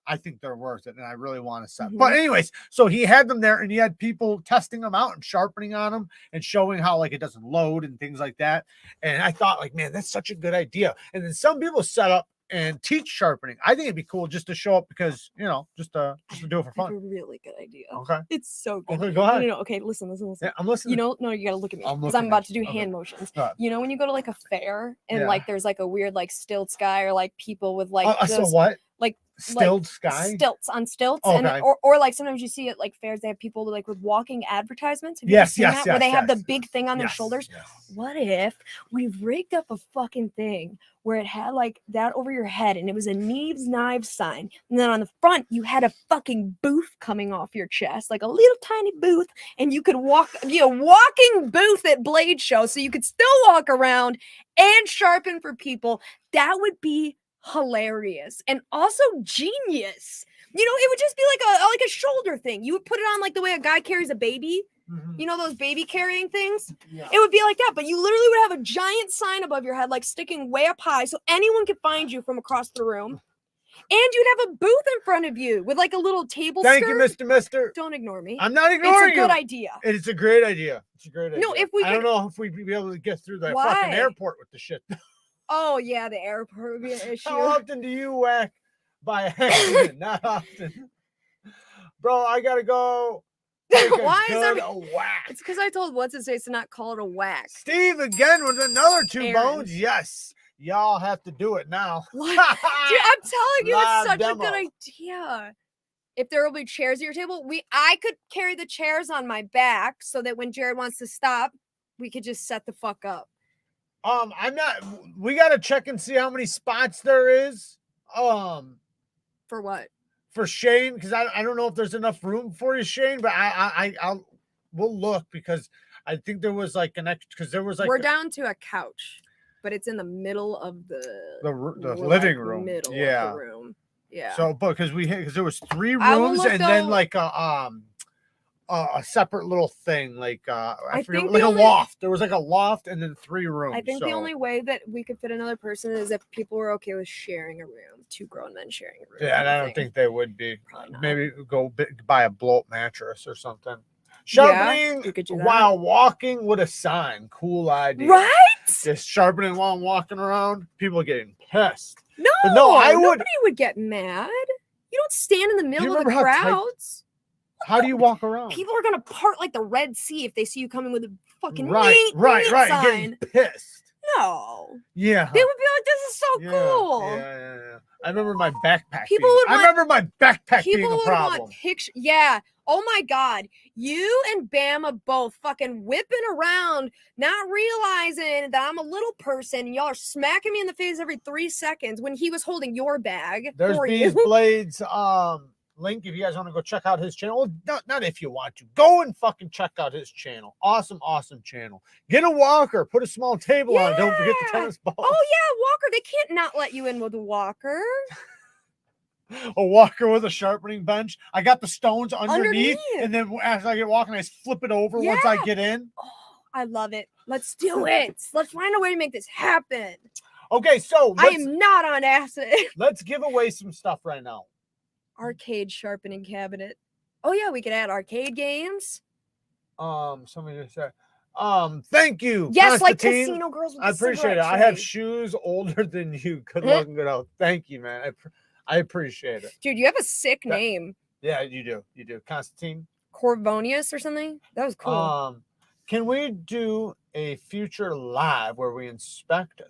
Speaker 1: I think they're worth it, and I really want to sell. But anyways, so he had them there, and he had people testing them out and sharpening on them and showing how like it doesn't load and things like that. And I thought, like, man, that's such a good idea. And then some people set up and teach sharpening. I think it'd be cool just to show up because just to do it for
Speaker 2: I have a
Speaker 1: fun.
Speaker 2: really good idea.
Speaker 1: Okay.
Speaker 2: It's so good.
Speaker 1: Okay, go ahead.
Speaker 2: No. Okay, listen.
Speaker 1: Yeah, I'm listening.
Speaker 2: No, you gotta look at me
Speaker 1: I'm
Speaker 2: because
Speaker 1: looking
Speaker 2: I'm about
Speaker 1: at
Speaker 2: to do
Speaker 1: you.
Speaker 2: hand motions.
Speaker 1: All right.
Speaker 2: You know when you go to like a fair and
Speaker 1: Yeah.
Speaker 2: like there's like a weird like stilts guy or like people with like
Speaker 1: So
Speaker 2: those,
Speaker 1: what?
Speaker 2: like
Speaker 1: Stilled sky?
Speaker 2: stilts on stilts,
Speaker 1: Okay.
Speaker 2: and or like sometimes you see it like fairs. They have people like with walking advertisements. Have you
Speaker 1: Yes,
Speaker 2: seen
Speaker 1: yes,
Speaker 2: that? Where they have the
Speaker 1: yes.
Speaker 2: big thing on their
Speaker 1: Yes,
Speaker 2: shoulders.
Speaker 1: yes.
Speaker 2: What if we rigged up a fucking thing where it had like that over your head and it was a Neevesknives sign, and then on the front you had a fucking booth coming off your chest, like a little tiny booth, and you could be a walking booth at Blade Show, so you could still walk around and sharpen for people. That would be hilarious and also genius. It would just be like a shoulder thing. You would put it on like the way a guy carries a baby. You know those baby carrying things?
Speaker 1: Yeah.
Speaker 2: It would be like that, but you literally would have a giant sign above your head, like sticking way up high, so anyone could find you from across the room. And you'd have a booth in front of you with like a little table
Speaker 1: Thank
Speaker 2: skirt.
Speaker 1: you, Mister.
Speaker 2: Don't ignore me.
Speaker 1: I'm not ignoring
Speaker 2: It's a good idea.
Speaker 1: It's a great idea. It's a great idea.
Speaker 2: No, if we
Speaker 1: I don't know if we'd be able to get through the fucking
Speaker 2: Why?
Speaker 1: airport with the shit.
Speaker 2: Oh yeah, the airport would be an issue.
Speaker 1: How often do you whack by accident? Not often. Bro, I gotta go.
Speaker 2: Why is there?
Speaker 1: a whack?
Speaker 2: It's because I told what's his face to not call it a whack.
Speaker 1: Steve again with another 2
Speaker 2: Aaron.
Speaker 1: bones. Yes. Y'all have to do it now.
Speaker 2: What? Dude, I'm telling you,
Speaker 1: Live
Speaker 2: it's such
Speaker 1: demo.
Speaker 2: a good idea. If there will be chairs at your table, I could carry the chairs on my back so that when Jared wants to stop, we could just set the fuck up.
Speaker 1: We gotta check and see how many spots there is.
Speaker 2: For what?
Speaker 1: For Shane, because I don't know if there's enough room for you, Shane, but we'll look because I think there was like an extra because there was like
Speaker 2: We're down to a couch, but it's in the middle of the
Speaker 1: living room.
Speaker 2: Middle
Speaker 1: Yeah.
Speaker 2: of the room. Yeah.
Speaker 1: So, because there was 3
Speaker 2: I will
Speaker 1: rooms
Speaker 2: look
Speaker 1: and then
Speaker 2: though-
Speaker 1: like a separate little thing, like I forget,
Speaker 2: think
Speaker 1: like
Speaker 2: the
Speaker 1: a
Speaker 2: only-
Speaker 1: loft. There was like a loft and then 3 rooms.
Speaker 2: I think the
Speaker 1: so-
Speaker 2: only way that we could fit another person is if people were okay with sharing a room, 2 grown men sharing a room.
Speaker 1: Yeah, and
Speaker 2: kind
Speaker 1: I
Speaker 2: of
Speaker 1: don't
Speaker 2: thing.
Speaker 1: think they would be.
Speaker 2: Probably not.
Speaker 1: Maybe go buy a blow up mattress or something.
Speaker 2: Yeah,
Speaker 1: Sharpening
Speaker 2: you could do that.
Speaker 1: while walking with a sign. Cool idea.
Speaker 2: Right?
Speaker 1: Just sharpening while I'm walking around. People are getting pissed.
Speaker 2: No,
Speaker 1: But no, I would-
Speaker 2: Nobody would get mad. You don't stand in the middle of the
Speaker 1: remember how tight-
Speaker 2: crowds.
Speaker 1: How do you walk around?
Speaker 2: People are gonna part like the Red Sea if they see you coming with a fucking
Speaker 1: right,
Speaker 2: neat
Speaker 1: getting
Speaker 2: sign.
Speaker 1: pissed.
Speaker 2: No,
Speaker 1: Yeah.
Speaker 2: they would be like, "This is so
Speaker 1: yeah,
Speaker 2: cool."
Speaker 1: Yeah. I remember my backpack.
Speaker 2: People would want-
Speaker 1: I remember my backpack being
Speaker 2: People
Speaker 1: a
Speaker 2: would
Speaker 1: problem.
Speaker 2: want picture. Yeah. Oh my God, you and Bama both fucking whipping around, not realizing that I'm a little person, and y'all are smacking me in the face every 3 seconds when he was holding your bag
Speaker 1: There's
Speaker 2: for
Speaker 1: these
Speaker 2: you.
Speaker 1: blades. link if you guys want to go check out his channel. Well, not if you want to. Go and fucking check out his channel. Awesome channel. Get a walker. Put a small table on it. Don't forget the tennis ball.
Speaker 2: Oh yeah, walker. They can't not let you in with a walker.
Speaker 1: A walker with a sharpening bench. I got the stones underneath. And then as I get walking, I just flip it over once I get in.
Speaker 2: Oh, I love it. Let's do it. Let's find a way to make this happen.
Speaker 1: Okay, so
Speaker 2: I am not on acid.
Speaker 1: Let's give away some stuff right now.
Speaker 2: Arcade sharpening cabinet. Oh yeah, we could add arcade games.
Speaker 1: Somebody just said, thank you.
Speaker 2: Yes, like
Speaker 1: Constantine.
Speaker 2: casino girls. With
Speaker 1: I appreciate it. I have shoes older than you. Good luck and good health. Thank you, man. I appreciate it.
Speaker 2: Dude, you have a sick name.
Speaker 1: Yeah, you do. You do. Constantine.
Speaker 2: Corvonius or something? That was cool.
Speaker 1: Can we do a future live where we inspect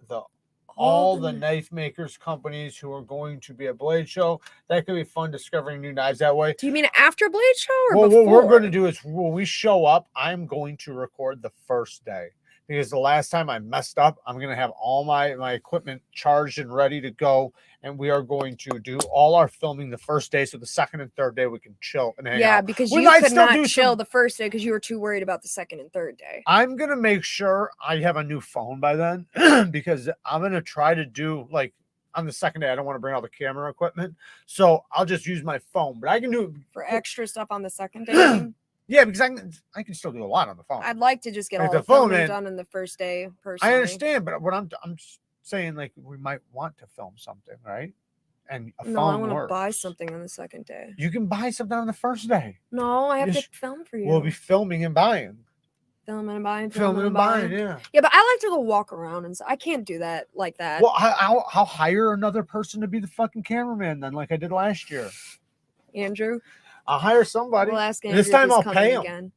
Speaker 1: all the knife makers companies who are going to be at Blade Show? That could be fun, discovering new knives that way.
Speaker 2: Do you mean after Blade Show or
Speaker 1: well,
Speaker 2: before?
Speaker 1: What we're going to do is when we show up, I'm going to record the first day, because the last time I messed up. I'm going to have all my equipment charged and ready to go, and we are going to do all our filming the first day, so the second and third day we can chill and hang out.
Speaker 2: Because you could not chill the first day because you were too worried about the second and third day.
Speaker 1: I'm going to make sure I have a new phone by then, because I'm going to try to do, like, on the second day, I don't want to bring all the camera equipment, so I'll just use my phone. But I can do
Speaker 2: for extra stuff on the second day.
Speaker 1: Yeah, because I can still do a lot on the phone.
Speaker 2: I'd like to just get all the filming done in the first day. Personally,
Speaker 1: I understand, but what I'm saying, like, we might want to film something, right? And a phone
Speaker 2: I want to
Speaker 1: works.
Speaker 2: buy something on the second day.
Speaker 1: You can buy something on the first day.
Speaker 2: No, I have to film for you.
Speaker 1: We'll be filming and buying.
Speaker 2: Filming and buying.
Speaker 1: Filming and buying, yeah.
Speaker 2: Yeah, but I like to go walk around, and I can't do that like that.
Speaker 1: Well, I'll hire another person to be the fucking cameraman then, like I did last year.
Speaker 2: Andrew?
Speaker 1: I'll hire somebody.
Speaker 2: We'll ask Andrew
Speaker 1: this time I'll pay him.
Speaker 2: Again.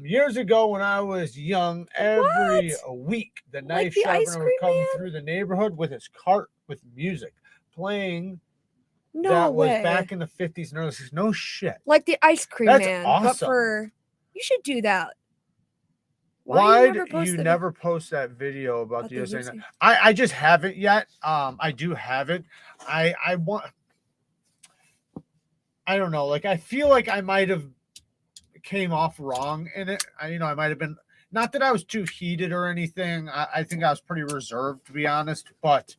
Speaker 1: Years ago when I was young, every week the knife sharpener would come through the neighborhood with his cart with music playing.
Speaker 2: No way.
Speaker 1: Was back in the 50s and early 60s. No shit.
Speaker 2: Like the ice cream
Speaker 1: That's
Speaker 2: man.
Speaker 1: awesome.
Speaker 2: But you should do that.
Speaker 1: Why did you never post that video about the USA? I just haven't yet. I do have it. I don't know. Like, I feel like I might have came off wrong in it. I might have been, not that I was too heated or anything. I think I was pretty reserved, to be honest, but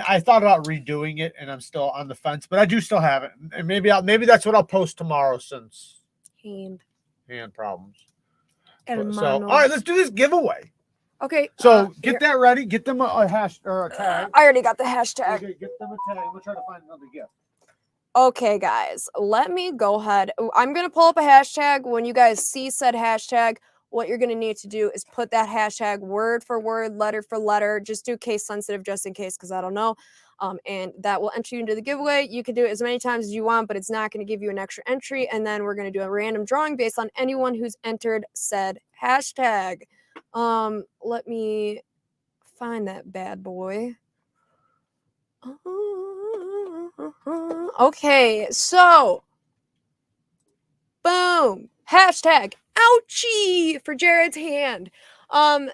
Speaker 1: I thought about redoing it and I'm still on the fence, but I do still have it. And maybe that's what I'll post tomorrow, since hand problems. So, all right, let's do this giveaway.
Speaker 2: Okay.
Speaker 1: So get that ready. Get them a hash or a tag.
Speaker 2: I already got the hashtag.
Speaker 1: Okay, get them a tag. We'll try to find another gift.
Speaker 2: Okay, guys, let me go ahead. I'm going to pull up a hashtag. When you guys see said hashtag, what you're going to need to do is put that hashtag word for word, letter for letter. Just do case sensitive just in case, because I don't know. And that will enter you into the giveaway. You can do it as many times as you want, but it's not going to give you an extra entry. And then we're going to do a random drawing based on anyone who's entered said hashtag. Let me find that bad boy. Okay, so boom, hashtag ouchie for Jared's hand. Edu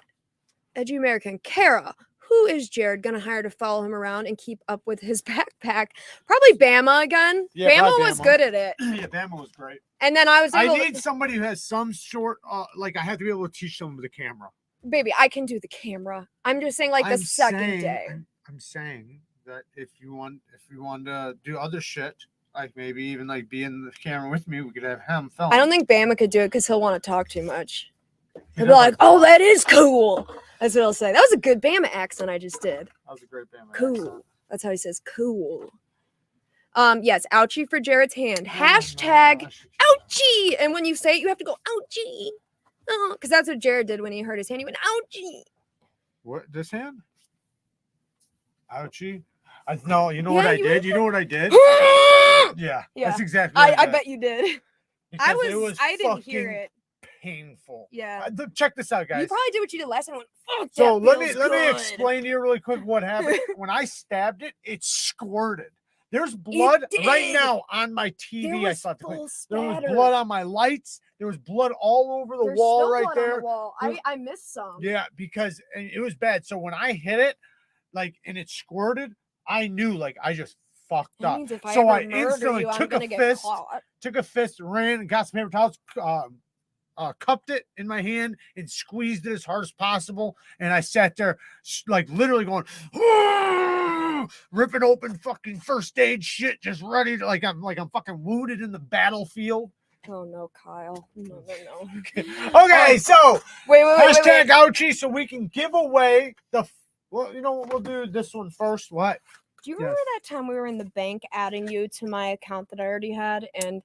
Speaker 2: American Kara, who is Jared gonna hire to follow him around and keep up with his backpack? Probably Bama again.
Speaker 1: Yeah,
Speaker 2: Bama was good at it.
Speaker 1: Yeah, Bama was great.
Speaker 2: And then I
Speaker 1: need somebody who has some sort, like, I have to be able to teach them the camera.
Speaker 2: Baby, I can do the camera. I'm just saying, like, the second day.
Speaker 1: I'm saying that if you want to do other shit, like maybe even like be in the camera with me, we could have him film.
Speaker 2: I don't think Bama could do it because he'll want to talk too much. He'll be like, "Oh, that is cool." That's what he'll say. That was a good Bama accent I just did.
Speaker 1: That was a great Bama
Speaker 2: accent. That's how he says cool. Yes, ouchie for Jared's hand. Hashtag ouchie. And when you say it, you have to go ouchie. Oh, because that's what Jared did when he hurt his hand. He went ouchie.
Speaker 1: What, this hand? Ouchie. No, you know what I did? You know what I did? Yeah, that's exactly what
Speaker 2: I bet you did. I didn't hear it.
Speaker 1: Painful.
Speaker 2: Yeah.
Speaker 1: Check this out, guys.
Speaker 2: You probably did what you did last time.
Speaker 1: So let me explain to you really quick what happened. When I stabbed it, it squirted. There's blood right now on my TV. I saw it. There was blood on my lights. There was blood all over the wall right there.
Speaker 2: I missed some.
Speaker 1: Yeah, because it was bad. So when I hit it, like, and it squirted, I knew, like, I just fucked
Speaker 2: That
Speaker 1: up.
Speaker 2: means if I
Speaker 1: So
Speaker 2: ever
Speaker 1: I
Speaker 2: murder
Speaker 1: instantly
Speaker 2: you, I'm
Speaker 1: took
Speaker 2: gonna
Speaker 1: a
Speaker 2: get
Speaker 1: fist,
Speaker 2: caught.
Speaker 1: ran and got some paper towels, cupped it in my hand and squeezed it as hard as possible. And I sat there like literally going, ripping open fucking first aid shit, just ready to I'm fucking wounded in the battlefield.
Speaker 2: Oh no, Kyle. No.
Speaker 1: Okay, so
Speaker 2: wait.
Speaker 1: hashtag ouchie so we can give away the well, you know what, we'll do this one first. What?
Speaker 2: Do you remember that time we were in the bank adding you to my account that I already had, and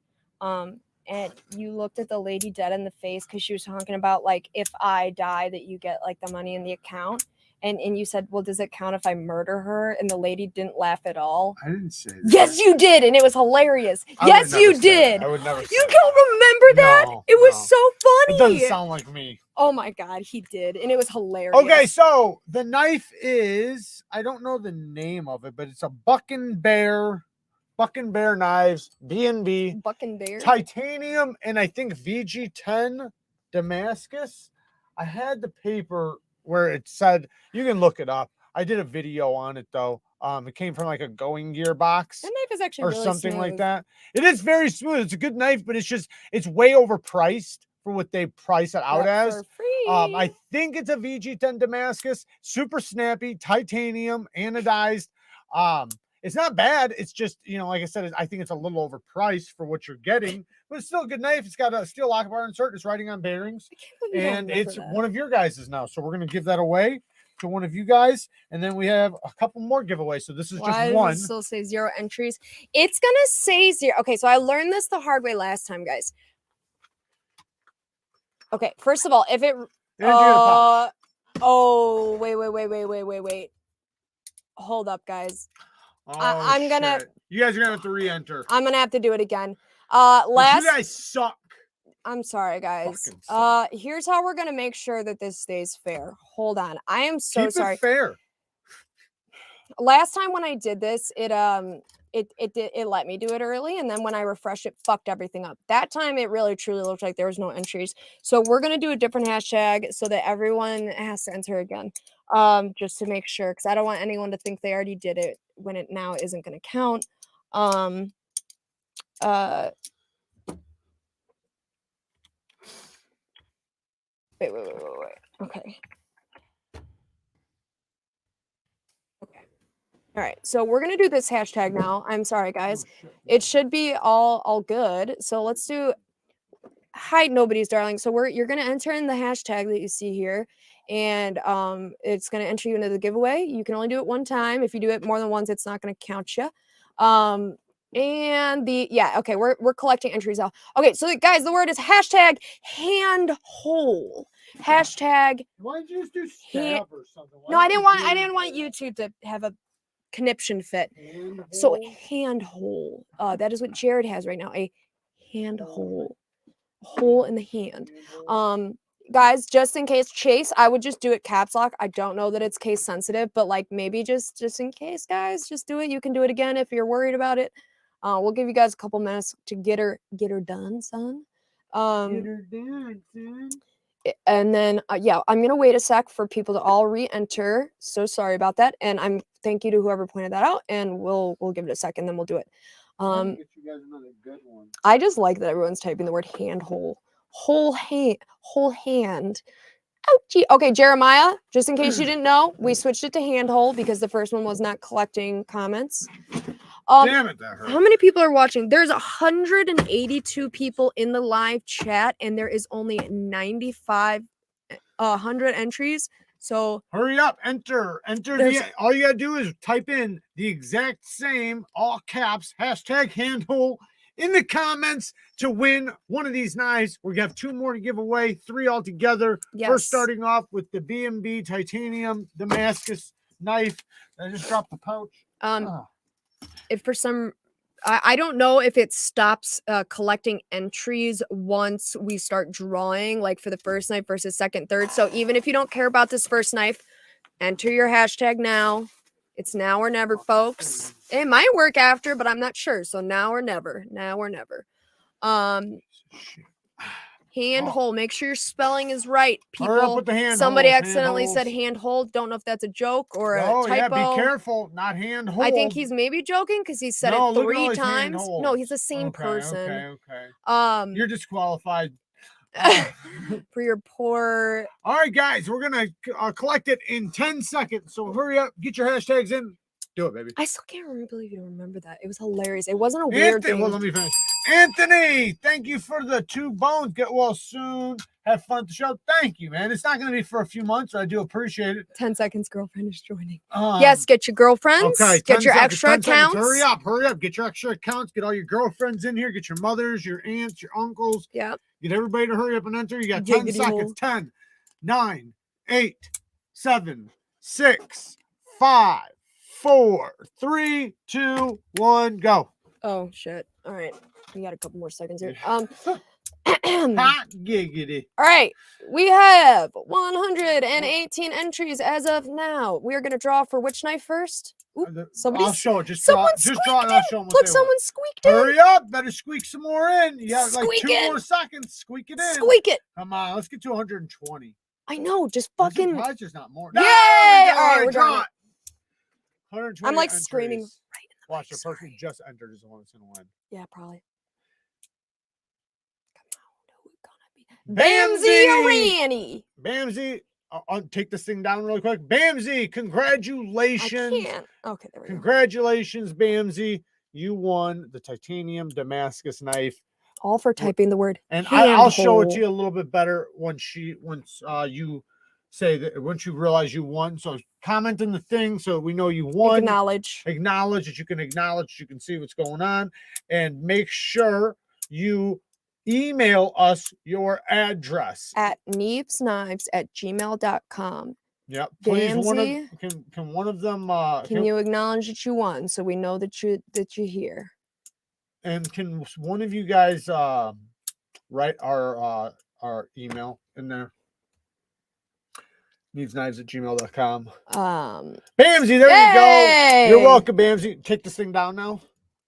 Speaker 2: you looked at the lady dead in the face because she was talking about like if I die that you get like the money in the account, and you said, well, does it count if I murder her? And the lady didn't laugh at all.
Speaker 1: I didn't say that.
Speaker 2: Yes, you did, and it was hilarious. Yes, you did.
Speaker 1: I would never.
Speaker 2: You don't remember that?
Speaker 1: No,
Speaker 2: it was so funny.
Speaker 1: It doesn't sound like me.
Speaker 2: Oh my god, he did, and it was hilarious.
Speaker 1: Okay, so the knife is, I don't know the name of it, but it's a Buck and Bear knives, B&B,
Speaker 2: Buck and Bear,
Speaker 1: titanium, and I think VG10 Damascus. I had the paper where it said, you can look it up. I did a video on it though. It came from like a Going Gear box.
Speaker 2: That knife is actually
Speaker 1: or
Speaker 2: really
Speaker 1: something
Speaker 2: smooth.
Speaker 1: like that. It is very smooth. It's a good knife, but it's way overpriced for what they price it out as.
Speaker 2: For free.
Speaker 1: I think it's a VG10 Damascus, super snappy, titanium, anodized. It's not bad. It's just, like I said, I think it's a little overpriced for what you're getting, but it's still a good knife. It's got a steel lock bar insert. It's writing on bearings, and it's one of your guys's now. So we're gonna give that away to one of you guys, and then we have a couple more giveaways. So this is just one.
Speaker 2: Does it still say 0 entries? It's gonna say 0. Okay, so I learned this the hard way last time, guys. Okay, first of all, if it oh wait. Hold up, guys. I'm gonna.
Speaker 1: You guys are gonna have to re-enter.
Speaker 2: I'm gonna have to do it again.
Speaker 1: You guys suck.
Speaker 2: I'm sorry, guys. Here's how we're gonna make sure that this stays fair. Hold on. I am so sorry.
Speaker 1: Keep it fair.
Speaker 2: Last time when I did this, it let me do it early, and then when I refreshed it, fucked everything up. That time it really truly looked like there was no entries. So we're gonna do a different hashtag so that everyone has to enter again. Just to make sure, because I don't want anyone to think they already did it when it now isn't gonna count. Wait. Okay. All right, so we're gonna do this hashtag now. I'm sorry, guys. It should be all good. So let's do hi nobody's darling. So you're gonna enter in the hashtag that you see here, and it's gonna enter you into the giveaway. You can only do it one time. If you do it more than once, it's not gonna count you. And okay, we're collecting entries now. Okay, so guys, the word is hashtag handhole. Hashtag.
Speaker 1: Why did you just do stab or something?
Speaker 2: No, I didn't want YouTube to have a conniption fit. So handhole. That is what Jared has right now. A handhole. Hole in the hand. Guys, just in case, Chase, I would just do it caps lock. I don't know that it's case sensitive, but like maybe just in case, guys, just do it. You can do it again if you're worried about it. We'll give you guys a couple minutes to get her done, son. Get her done, son. And then I'm gonna wait a sec for people to all re-enter. So sorry about that, and thank you to whoever pointed that out, and we'll give it a second, then we'll do it.
Speaker 1: Get you guys another good one.
Speaker 2: I just like that everyone's typing the word handhole. Whole hand. Ouchie. Okay, Jeremiah, just in case you didn't know, we switched it to handhole because the first one was not collecting comments.
Speaker 1: Damn it, that hurt.
Speaker 2: How many people are watching? There's 182 people in the live chat, and there is only 100 entries. So
Speaker 1: hurry up, enter. All you gotta do is type in the exact same all caps hashtag handhole in the comments to win one of these knives. We have 2 more to give away, 3 altogether.
Speaker 2: Yes.
Speaker 1: First, starting off with the B&B titanium Damascus knife. I just dropped the pouch.
Speaker 2: If for some, I don't know if it stops collecting entries once we start drawing, like for the first knife versus second, third. So even if you don't care about this first knife, enter your hashtag now. It's now or never, folks. It might work after, but I'm not sure. So now or never. Handhold. Make sure your spelling is right, people.
Speaker 1: Hurry up with the hand
Speaker 2: Somebody
Speaker 1: holes,
Speaker 2: accidentally said
Speaker 1: handholds.
Speaker 2: handhold. Don't know if that's a joke or a
Speaker 1: Oh, yeah,
Speaker 2: typo.
Speaker 1: be careful. Not handhold.
Speaker 2: I think he's maybe joking because he said
Speaker 1: No,
Speaker 2: it
Speaker 1: look at all
Speaker 2: 3
Speaker 1: these
Speaker 2: times. No,
Speaker 1: handholds.
Speaker 2: he's the same person.
Speaker 1: Okay. You're disqualified.
Speaker 2: For your poor.
Speaker 1: All right, guys, we're going to collect it in 10 seconds. So hurry up. Get your hashtags in. Do it, baby.
Speaker 2: I still can't believe you don't remember that. It was hilarious. It wasn't a weird thing.
Speaker 1: Well, let me finish. Anthony, thank you for the 2 bones. Get well soon. Have fun at the show. Thank you, man. It's not going to be for a few months. I do appreciate it.
Speaker 2: 10 seconds, girlfriend is joining. Yes, get your girlfriends.
Speaker 1: Okay,
Speaker 2: get your
Speaker 1: seconds,
Speaker 2: extra accounts.
Speaker 1: Hurry up. Get your extra accounts. Get all your girlfriends in here. Get your mothers, your aunts, your uncles.
Speaker 2: Yeah.
Speaker 1: Get everybody to hurry up and enter. You got 10 seconds. 10, 9, 8, 7, 6, 5, 4, 3, 2, 1, go.
Speaker 2: Oh, shit. All right. We got a couple more seconds here.
Speaker 1: Hot giggity.
Speaker 2: All right. We have 118 entries as of now. We're going to draw for which knife first?
Speaker 1: I'll show it. Just draw it and I'll show them.
Speaker 2: Look, someone squeaked in.
Speaker 1: Hurry up. Better squeak some more in. You got like
Speaker 2: Squeak
Speaker 1: 2
Speaker 2: it.
Speaker 1: more seconds. Squeak it in.
Speaker 2: Squeak it.
Speaker 1: Come on. Let's get to 120.
Speaker 2: I know. Just fucking.
Speaker 1: Why is there's not more?
Speaker 2: Yay!
Speaker 1: No,
Speaker 2: All right, we're drawing.
Speaker 1: 120
Speaker 2: I'm like
Speaker 1: entries.
Speaker 2: screaming. Right.
Speaker 1: Watch, the person who just entered is the one that's going to win.
Speaker 2: Yeah, probably. Bamsy Arani.
Speaker 1: Bamsy, take this thing down really quick. Bamsy, congratulations.
Speaker 2: I can't. Okay, there we go.
Speaker 1: Congratulations, Bamsy. You won the titanium Damascus knife.
Speaker 2: All for typing the word.
Speaker 1: And I'll show it to you a little bit better once you say that, once you realize you won. So comment in the thing so we know you won.
Speaker 2: Acknowledge that
Speaker 1: you can see what's going on, and make sure you email us your address
Speaker 2: at neevesknives@gmail.com.
Speaker 1: Yep. Please,
Speaker 2: Bamsy,
Speaker 1: can one of them
Speaker 2: can you acknowledge that you won so we know that you're here?
Speaker 1: And can one of you guys write our email in there? Neevesknives@gmail.com. Bamsy, there you go. You're welcome, Bamsy. Take this thing down now.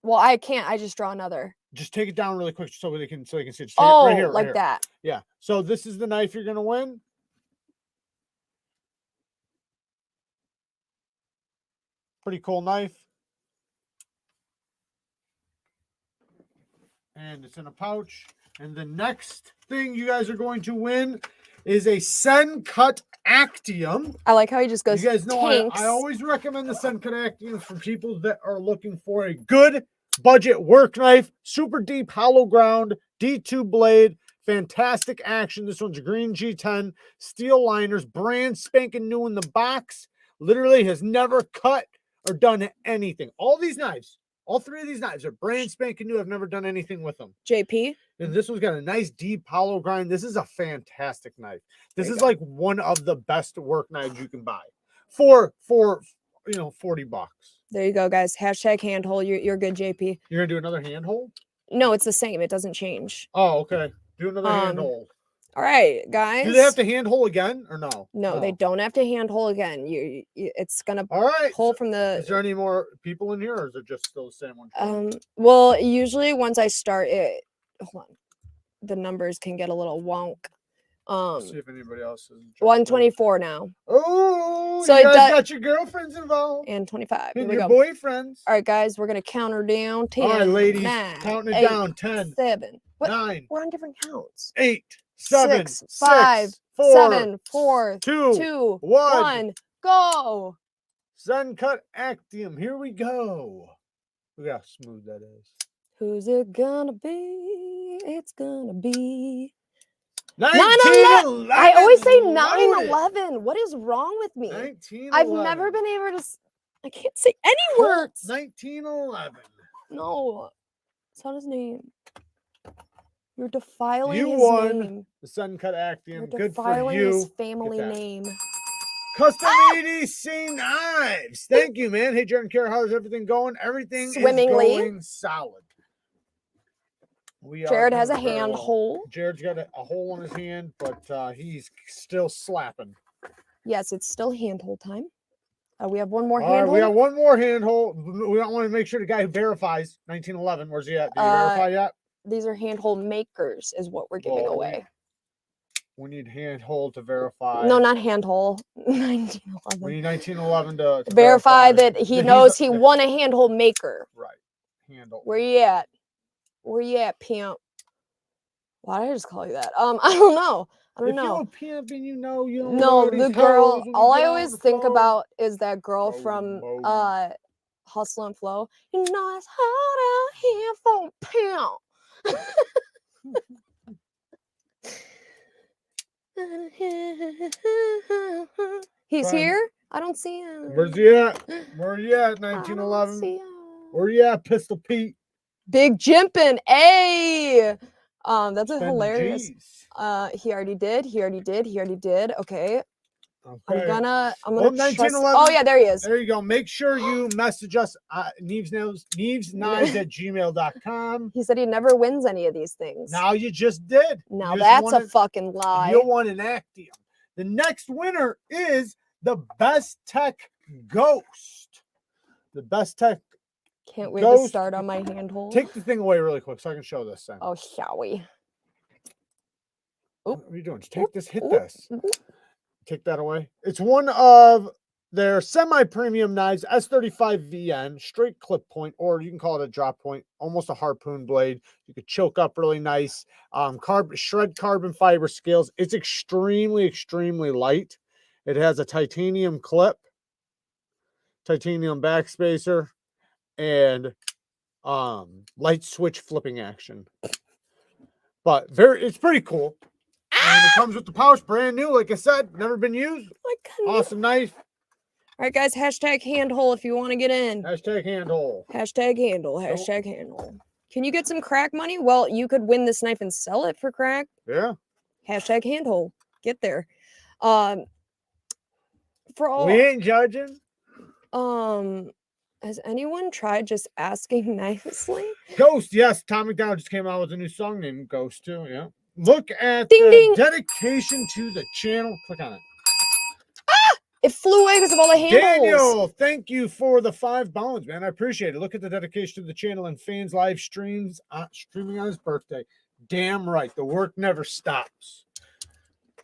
Speaker 2: Well, I can't. I just draw another.
Speaker 1: Just take it down really quick so they can see it. Just
Speaker 2: oh,
Speaker 1: right here,
Speaker 2: like
Speaker 1: here.
Speaker 2: that.
Speaker 1: Yeah. So this is the knife you're gonna win. Pretty cool knife. And it's in a pouch. And the next thing you guys are going to win is a Sencut Actium.
Speaker 2: I like how he just goes.
Speaker 1: You guys know I always recommend the Sencut Actiums for people that are looking for a good budget work knife, super deep hollow ground, D2 blade, fantastic action. This one's green G10, steel liners, brand spanking new in the box. Literally has never cut or done anything. All these knives, all 3 of these knives are brand spanking new. I've never done anything with them.
Speaker 2: JP.
Speaker 1: And this one's got a nice deep hollow grind. This is a fantastic knife. This is like one of the best work knives you can buy for $40.
Speaker 2: There you go, guys. Hashtag handhold. You're good, JP.
Speaker 1: You're gonna do another handhold?
Speaker 2: No, it's the same. It doesn't change.
Speaker 1: Oh, okay. Do another handhold.
Speaker 2: All right, guys.
Speaker 1: Do they have to handhold again or no?
Speaker 2: No, they don't have to handhold again. It's gonna pull from the.
Speaker 1: Is there any more people in here, or is it just still the same one?
Speaker 2: Well, usually once I start it, hold on, the numbers can get a little wonk.
Speaker 1: Let's see if anybody else is
Speaker 2: 124 now.
Speaker 1: Oh, so you guys got your girlfriends involved.
Speaker 2: And 25.
Speaker 1: And your boyfriends.
Speaker 2: All right, guys, we're gonna counter down. 10.
Speaker 1: All right, ladies,
Speaker 2: 9,
Speaker 1: counting
Speaker 2: 8,
Speaker 1: it down. 10,
Speaker 2: 7. What?
Speaker 1: 9.
Speaker 2: We're on different counts.
Speaker 1: 8, 7,
Speaker 2: 6, 5, 7, 4,
Speaker 1: 2, 1.
Speaker 2: Go.
Speaker 1: Sencut Actium. Here we go. Look how smooth that is.
Speaker 2: Who's it gonna be? It's gonna be
Speaker 1: 9/11.
Speaker 2: I always say 9/11. What is wrong with me?
Speaker 1: 1911.
Speaker 2: I've never been able to. I can't say any words.
Speaker 1: 1911.
Speaker 2: No, it's not his name. You're defiling
Speaker 1: you
Speaker 2: his
Speaker 1: won
Speaker 2: name.
Speaker 1: The Sencut Actium.
Speaker 2: You're
Speaker 1: Good for
Speaker 2: defiling
Speaker 1: you.
Speaker 2: his family name.
Speaker 1: Custom EDC Knives. Thank you, man. Hey, Jared and Kara, how's everything going? Everything
Speaker 2: Swimmingly.
Speaker 1: is going solid.
Speaker 2: Jared has a hand hole.
Speaker 1: Jared's got a hole in his hand, but he's still slapping.
Speaker 2: Yes, it's still handhold time. We have one more handhold.
Speaker 1: We got one more handhold. We don't want to make sure the guy who verifies 1911. Where's he at? Did you verify yet?
Speaker 2: these are handhold makers, is what we're giving
Speaker 1: Well,
Speaker 2: away.
Speaker 1: We need handhold to verify.
Speaker 2: No, not handhold. 1911.
Speaker 1: We need 1911 to
Speaker 2: verify that he knows he won a handhold maker.
Speaker 1: Right. Handle.
Speaker 2: Where you at? Where you at, pimp? Why did I just call you that? I don't know. I don't know.
Speaker 1: If you're a pimp and you know you don't
Speaker 2: No,
Speaker 1: know
Speaker 2: the
Speaker 1: these
Speaker 2: girl.
Speaker 1: hoes when
Speaker 2: All
Speaker 1: we
Speaker 2: I
Speaker 1: get on
Speaker 2: always
Speaker 1: the
Speaker 2: think
Speaker 1: floor.
Speaker 2: about is that girl
Speaker 1: Oh,
Speaker 2: from
Speaker 1: Mo.
Speaker 2: Hustle and Flow. You know it's hot out here for a pimp. He's here? I don't see him.
Speaker 1: Where's he at? Where you at,
Speaker 2: I don't
Speaker 1: 1911?
Speaker 2: see him.
Speaker 1: Where you at, Pistol Pete?
Speaker 2: Big Jimpin', hey! That's a
Speaker 1: Spend the
Speaker 2: hilarious.
Speaker 1: G's.
Speaker 2: He already did. He already did. He already did. Okay.
Speaker 1: Okay.
Speaker 2: I'm gonna
Speaker 1: Well,
Speaker 2: trust.
Speaker 1: 1911.
Speaker 2: Oh yeah, there he is.
Speaker 1: There you go. Make sure you message us at Neevesknives@gmail.com.
Speaker 2: He said he never wins any of these things.
Speaker 1: Now you just did.
Speaker 2: Now
Speaker 1: You
Speaker 2: that's
Speaker 1: just
Speaker 2: a
Speaker 1: won
Speaker 2: fucking lie.
Speaker 1: You won an Actium. The next winner is the Best Tech Ghost. The Best Tech.
Speaker 2: Can't wait
Speaker 1: Ghost.
Speaker 2: to start on my handhold.
Speaker 1: Take the thing away really quick so I can show this thing.
Speaker 2: Oh, shall we?
Speaker 1: What are you doing? Just take this, hit
Speaker 2: oop,
Speaker 1: this.
Speaker 2: oop.
Speaker 1: Take that away. It's one of their semi-premium knives, S35VN, straight clip point, or you can call it a drop point, almost a harpoon blade. You could choke up really nice. Shred carbon fiber scales. It's extremely, extremely light. It has a titanium clip, titanium backspacer, and light switch flipping action. But it's pretty cool. And it comes with the pouch, brand new, like I said, never been used. Awesome knife.
Speaker 2: All right, guys, hashtag handhole if you want to get in.
Speaker 1: Hashtag handhole.
Speaker 2: Hashtag handle. Hashtag handle. Can you get some crack money? Well, you could win this knife and sell it for crack.
Speaker 1: Yeah.
Speaker 2: Hashtag handhole. Get there. For all
Speaker 1: We ain't judging.
Speaker 2: has anyone tried just asking nicely?
Speaker 1: Ghost, yes. Tom McDonald just came out with a new song named Ghost too. Yeah. Look at
Speaker 2: Ding,
Speaker 1: the
Speaker 2: ding.
Speaker 1: dedication to the channel. Click on it.
Speaker 2: It flew away because of all the handles.
Speaker 1: Daniel, thank you for the 5 bones, man. I appreciate it. Look at the dedication to the channel and fans live streams streaming on his birthday. Damn right. The work never stops.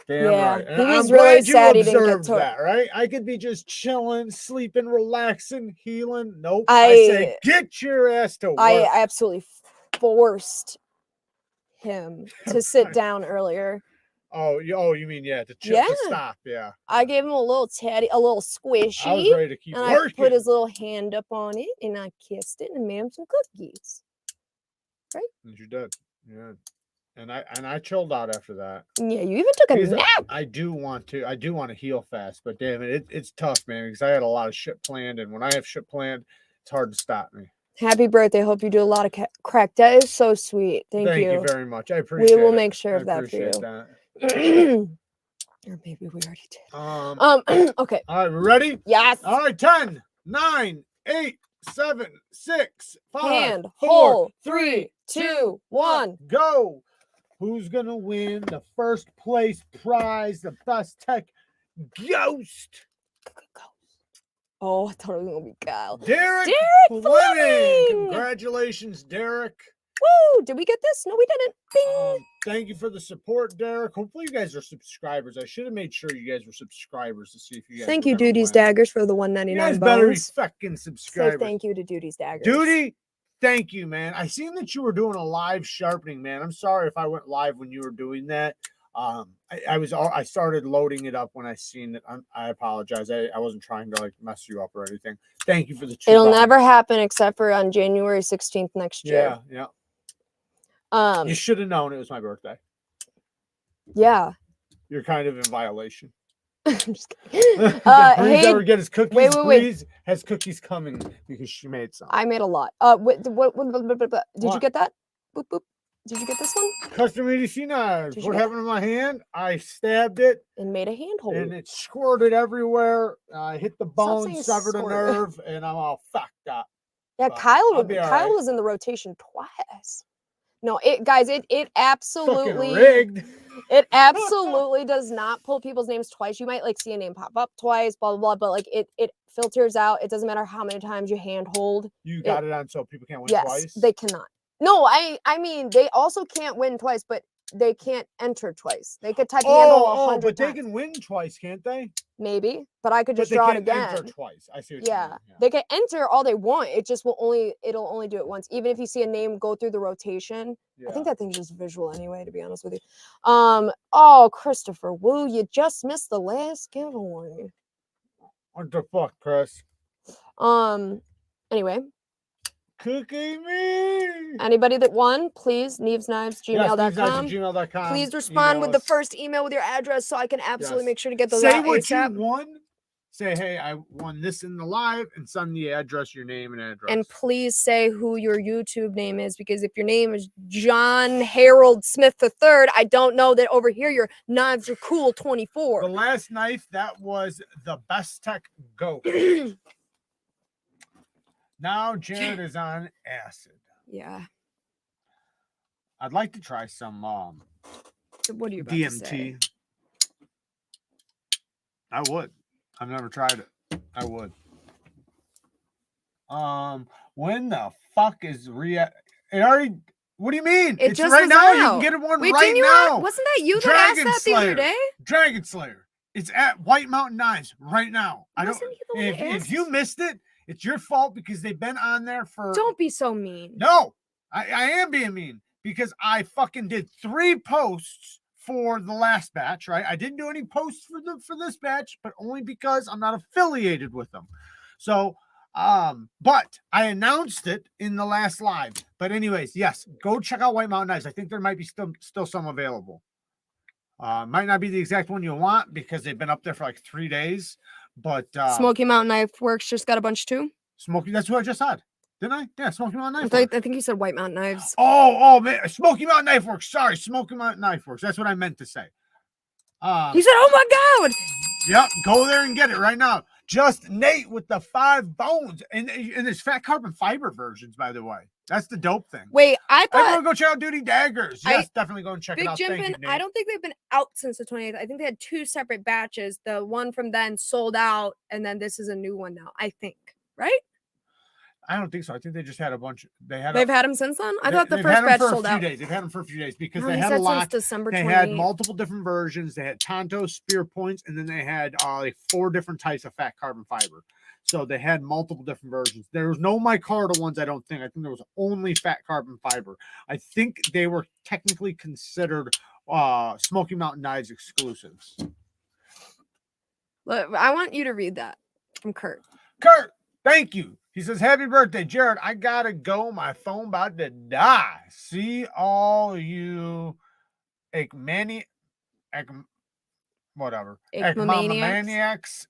Speaker 1: Damn right. And
Speaker 2: he was
Speaker 1: I'm
Speaker 2: really
Speaker 1: glad
Speaker 2: sad
Speaker 1: you
Speaker 2: he didn't get
Speaker 1: observed
Speaker 2: to
Speaker 1: that, right? I could be just chilling, sleeping, relaxing, healing. Nope.
Speaker 2: I
Speaker 1: say get your ass to work.
Speaker 2: I absolutely forced him to sit down earlier.
Speaker 1: Oh, you mean to chill, to stop, yeah.
Speaker 2: I gave him a little teddy, a little squishy.
Speaker 1: I was ready to keep working.
Speaker 2: I put his little hand up on it, and I kissed it and made him some cookies. Right?
Speaker 1: And you did, yeah. And I chilled out after that.
Speaker 2: Yeah, you even took a nap.
Speaker 1: I do want to heal fast, but damn it, it's tough, man, because I had a lot of shit planned, and when I have shit planned, it's hard to stop me.
Speaker 2: Happy birthday. Hope you do a lot of crack. That is so sweet. Thank you
Speaker 1: very much. I appreciate it.
Speaker 2: We will make sure of that for you. Or maybe we already did. Okay.
Speaker 1: All right, we ready?
Speaker 2: Yes.
Speaker 1: All right, 10, 9, 8, 7, 6, 5,
Speaker 2: Hand,
Speaker 1: 4,
Speaker 2: hole,
Speaker 1: 3,
Speaker 2: 3, 2, 1.
Speaker 1: Go. Who's gonna win the first place prize, the Best Tech Ghost?
Speaker 2: Oh, I thought it was gonna be Kyle.
Speaker 1: Derek
Speaker 2: Fleming.
Speaker 1: Congratulations, Derek.
Speaker 2: Woo! Did we get this? No, we didn't. Bing.
Speaker 1: Thank you for the support, Derek. Hopefully you guys are subscribers. I should have made sure you guys were subscribers to see if you guys.
Speaker 2: Thank you, Duty's Daggers, for the $1.99.
Speaker 1: You guys better be fucking subscribers.
Speaker 2: Say thank you to Duty's Daggers.
Speaker 1: Duty, thank you, man. I seen that you were doing a live sharpening, man. I'm sorry if I went live when you were doing that. I started loading it up when I seen it. I apologize. I wasn't trying to like mess you up or anything. Thank you for the 2
Speaker 2: It'll
Speaker 1: bones.
Speaker 2: never happen except for on January 16th next year.
Speaker 1: Yeah. You should have known it was my birthday.
Speaker 2: Yeah.
Speaker 1: You're kind of in violation.
Speaker 2: I'm just kidding.
Speaker 1: Breeze ever get his cookies?
Speaker 2: Wait.
Speaker 1: Breeze has cookies coming because she made some.
Speaker 2: I made a lot. What did you get that? Boop boop. Did you get this one?
Speaker 1: Custom EDC knives. What happened in my hand? I stabbed it
Speaker 2: and made a handhold,
Speaker 1: and it squirted everywhere. I hit the bone, severed a nerve, and I'm all fucked up.
Speaker 2: Yeah,
Speaker 1: but
Speaker 2: Kyle was in the rotation twice. No, it absolutely
Speaker 1: rigged.
Speaker 2: It absolutely does not pull people's names twice. You might like see a name pop up twice, blah blah blah, but like it filters out. It doesn't matter how many times you handhold.
Speaker 1: You got it on so people can't win
Speaker 2: yes,
Speaker 1: twice.
Speaker 2: They cannot. No, I mean they also can't win twice, but they can't enter twice. They could type handle 100
Speaker 1: but they
Speaker 2: times.
Speaker 1: can win twice, can't they?
Speaker 2: Maybe, but I could
Speaker 1: But
Speaker 2: just
Speaker 1: they
Speaker 2: draw it
Speaker 1: can't
Speaker 2: again.
Speaker 1: enter twice. I see what you
Speaker 2: Yeah,
Speaker 1: mean.
Speaker 2: they can enter all they want. It just it'll only do it once. Even if you see a name go through the rotation. I think that thing's just visual anyway, to be honest with you. Oh, Christopher Wu, you just missed the last giveaway.
Speaker 1: What the fuck, Chris?
Speaker 2: Anyway.
Speaker 1: Cookie me.
Speaker 2: Anybody that won, please, neevesknives@gmail.com.
Speaker 1: Yes, neevesknives@gmail.com.
Speaker 2: Please respond with the first email with your address so I can absolutely make sure to get those
Speaker 1: Say
Speaker 2: out
Speaker 1: what
Speaker 2: ASAP.
Speaker 1: you won. Say, hey, I won this in the live, and send the address, your name and address.
Speaker 2: And please say who your YouTube name is, because if your name is John Harold Smith III, I don't know that over here your knives are cool 24.
Speaker 1: The last knife, that was the Best Tech Go. Now Jared is on acid.
Speaker 2: Yeah.
Speaker 1: I'd like to try some
Speaker 2: What are you about to say?
Speaker 1: DMT. I would. I've never tried it. I would. When the fuck is it already? What do you mean?
Speaker 2: It
Speaker 1: it's
Speaker 2: just
Speaker 1: right
Speaker 2: was
Speaker 1: now.
Speaker 2: out.
Speaker 1: You can get it one
Speaker 2: Wait,
Speaker 1: right now.
Speaker 2: Wasn't that you that
Speaker 1: Dragon
Speaker 2: asked that the other day?
Speaker 1: Dragon Slayer. It's at White Mountain Knives right now.
Speaker 2: Wasn't you the one that
Speaker 1: If
Speaker 2: asked?
Speaker 1: you missed it, it's your fault because they've been on there for.
Speaker 2: Don't be so mean.
Speaker 1: No, I am being mean because I fucking did 3 posts for the last batch, right? I didn't do any posts for this batch, but only because I'm not affiliated with them. So, but I announced it in the last live. But anyways, yes, go check out White Mountain Knives. I think there might be still some available. Might not be the exact one you want because they've been up there for like 3 days. But
Speaker 2: Smoky Mountain Knife Works just got a bunch too.
Speaker 1: Smoky, that's what I just said. Didn't I? Yeah, Smoky Mountain Knife Works.
Speaker 2: I think you said White Mountain Knives.
Speaker 1: Oh man, Smoky Mountain Knife Works. Sorry, Smoky Mountain Knife Works. That's what I meant to say.
Speaker 2: He said, "Oh my God!"
Speaker 1: Yep, go there and get it right now. Just Nate with the 5 bones, and there's fat carbon fiber versions, by the way. That's the dope thing.
Speaker 2: Wait, I thought.
Speaker 1: Everyone go check out Duty Daggers. Yes, definitely go and check it out.
Speaker 2: Big
Speaker 1: Thank
Speaker 2: Jimpin,
Speaker 1: you, Nate.
Speaker 2: I don't think they've been out since the 28th. I think they had 2 separate batches. The one from then sold out, and then this is a new one now. I think, right?
Speaker 1: I don't think so. I think they just had a bunch. They've had them
Speaker 2: since then. I thought the first batch sold out.
Speaker 1: They've had them for a few days because
Speaker 2: No,
Speaker 1: they
Speaker 2: he
Speaker 1: had
Speaker 2: said
Speaker 1: a lot.
Speaker 2: since December 28th.
Speaker 1: They had multiple different versions. They had Tonto spear points, and then they had like 4 different types of fat carbon fiber. So they had multiple different versions. There was no micarta ones, I don't think. I think there was only fat carbon fiber. I think they were technically considered Smoky Mountain Knives exclusives.
Speaker 2: Look, I want you to read that from Kurt.
Speaker 1: Kurt, thank you. He says, happy birthday, Jared. I gotta go. My phone about to die. See all you maniacs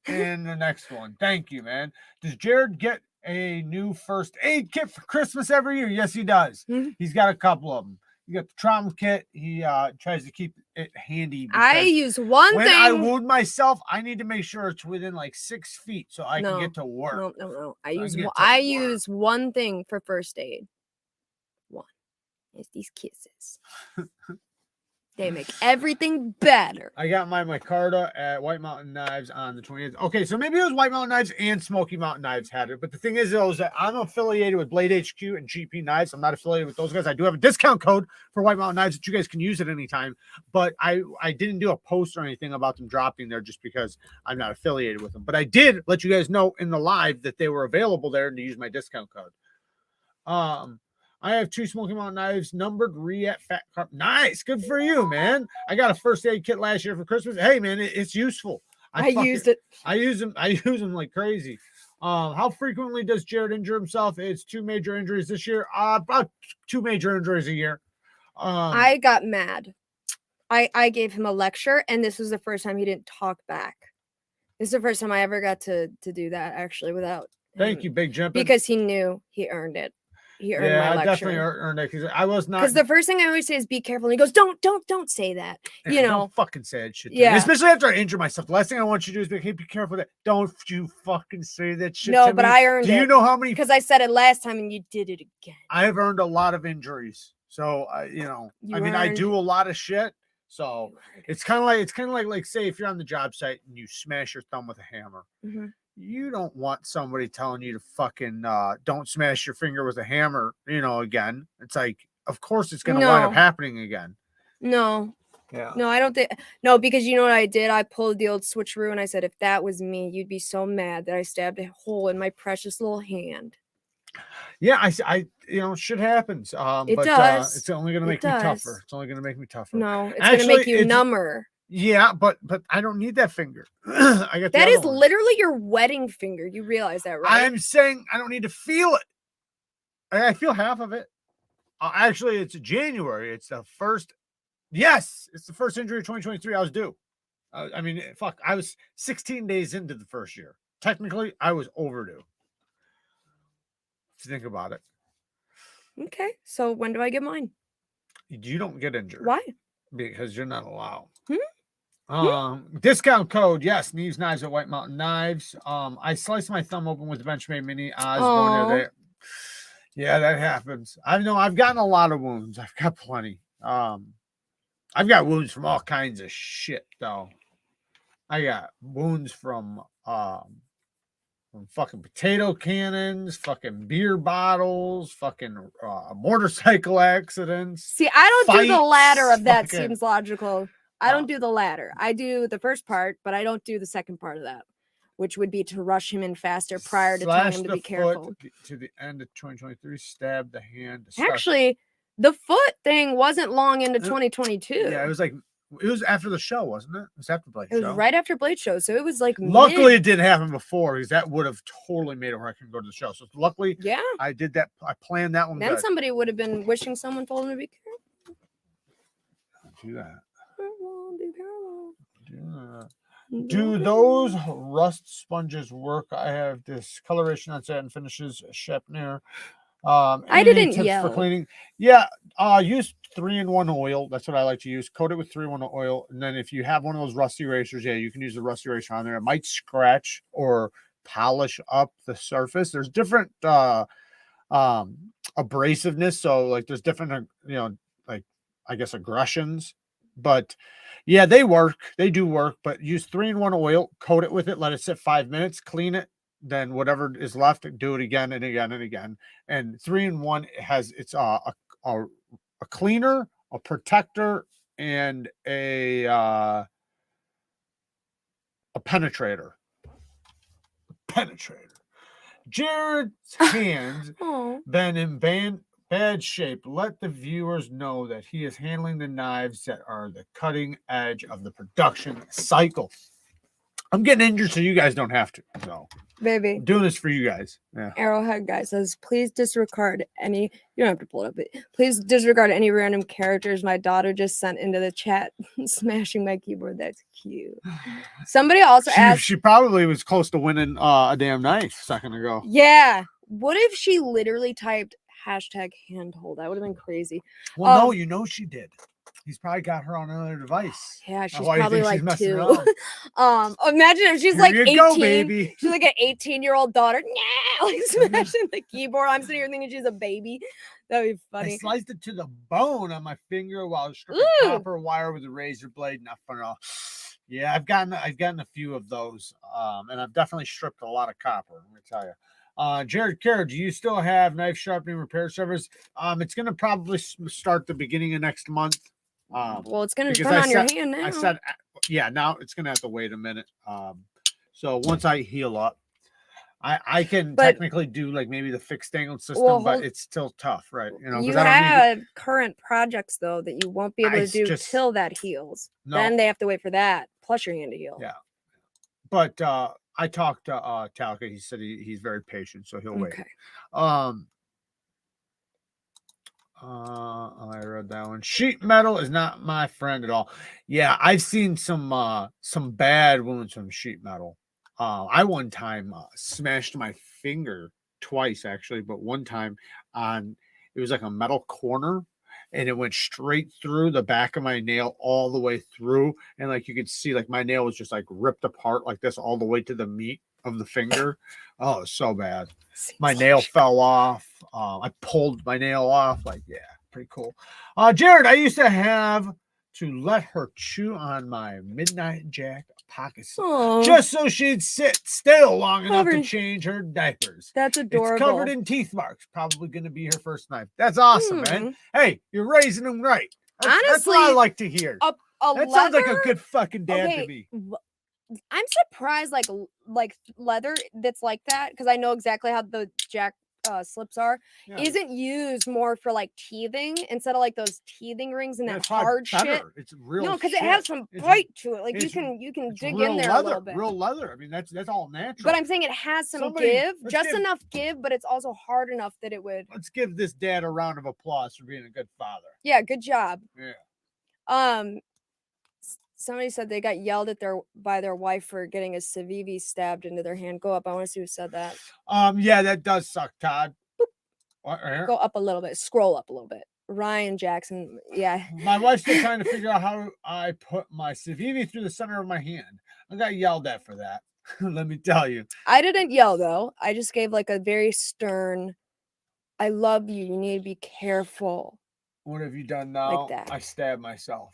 Speaker 1: in the next one. Thank you, man. Does Jared get a new first aid kit for Christmas every year? Yes, he does.
Speaker 2: Mm-hmm.
Speaker 1: He's got a couple of them. You got the trauma kit. He tries to keep it handy.
Speaker 2: I use one
Speaker 1: when
Speaker 2: thing.
Speaker 1: I wound myself, I need to make sure it's within like 6 feet so I can get to work.
Speaker 2: No. I use one thing for first aid. One. It's these kisses. They make everything better.
Speaker 1: I got my micarta at White Mountain Knives on the 20th. Okay, so maybe it was White Mountain Knives and Smoky Mountain Knives had it. But the thing is, though, is that I'm affiliated with Blade HQ and GP Knives. I'm not affiliated with those guys. I do have a discount code for White Mountain Knives that you guys can use at any time. But I didn't do a post or anything about them dropping there just because I'm not affiliated with them. But I did let you guys know in the live that they were available there and to use my discount code. I have 2 Smoky Mountain Knives numbered Reat Fat Carp. Nice. Good for you, man. I got a first aid kit last year for Christmas. Hey, man, it's useful.
Speaker 2: I used it.
Speaker 1: I use them like crazy. How frequently does Jared injure himself? It's 2 major injuries this year. About 2 major injuries a year.
Speaker 2: I got mad. I gave him a lecture, and this was the first time he didn't talk back. This is the first time I ever got to do that, actually, without
Speaker 1: Thank you, Big Jump.
Speaker 2: Because he knew he earned it. He earned my lecture.
Speaker 1: I definitely earned it because I was not.
Speaker 2: Because the first thing I always say is be careful. And he goes, don't say that. You know,
Speaker 1: don't fucking say that shit.
Speaker 2: Yeah.
Speaker 1: Especially after I injure myself. The last thing I want you to do is be, hey, be careful that. Don't you fucking say that shit.
Speaker 2: No,
Speaker 1: to
Speaker 2: but
Speaker 1: me.
Speaker 2: I earned it.
Speaker 1: Do you know how many?
Speaker 2: Because I said it last time and you did it again.
Speaker 1: I've earned a lot of injuries. So, I do a lot of shit. So it's kind of like say if you're on the job site and you smash your thumb with a hammer, you don't want somebody telling you to fucking don't smash your finger with a hammer, again. It's like, of course it's going to wind up happening again.
Speaker 2: No.
Speaker 1: Yeah.
Speaker 2: No, I don't think. No, because you know what I did? I pulled the old switcheroo and I said, if that was me, you'd be so mad that I stabbed a hole in my precious little hand.
Speaker 1: Yeah, shit happens.
Speaker 2: It
Speaker 1: but
Speaker 2: does.
Speaker 1: It's only going to make me tougher. It's only going to make me tougher.
Speaker 2: No, it's going to make you number.
Speaker 1: Yeah, but I don't need that finger. I got
Speaker 2: that is literally your wedding finger. You realize that, right?
Speaker 1: I'm saying I don't need to feel it. I feel half of it. Actually, it's January. It's the first. Yes, it's the first injury of 2023 I was due. I mean, fuck, I was 16 days into the first year. Technically, I was overdue. If you think about it.
Speaker 2: Okay, so when do I get mine?
Speaker 1: You don't get injured.
Speaker 2: Why?
Speaker 1: Because you're not allowed. Discount code, yes, Neevesknives at White Mountain Knives. I sliced my thumb open with the Benchmade Mini Osborne. Yeah, that happens. I've gotten a lot of wounds. I've got plenty. I've got wounds from all kinds of shit, though. I got wounds from fucking potato cannons, fucking beer bottles, fucking motorcycle accidents.
Speaker 2: See, I don't do the latter of that. Seems logical. I don't do the latter. I do the first part, but I don't do the second part of that, which would be to rush him in faster prior to telling him to be careful.
Speaker 1: To the end of 2023, stab the hand.
Speaker 2: Actually, the foot thing wasn't long into 2022.
Speaker 1: Yeah, it was after the show, wasn't it? It was after Blade Show.
Speaker 2: It was right after Blade Show, so it was like.
Speaker 1: Luckily, it didn't happen before because that would have totally made it where I couldn't go to the show. So luckily,
Speaker 2: yeah,
Speaker 1: I did that. I planned that one.
Speaker 2: Then somebody would have been wishing someone told him to be careful.
Speaker 1: Do that. Do those rust sponges work? I have discoloration on satin finishes, Sharpening.
Speaker 2: I didn't
Speaker 1: tips
Speaker 2: yell.
Speaker 1: For cleaning. Yeah, use 3-in-1 oil. That's what I like to use. Coat it with 3-in-1 oil, and then if you have one of those rusty erasers, yeah, you can use the rusty eraser on there. It might scratch or polish up the surface. There's different abrasiveness, so like there's different like I guess aggressions, but yeah, they work. They do work, but use 3-in-1 oil, coat it with it, let it sit 5 minutes, clean it. Then whatever is left, do it again and again and again. And 3-in-1 has it's a cleaner, a protector, and a penetrator. Jared's hands been in bad shape. Let the viewers know that he is handling the knives that are the cutting edge of the production cycle. I'm getting injured so you guys don't have to. So,
Speaker 2: baby,
Speaker 1: I'm doing this for you guys. Yeah.
Speaker 2: Arrowhead guy says, please disregard any. You don't have to pull it up, but please disregard any random characters my daughter just sent into the chat, smashing my keyboard. That's cute. Somebody also asked.
Speaker 1: She probably was close to winning a damn knife a second ago.
Speaker 2: Yeah. What if she literally typed #handhold? That would have been crazy.
Speaker 1: Well, no, she did. He's probably got her on another device.
Speaker 2: Yeah, she's probably like 2. Imagine if she's
Speaker 1: Here
Speaker 2: like
Speaker 1: you
Speaker 2: 18.
Speaker 1: Go, baby.
Speaker 2: She's like an 18-year-old daughter. Nah, like smashing the keyboard. I'm sitting here thinking she's a baby. That'd be funny.
Speaker 1: I sliced it to the bone on my finger while stripping copper wire with a razor blade. Not fun at all. Yeah, I've gotten a few of those, and I've definitely stripped a lot of copper. Let me tell you. Jared Kerr, do you still have knife sharpening repair service? It's going to probably start the beginning of next month.
Speaker 2: Well, it's going to turn on your hand now.
Speaker 1: I said, yeah, now it's going to have to wait a minute. So once I heal up, I can technically do like maybe the fixed angle system, but it's still tough, right?
Speaker 2: You have current projects though that you won't be able to do till that heals. No. Then they have to wait for that plus your hand to heal.
Speaker 1: Yeah, but I talked to Talca. He said he's very patient, so he'll wait. I read that one. Sheet metal is not my friend at all. Yeah, I've seen some bad wounds from sheet metal. I one time smashed my finger twice actually, but one time it was like a metal corner and it went straight through the back of my nail all the way through, and like you could see like my nail was just like ripped apart like this all the way to the meat of the finger. Oh, it's so bad. My nail fell off. I pulled my nail off. Like, yeah, pretty cool. Jared, I used to have to let her chew on my Midnight Jack pocket
Speaker 2: Oh,
Speaker 1: just so she'd sit still long enough to
Speaker 2: Covered-
Speaker 1: change her diapers.
Speaker 2: that's
Speaker 1: It's
Speaker 2: adorable.
Speaker 1: covered in teeth marks. Probably going to be her first knife. That's awesome, man.
Speaker 2: Hmm.
Speaker 1: Hey, you're raising them right. That's what I
Speaker 2: Honestly,
Speaker 1: like to hear.
Speaker 2: A
Speaker 1: That sounds like a
Speaker 2: leather-
Speaker 1: good fucking dad
Speaker 2: okay,
Speaker 1: to me.
Speaker 2: I'm surprised, like leather that's like that, because I know exactly how the jack slips are.
Speaker 1: Yeah,
Speaker 2: Isn't used more for like teething instead of like those teething rings and
Speaker 1: yeah,
Speaker 2: that
Speaker 1: it's probably
Speaker 2: hard shit.
Speaker 1: better. It's real.
Speaker 2: No, because it
Speaker 1: shit.
Speaker 2: has some
Speaker 1: It's-
Speaker 2: bite to it. Like you
Speaker 1: it's-
Speaker 2: can
Speaker 1: it's
Speaker 2: dig
Speaker 1: real
Speaker 2: in there
Speaker 1: leather,
Speaker 2: a little bit.
Speaker 1: real leather. I mean, that's all natural.
Speaker 2: But I'm saying it has some
Speaker 1: Somebody-
Speaker 2: give,
Speaker 1: let's
Speaker 2: just
Speaker 1: give-
Speaker 2: enough give, but it's also hard enough that it would.
Speaker 1: Let's give this dad a round of applause for being a good father.
Speaker 2: Yeah, good job.
Speaker 1: Yeah.
Speaker 2: Somebody said they got yelled at by their wife for getting a civivi stabbed into their hand. Go up. I want to see who said that.
Speaker 1: Yeah, that does suck, Todd. What, right here?
Speaker 2: Go up a little bit. Scroll up a little bit. Ryan Jackson. Yeah.
Speaker 1: My wife's still trying to figure out how I put my civivi through the center of my hand. I got yelled at for that. Let me tell you.
Speaker 2: I didn't yell though. I just gave like a very stern, I love you. You need to be careful.
Speaker 1: What have you done now?
Speaker 2: Like that.
Speaker 1: I stabbed myself.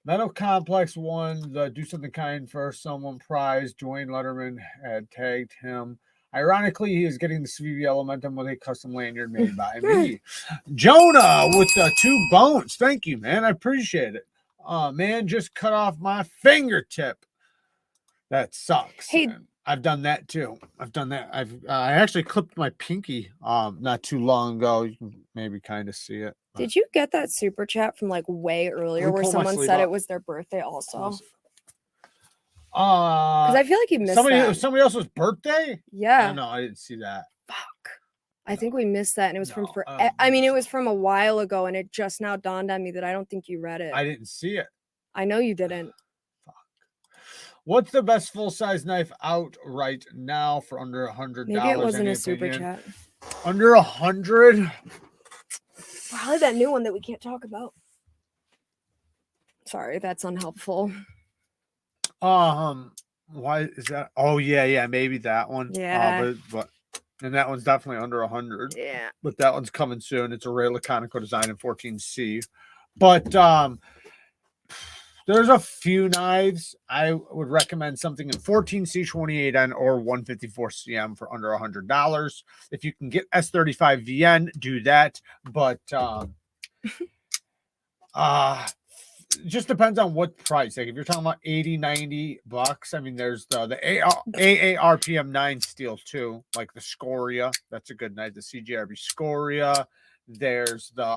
Speaker 1: Metal Complex won the Do Something Kind for Someone prize. Dwayne Letterman had tagged him. Ironically, he is getting the Civivi Elementum with a custom lanyard made by me. Jonah with the 2 bones. Thank you, man. I appreciate it. Man, just cut off my fingertip. That sucks.
Speaker 2: Hey.
Speaker 1: Man. I've done that too. I've done that. I actually clipped my pinky not too long ago. You can maybe kind of see it.
Speaker 2: Did you get that super chat from like way earlier where
Speaker 1: pull my
Speaker 2: someone
Speaker 1: sleeve
Speaker 2: said
Speaker 1: up.
Speaker 2: it was their birthday also? Because
Speaker 1: Because
Speaker 2: I feel like you missed that.
Speaker 1: somebody else's birthday?
Speaker 2: Yeah.
Speaker 1: No, I didn't see that.
Speaker 2: Fuck. I think we missed that, and it was from
Speaker 1: No,
Speaker 2: for.
Speaker 1: I don't
Speaker 2: I mean,
Speaker 1: think
Speaker 2: it was from a while ago, and it just now dawned on me that I don't think you read it.
Speaker 1: I didn't see it.
Speaker 2: I know you didn't.
Speaker 1: What's the best full-size knife out right now for under $100?
Speaker 2: Maybe it wasn't
Speaker 1: Any
Speaker 2: a super
Speaker 1: opinion?
Speaker 2: chat.
Speaker 1: Under 100?
Speaker 2: Probably that new one that we can't talk about. Sorry, that's unhelpful.
Speaker 1: Why is that? Oh yeah, maybe that one.
Speaker 2: Yeah.
Speaker 1: But and that one's definitely under 100.
Speaker 2: Yeah.
Speaker 1: But that one's coming soon. It's a Ray Laconico design in 14C. But there's a few knives. I would recommend something in 14C 28N or 154 CM for under $100. If you can get S35 VN, do that. But it just depends on what price. Like if you're talking about 80, 90 bucks, I mean, there's the AARPM 9 steel too, like the Scoria. That's a good knife. The CGRB Scoria. There's the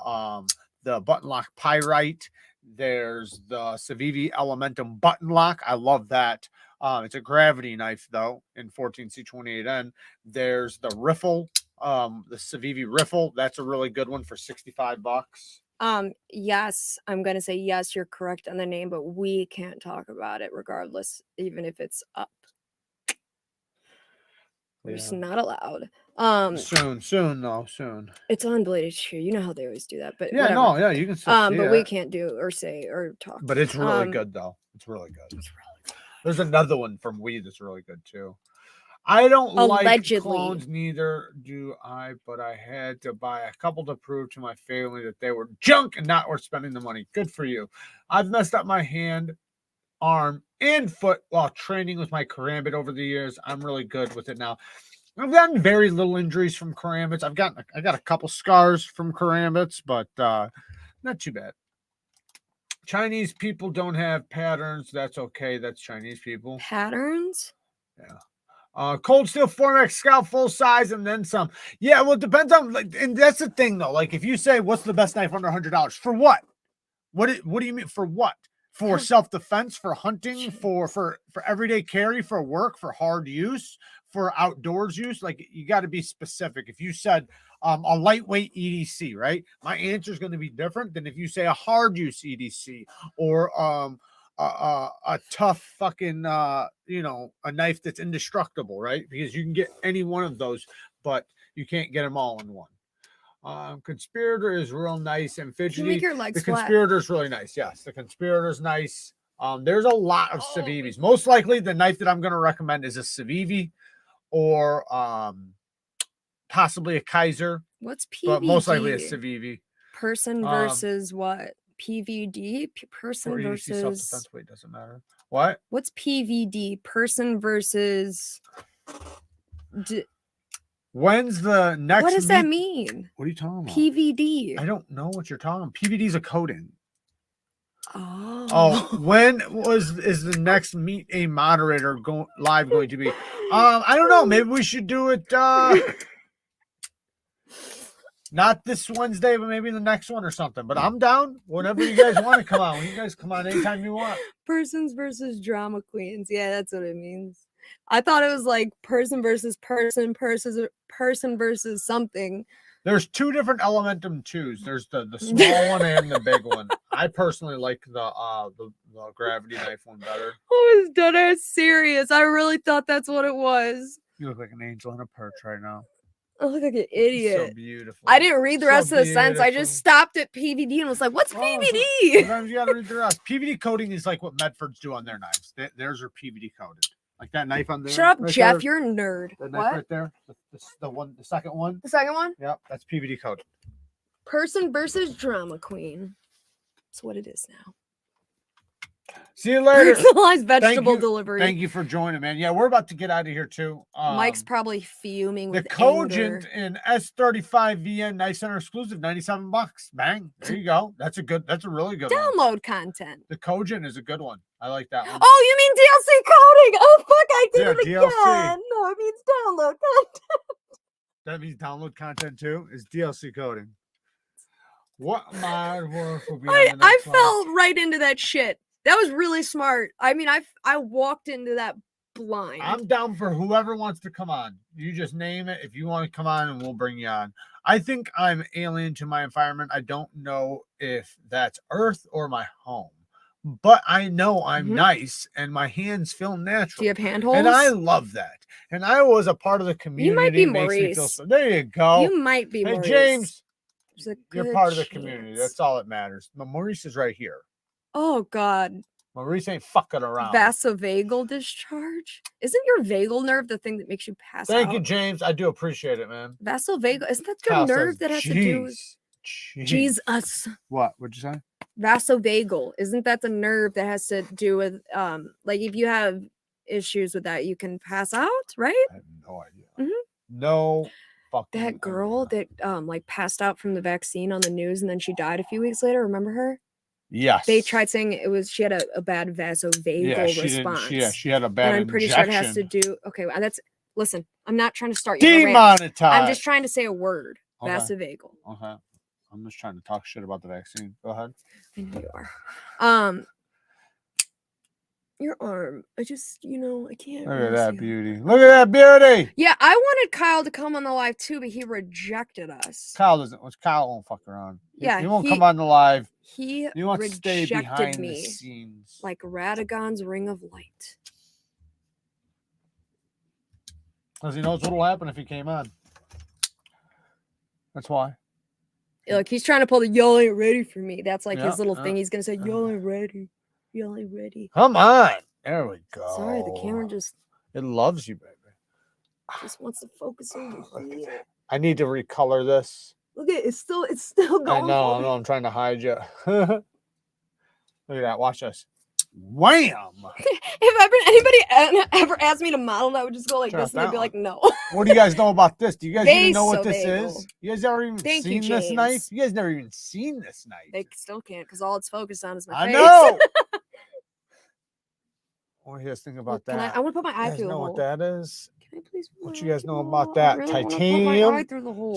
Speaker 1: button lock Pyrite. There's the Civivi Elementum button lock. I love that. It's a gravity knife though in 14C28N. There's the riffle, the Civivi riffle. That's a really good one for 65 bucks.
Speaker 2: Yes, I'm gonna say yes, you're correct on the name, but we can't talk about it regardless, even if it's up. We're just not allowed.
Speaker 1: Soon.
Speaker 2: It's on Bladed Shear. You know how they always do that, but
Speaker 1: Yeah,
Speaker 2: whatever.
Speaker 1: no, yeah, you can still see
Speaker 2: but we
Speaker 1: it.
Speaker 2: can't do or say or talk.
Speaker 1: But it's really good though. It's really good. There's another one from Weed that's really good too. I don't
Speaker 2: Allegedly.
Speaker 1: like clones, neither do I, but I had to buy a couple to prove to my family that they were junk and not worth spending the money. Good for you. I've messed up my hand, arm, and foot while training with my karambit over the years. I'm really good with it now. I've gotten very little injuries from karambits. I got a couple scars from karambits, but not too bad. Chinese people don't have patterns. That's okay. That's Chinese people.
Speaker 2: Patterns?
Speaker 1: Yeah. Cold Steel Formax Scout full size and then some. Yeah, well, it depends on, like, and that's the thing though. Like, if you say what's the best knife under $100 for what? What do you mean for what? For self-defense, for hunting, for everyday carry, for work, for hard use, for outdoors use? Like, you got to be specific. If you said a lightweight EDC, right? My answer is going to be different than if you say a hard use EDC or a tough fucking a knife that's indestructible, right? Because you can get any one of those, but you can't get them all in one. Conspirator is real nice and fidgety.
Speaker 2: You make your legs
Speaker 1: the
Speaker 2: flat.
Speaker 1: Conspirator is really nice. Yes, the Conspirator is nice. There's a lot of Civivis. Most likely, the knife that I'm going to recommend is a Civivi or possibly a Kaiser.
Speaker 2: What's PVD?
Speaker 1: But most likely a Civivi.
Speaker 2: Person versus what? PVD? Person
Speaker 1: or EDC
Speaker 2: versus.
Speaker 1: self-defense. Wait, doesn't matter. What?
Speaker 2: What's PVD? Person versus.
Speaker 1: When's the next?
Speaker 2: What does that mean?
Speaker 1: What are you talking about?
Speaker 2: PVD.
Speaker 1: I don't know what you're talking about. PVD is a coding.
Speaker 2: Oh.
Speaker 1: When is the next Meet a Moderator live going to be? I don't know. Maybe we should do it not this Wednesday, but maybe the next one or something. But I'm down whenever you guys want to come on. You guys come on anytime you want.
Speaker 2: Persons versus drama queens. Yeah, that's what it means. I thought it was like person versus person versus something.
Speaker 1: There's two different Elementum 2s. There's the small one and the big one. I personally like the gravity knife one better.
Speaker 2: I was dead ass serious. I really thought that's what it was.
Speaker 1: You look like an angel in a perch right now.
Speaker 2: I look like an idiot.
Speaker 1: So beautiful.
Speaker 2: I didn't read the rest of the sentence. I just stopped at PVD and was like, what's PVD?
Speaker 1: Sometimes you gotta read the rest. PVD coating is like what Medfords do on their knives. Theirs are PVD coated. Like that knife on there.
Speaker 2: Shut up,
Speaker 1: right
Speaker 2: Jeff.
Speaker 1: there.
Speaker 2: You're a nerd.
Speaker 1: That knife right there. The second one.
Speaker 2: The second one?
Speaker 1: Yep, that's PVD coated.
Speaker 2: Person versus drama queen. That's what it is now.
Speaker 1: See you later.
Speaker 2: Personalized vegetable delivery.
Speaker 1: Thank you for joining, man. Yeah, we're about to get out of here too.
Speaker 2: Mike's probably fuming with
Speaker 1: the Cogent in S35 VN Knife Center exclusive, $97. Bang. There you go. That's a really good one.
Speaker 2: Download content.
Speaker 1: The Cogent is a good one. I like that one.
Speaker 2: Oh, you mean DLC coding? Oh fuck, I did it again.
Speaker 1: DLC.
Speaker 2: No, it means download content.
Speaker 1: That means download content too. Is DLC coding. What my work will be.
Speaker 2: I fell right into that shit. That was really smart. I mean, I walked into that blind.
Speaker 1: I'm down for whoever wants to come on. You just name it if you want to come on, and we'll bring you on. I think I'm alien to my environment. I don't know if that's Earth or my home, but I know I'm nice and my hands feel natural.
Speaker 2: Do you have handholds?
Speaker 1: And I love that. And I was a part of the community.
Speaker 2: You might be Maurice.
Speaker 1: There you go.
Speaker 2: You might be Maurice.
Speaker 1: Hey, James,
Speaker 2: you're
Speaker 1: part of the community. That's all that matters. Maurice is right here.
Speaker 2: Oh, God.
Speaker 1: Maurice ain't fucking around.
Speaker 2: Vasovagal discharge? Isn't your vagal nerve the thing that makes you pass out?
Speaker 1: Thank you, James. I do appreciate it, man.
Speaker 2: Vasovagal. Isn't that your nerve that has to do with... Jesus.
Speaker 1: What? What'd you say?
Speaker 2: Vasovagal. Isn't that the nerve that has to do with, like, if you have issues with that, you can pass out, right?
Speaker 1: I have no idea. No fucking
Speaker 2: That girl that, like, passed out from the vaccine on the news and then she died a few weeks later. Remember her?
Speaker 1: Yes.
Speaker 2: They tried saying she had a bad vasovagal response.
Speaker 1: She had a bad
Speaker 2: And I'm pretty
Speaker 1: injection.
Speaker 2: sure it has to do. Okay, listen, I'm not trying to start
Speaker 1: you demonetized.
Speaker 2: I'm just trying to say a word.
Speaker 1: Okay.
Speaker 2: Vasovagal.
Speaker 1: Okay. I'm just trying to talk shit about the vaccine. Go ahead.
Speaker 2: I know you are. Your arm. I just, I can't.
Speaker 1: Look at that beauty. Look at that beauty.
Speaker 2: Yeah, I wanted Kyle to come on the live too, but he rejected us.
Speaker 1: Kyle won't fuck around.
Speaker 2: Yeah,
Speaker 1: he won't come on the live.
Speaker 2: He
Speaker 1: wants to stay behind
Speaker 2: me
Speaker 1: the scenes.
Speaker 2: like Radagon's ring of light.
Speaker 1: Because he knows what'll happen if he came on. That's why.
Speaker 2: Like he's trying to pull the y'all ain't ready for me. That's like his little thing. He's gonna say y'all ain't ready. Y'all ain't ready.
Speaker 1: Come on. There we go.
Speaker 2: Sorry, the camera
Speaker 1: it loves you, baby.
Speaker 2: Just wants to focus on you.
Speaker 1: I need to recolor this.
Speaker 2: Look at it. It's still going.
Speaker 1: I know. I'm trying to hide you. Look at that. Watch this. Wham!
Speaker 2: If anybody ever asked me to model, I would just go like this, and they'd be like, "No."
Speaker 1: What do you guys know about this? Do you guys even know what this is? You guys ever even
Speaker 2: Thank
Speaker 1: seen
Speaker 2: you,
Speaker 1: this
Speaker 2: James.
Speaker 1: knife? You guys never even seen this knife.
Speaker 2: They still can't because all it's focused on is my
Speaker 1: I
Speaker 2: face.
Speaker 1: know. What do you guys think about that?
Speaker 2: I want to put my eye through the hole.
Speaker 1: Know what that is?
Speaker 2: Can I please?
Speaker 1: What you guys know about that?
Speaker 2: Really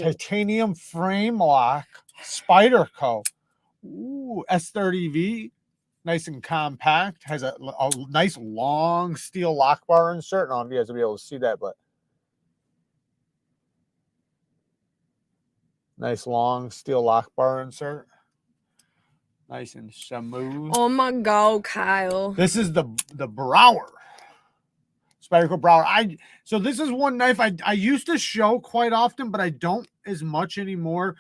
Speaker 1: titanium frame lock, Spyderco. Ooh, S30V. Nice and compact. Has a nice long steel lock bar insert. I don't know if you guys will be able to see that, but nice long steel lock bar insert. Nice and smooth.
Speaker 2: Oh my God, Kyle.
Speaker 1: This is the Brower. Spyderco Brower. So this is one knife I used to show quite often, but I don't as much anymore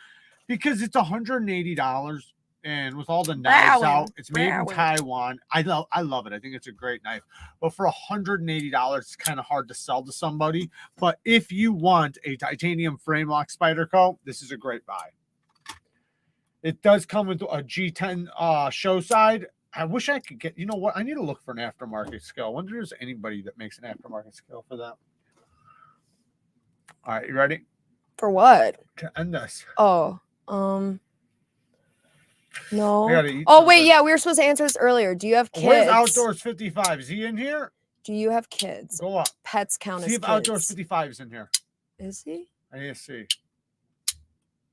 Speaker 1: because it's $180. And with all the knives out, it's made in Taiwan. I love it. I think it's a great knife. But for $180, it's kind of hard to sell to somebody. But if you want a titanium frame lock Spyderco, this is a great buy. It does come with a G10 show side. I wish I could get, you know what? I need to look for an aftermarket scale. I wonder if there's anybody that makes an aftermarket scale for that. All right, you ready?
Speaker 2: For what?
Speaker 1: To end this.
Speaker 2: Oh,
Speaker 1: I
Speaker 2: no.
Speaker 1: gotta eat
Speaker 2: Oh, wait,
Speaker 1: something.
Speaker 2: yeah, we were supposed to answer this earlier. Do you have kids?
Speaker 1: Where's Outdoors 55? Is he in here?
Speaker 2: Do you have kids?
Speaker 1: Go up.
Speaker 2: Pets count
Speaker 1: See
Speaker 2: as
Speaker 1: if
Speaker 2: kids.
Speaker 1: Outdoors 55 is in here.
Speaker 2: Is he?
Speaker 1: I need to see.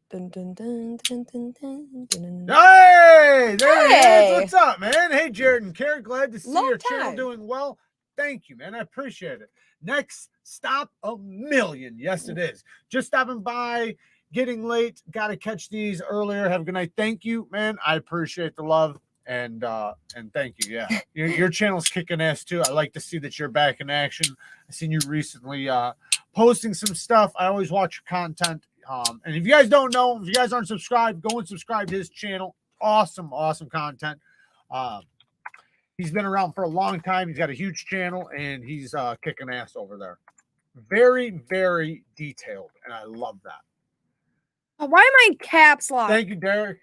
Speaker 2: Dun, dun, dun, dun, dun, dun, dun, dun.
Speaker 1: Hey, there he
Speaker 2: Hey.
Speaker 1: is. What's up, man? Hey, Jared and Karen, glad to see
Speaker 2: Long
Speaker 1: your channel
Speaker 2: time.
Speaker 1: doing well. Thank you, man. I appreciate it. Next stop, 1,000,000. Yes, it is. Just stopping by, getting late. Got to catch these earlier. Have a good night. Thank you, man. I appreciate the love and thank you. Yeah, your channel's kicking ass too. I like to see that you're back in action. I seen you recently posting some stuff. I always watch your content. And if you guys don't know, if you guys aren't subscribed, go and subscribe to his channel. Awesome content. He's been around for a long time. He's got a huge channel and he's kicking ass over there. Very, very detailed. And I love that.
Speaker 2: Why am I in caps lock?
Speaker 1: Thank you, Derek.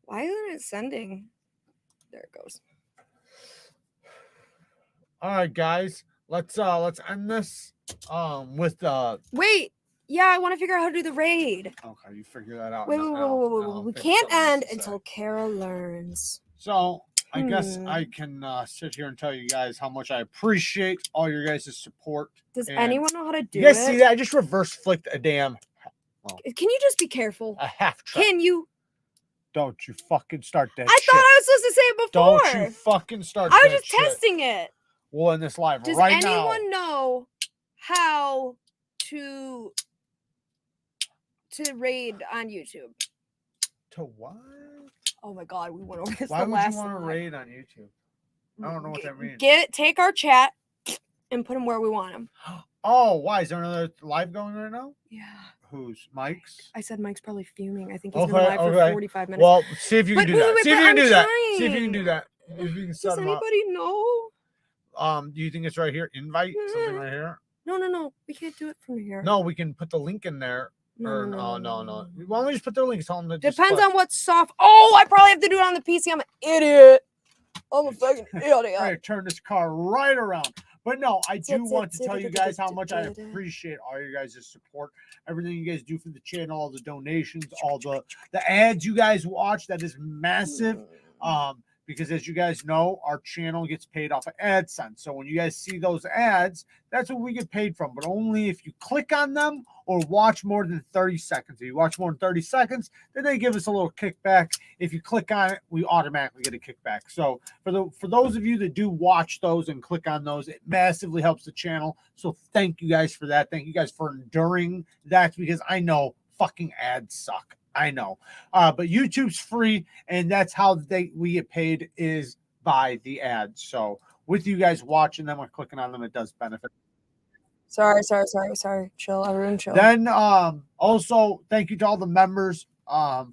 Speaker 2: Why isn't it sending? There it goes.
Speaker 1: All right, guys. Let's end this with
Speaker 2: Wait. Yeah, I want to figure out how to do the raid.
Speaker 1: okay, you figure that out.
Speaker 2: Wait.
Speaker 1: I'll
Speaker 2: We
Speaker 1: think of
Speaker 2: can't
Speaker 1: something else
Speaker 2: end
Speaker 1: to say.
Speaker 2: until Kara learns.
Speaker 1: So I guess I can sit here and tell you guys how much I appreciate all your guys' support.
Speaker 2: Does
Speaker 1: And
Speaker 2: anyone know how to do
Speaker 1: you guys
Speaker 2: it?
Speaker 1: see that? I just reverse flicked a damn
Speaker 2: Can you just be careful?
Speaker 1: a half track.
Speaker 2: Can you?
Speaker 1: Don't you fucking start that
Speaker 2: I
Speaker 1: shit.
Speaker 2: thought I was supposed to say it before.
Speaker 1: Don't you fucking start
Speaker 2: I was
Speaker 1: that
Speaker 2: just
Speaker 1: shit.
Speaker 2: testing it.
Speaker 1: We'll end this live
Speaker 2: Does
Speaker 1: right now.
Speaker 2: anyone know how to raid on YouTube?
Speaker 1: To what?
Speaker 2: Oh my god, we went over this
Speaker 1: Why
Speaker 2: the
Speaker 1: would
Speaker 2: last
Speaker 1: you want to
Speaker 2: live.
Speaker 1: raid on YouTube? I don't know what that means.
Speaker 2: Take our chat and put them where we want them.
Speaker 1: Oh, why? Is there another live going right now?
Speaker 2: Yeah.
Speaker 1: Who's? Mike's?
Speaker 2: I said Mike's probably fuming. I think he's
Speaker 1: Okay,
Speaker 2: been live for
Speaker 1: okay.
Speaker 2: 45 minutes.
Speaker 1: Well, see if you can
Speaker 2: But
Speaker 1: do that.
Speaker 2: wait,
Speaker 1: See if
Speaker 2: but
Speaker 1: you can
Speaker 2: I'm
Speaker 1: do that. See if you can
Speaker 2: trying.
Speaker 1: do that. If you can set
Speaker 2: Does
Speaker 1: them up.
Speaker 2: anybody know?
Speaker 1: Do you think it's right here? Invite something right here?
Speaker 2: No. We can't do it from here.
Speaker 1: No, we can put the link in there.
Speaker 2: No.
Speaker 1: Why don't we just put the link? Tell them to just
Speaker 2: Depends
Speaker 1: click.
Speaker 2: on what soft. Oh, I probably have to do it on the PC. I'm an idiot. I'm a fucking idiot.
Speaker 1: Right, turn this car right around. But no, I do want to tell you guys how much I appreciate all your guys' support. Everything you guys do for the channel, all the donations, all the ads you guys watch. That is massive. Because as you guys know, our channel gets paid off of AdSense. So when you guys see those ads, that's what we get paid from, but only if you click on them or watch more than 30 seconds. If you watch more than 30 seconds, then they give us a little kickback. If you click on it, we automatically get a kickback. So for those of you that do watch those and click on those, it massively helps the channel. So thank you guys for that. Thank you guys for enduring that, because I know fucking ads suck. I know, but YouTube's free, and that's how we get paid, is by the ads. So with you guys watching them or clicking on them, it does benefit.
Speaker 2: Sorry. Chill, everyone chill.
Speaker 1: Then also thank you to all the members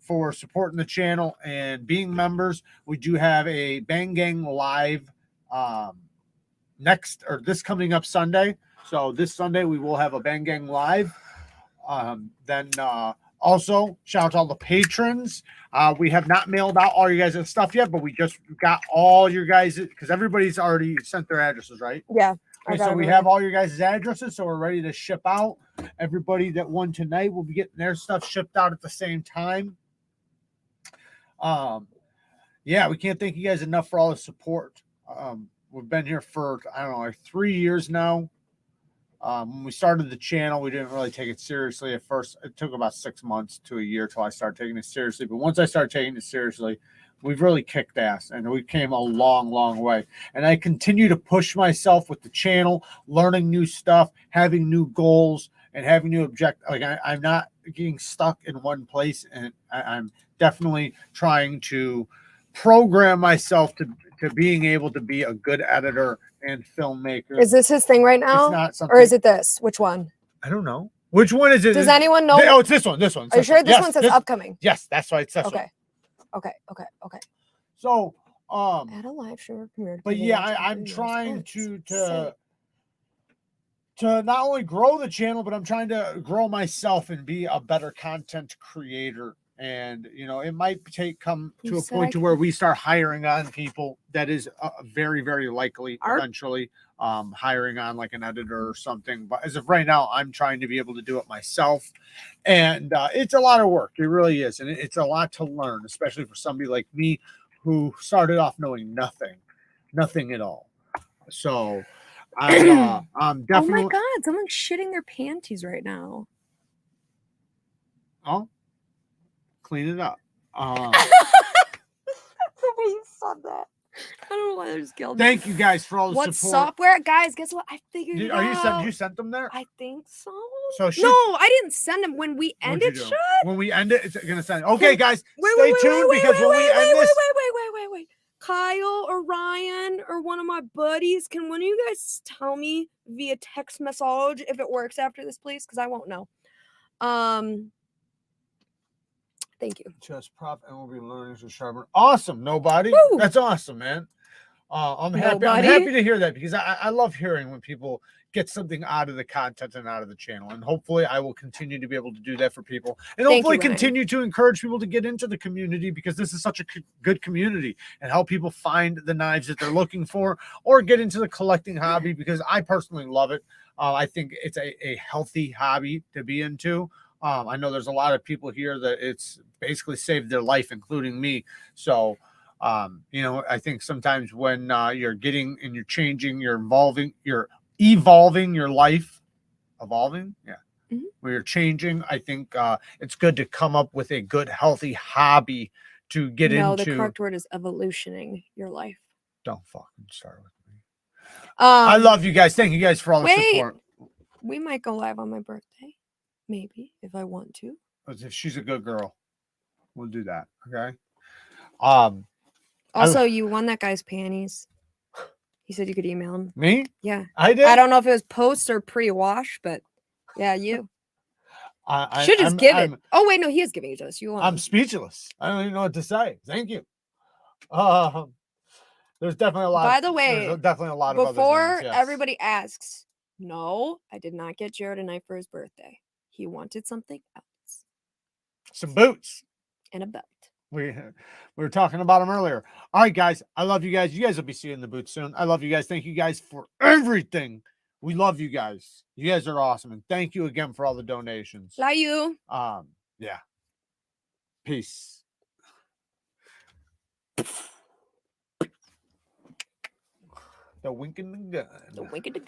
Speaker 1: for supporting the channel and being members. We do have a Bang Gang live this coming up Sunday. So this Sunday we will have a Bang Gang live. Also, shout out to all the patrons. We have not mailed out all you guys' stuff yet, but we just got all your guys, because everybody's already sent their addresses, right?
Speaker 2: Yeah.
Speaker 1: Okay, so we have all your guys' addresses, so we're ready to ship out. Everybody that won tonight will be getting their stuff shipped out at the same time. Yeah, we can't thank you guys enough for all the support. We've been here for, I don't know, like 3 years now. When we started the channel, we didn't really take it seriously at first. It took about 6 months to a year till I started taking it seriously. But once I started taking it seriously, we've really kicked ass, and we came a long way. And I continue to push myself with the channel, learning new stuff, having new goals, and having new objectives. Like I'm not getting stuck in one place, and I'm definitely trying to program myself to being able to be a good editor and filmmaker.
Speaker 2: Is this his thing right now?
Speaker 1: It's not something,
Speaker 2: or is it this? Which one?
Speaker 1: I don't know. Which one is it?
Speaker 2: Does anyone know?
Speaker 1: Oh, it's this one. This one.
Speaker 2: Are you sure this one says upcoming?
Speaker 1: Yes, that's why it's this one.
Speaker 2: Okay.
Speaker 1: So,
Speaker 2: add a live stream premiere.
Speaker 1: But yeah, I'm trying to not only grow the channel, but I'm trying to grow myself and be a better content creator And it might come
Speaker 2: You
Speaker 1: to a
Speaker 2: said
Speaker 1: point
Speaker 2: I
Speaker 1: to where we start hiring on people. That is very, very likely eventually hiring on like an editor or something. But as of right now, I'm trying to be able to do it myself, and it's a lot of work. It really is, and it's a lot to learn, especially for somebody like me who started off knowing nothing at all. So I'm
Speaker 2: Oh
Speaker 1: definitely.
Speaker 2: my god, someone's shitting their panties right now.
Speaker 1: Oh, clean it up.
Speaker 2: The way you said that. I don't know why I just killed me.
Speaker 1: Thank you guys for all the
Speaker 2: What
Speaker 1: support.
Speaker 2: software? Guys, guess what? I figured it
Speaker 1: Are you
Speaker 2: out.
Speaker 1: sent them there?
Speaker 2: I think so.
Speaker 1: So
Speaker 2: No, I didn't send them. When we end it, shut.
Speaker 1: When we end it, it's gonna send. Okay, guys,
Speaker 2: Wait,
Speaker 1: stay tuned because when we end this,
Speaker 2: wait. Kyle or Ryan or one of my buddies, can one of you guys tell me via text message if it works after this, please? Because I won't know. Thank you.
Speaker 1: Just prop and we'll be learning to sharpen. Awesome, nobody.
Speaker 2: Woo!
Speaker 1: That's awesome, man. I'm happy.
Speaker 2: Nobody?
Speaker 1: I'm happy to hear that because I love hearing when people get something out of the content and out of the channel. And hopefully I will continue to be able to do that for people. And hopefully continue to encourage people to get into the community because this is such a good community and help people find the knives that they're looking for or get into the collecting hobby because I personally love it. I think it's a healthy hobby to be into. I know there's a lot of people here that it's basically saved their life, including me. So, I think sometimes when you're getting and you're changing, you're evolving your life, when you're changing, I think it's good to come up with a good, healthy hobby to get into.
Speaker 2: No, the correct word is evolutioning your life.
Speaker 1: Don't fucking start with me. I love you guys. Thank you guys for all the support.
Speaker 2: We might go live on my birthday. Maybe, if I want to.
Speaker 1: If she's a good girl, we'll do that. Okay.
Speaker 2: Also, you won that guy's panties. He said you could email him.
Speaker 1: Me?
Speaker 2: Yeah.
Speaker 1: I did.
Speaker 2: I don't know if it was post or pre-wash, but yeah, you.
Speaker 1: I
Speaker 2: should just give it. Oh, wait, no, he is giving it to us. You want
Speaker 1: I'm speechless. I don't even know what to say. Thank you. There's definitely a lot.
Speaker 2: By the way,
Speaker 1: there's definitely a lot
Speaker 2: of before
Speaker 1: other things, yes.
Speaker 2: Everybody asks, no, I did not get Jared a knife for his birthday. He wanted something else.
Speaker 1: Some boots.
Speaker 2: And a belt.
Speaker 1: We were talking about them earlier. All right, guys. I love you guys. You guys will be seeing the boots soon. I love you guys. Thank you guys for everything. We love you guys. You guys are awesome. And thank you again for all the donations.
Speaker 2: Love you.
Speaker 1: Yeah. Peace. The wink and the gun.
Speaker 2: The wink and the gun.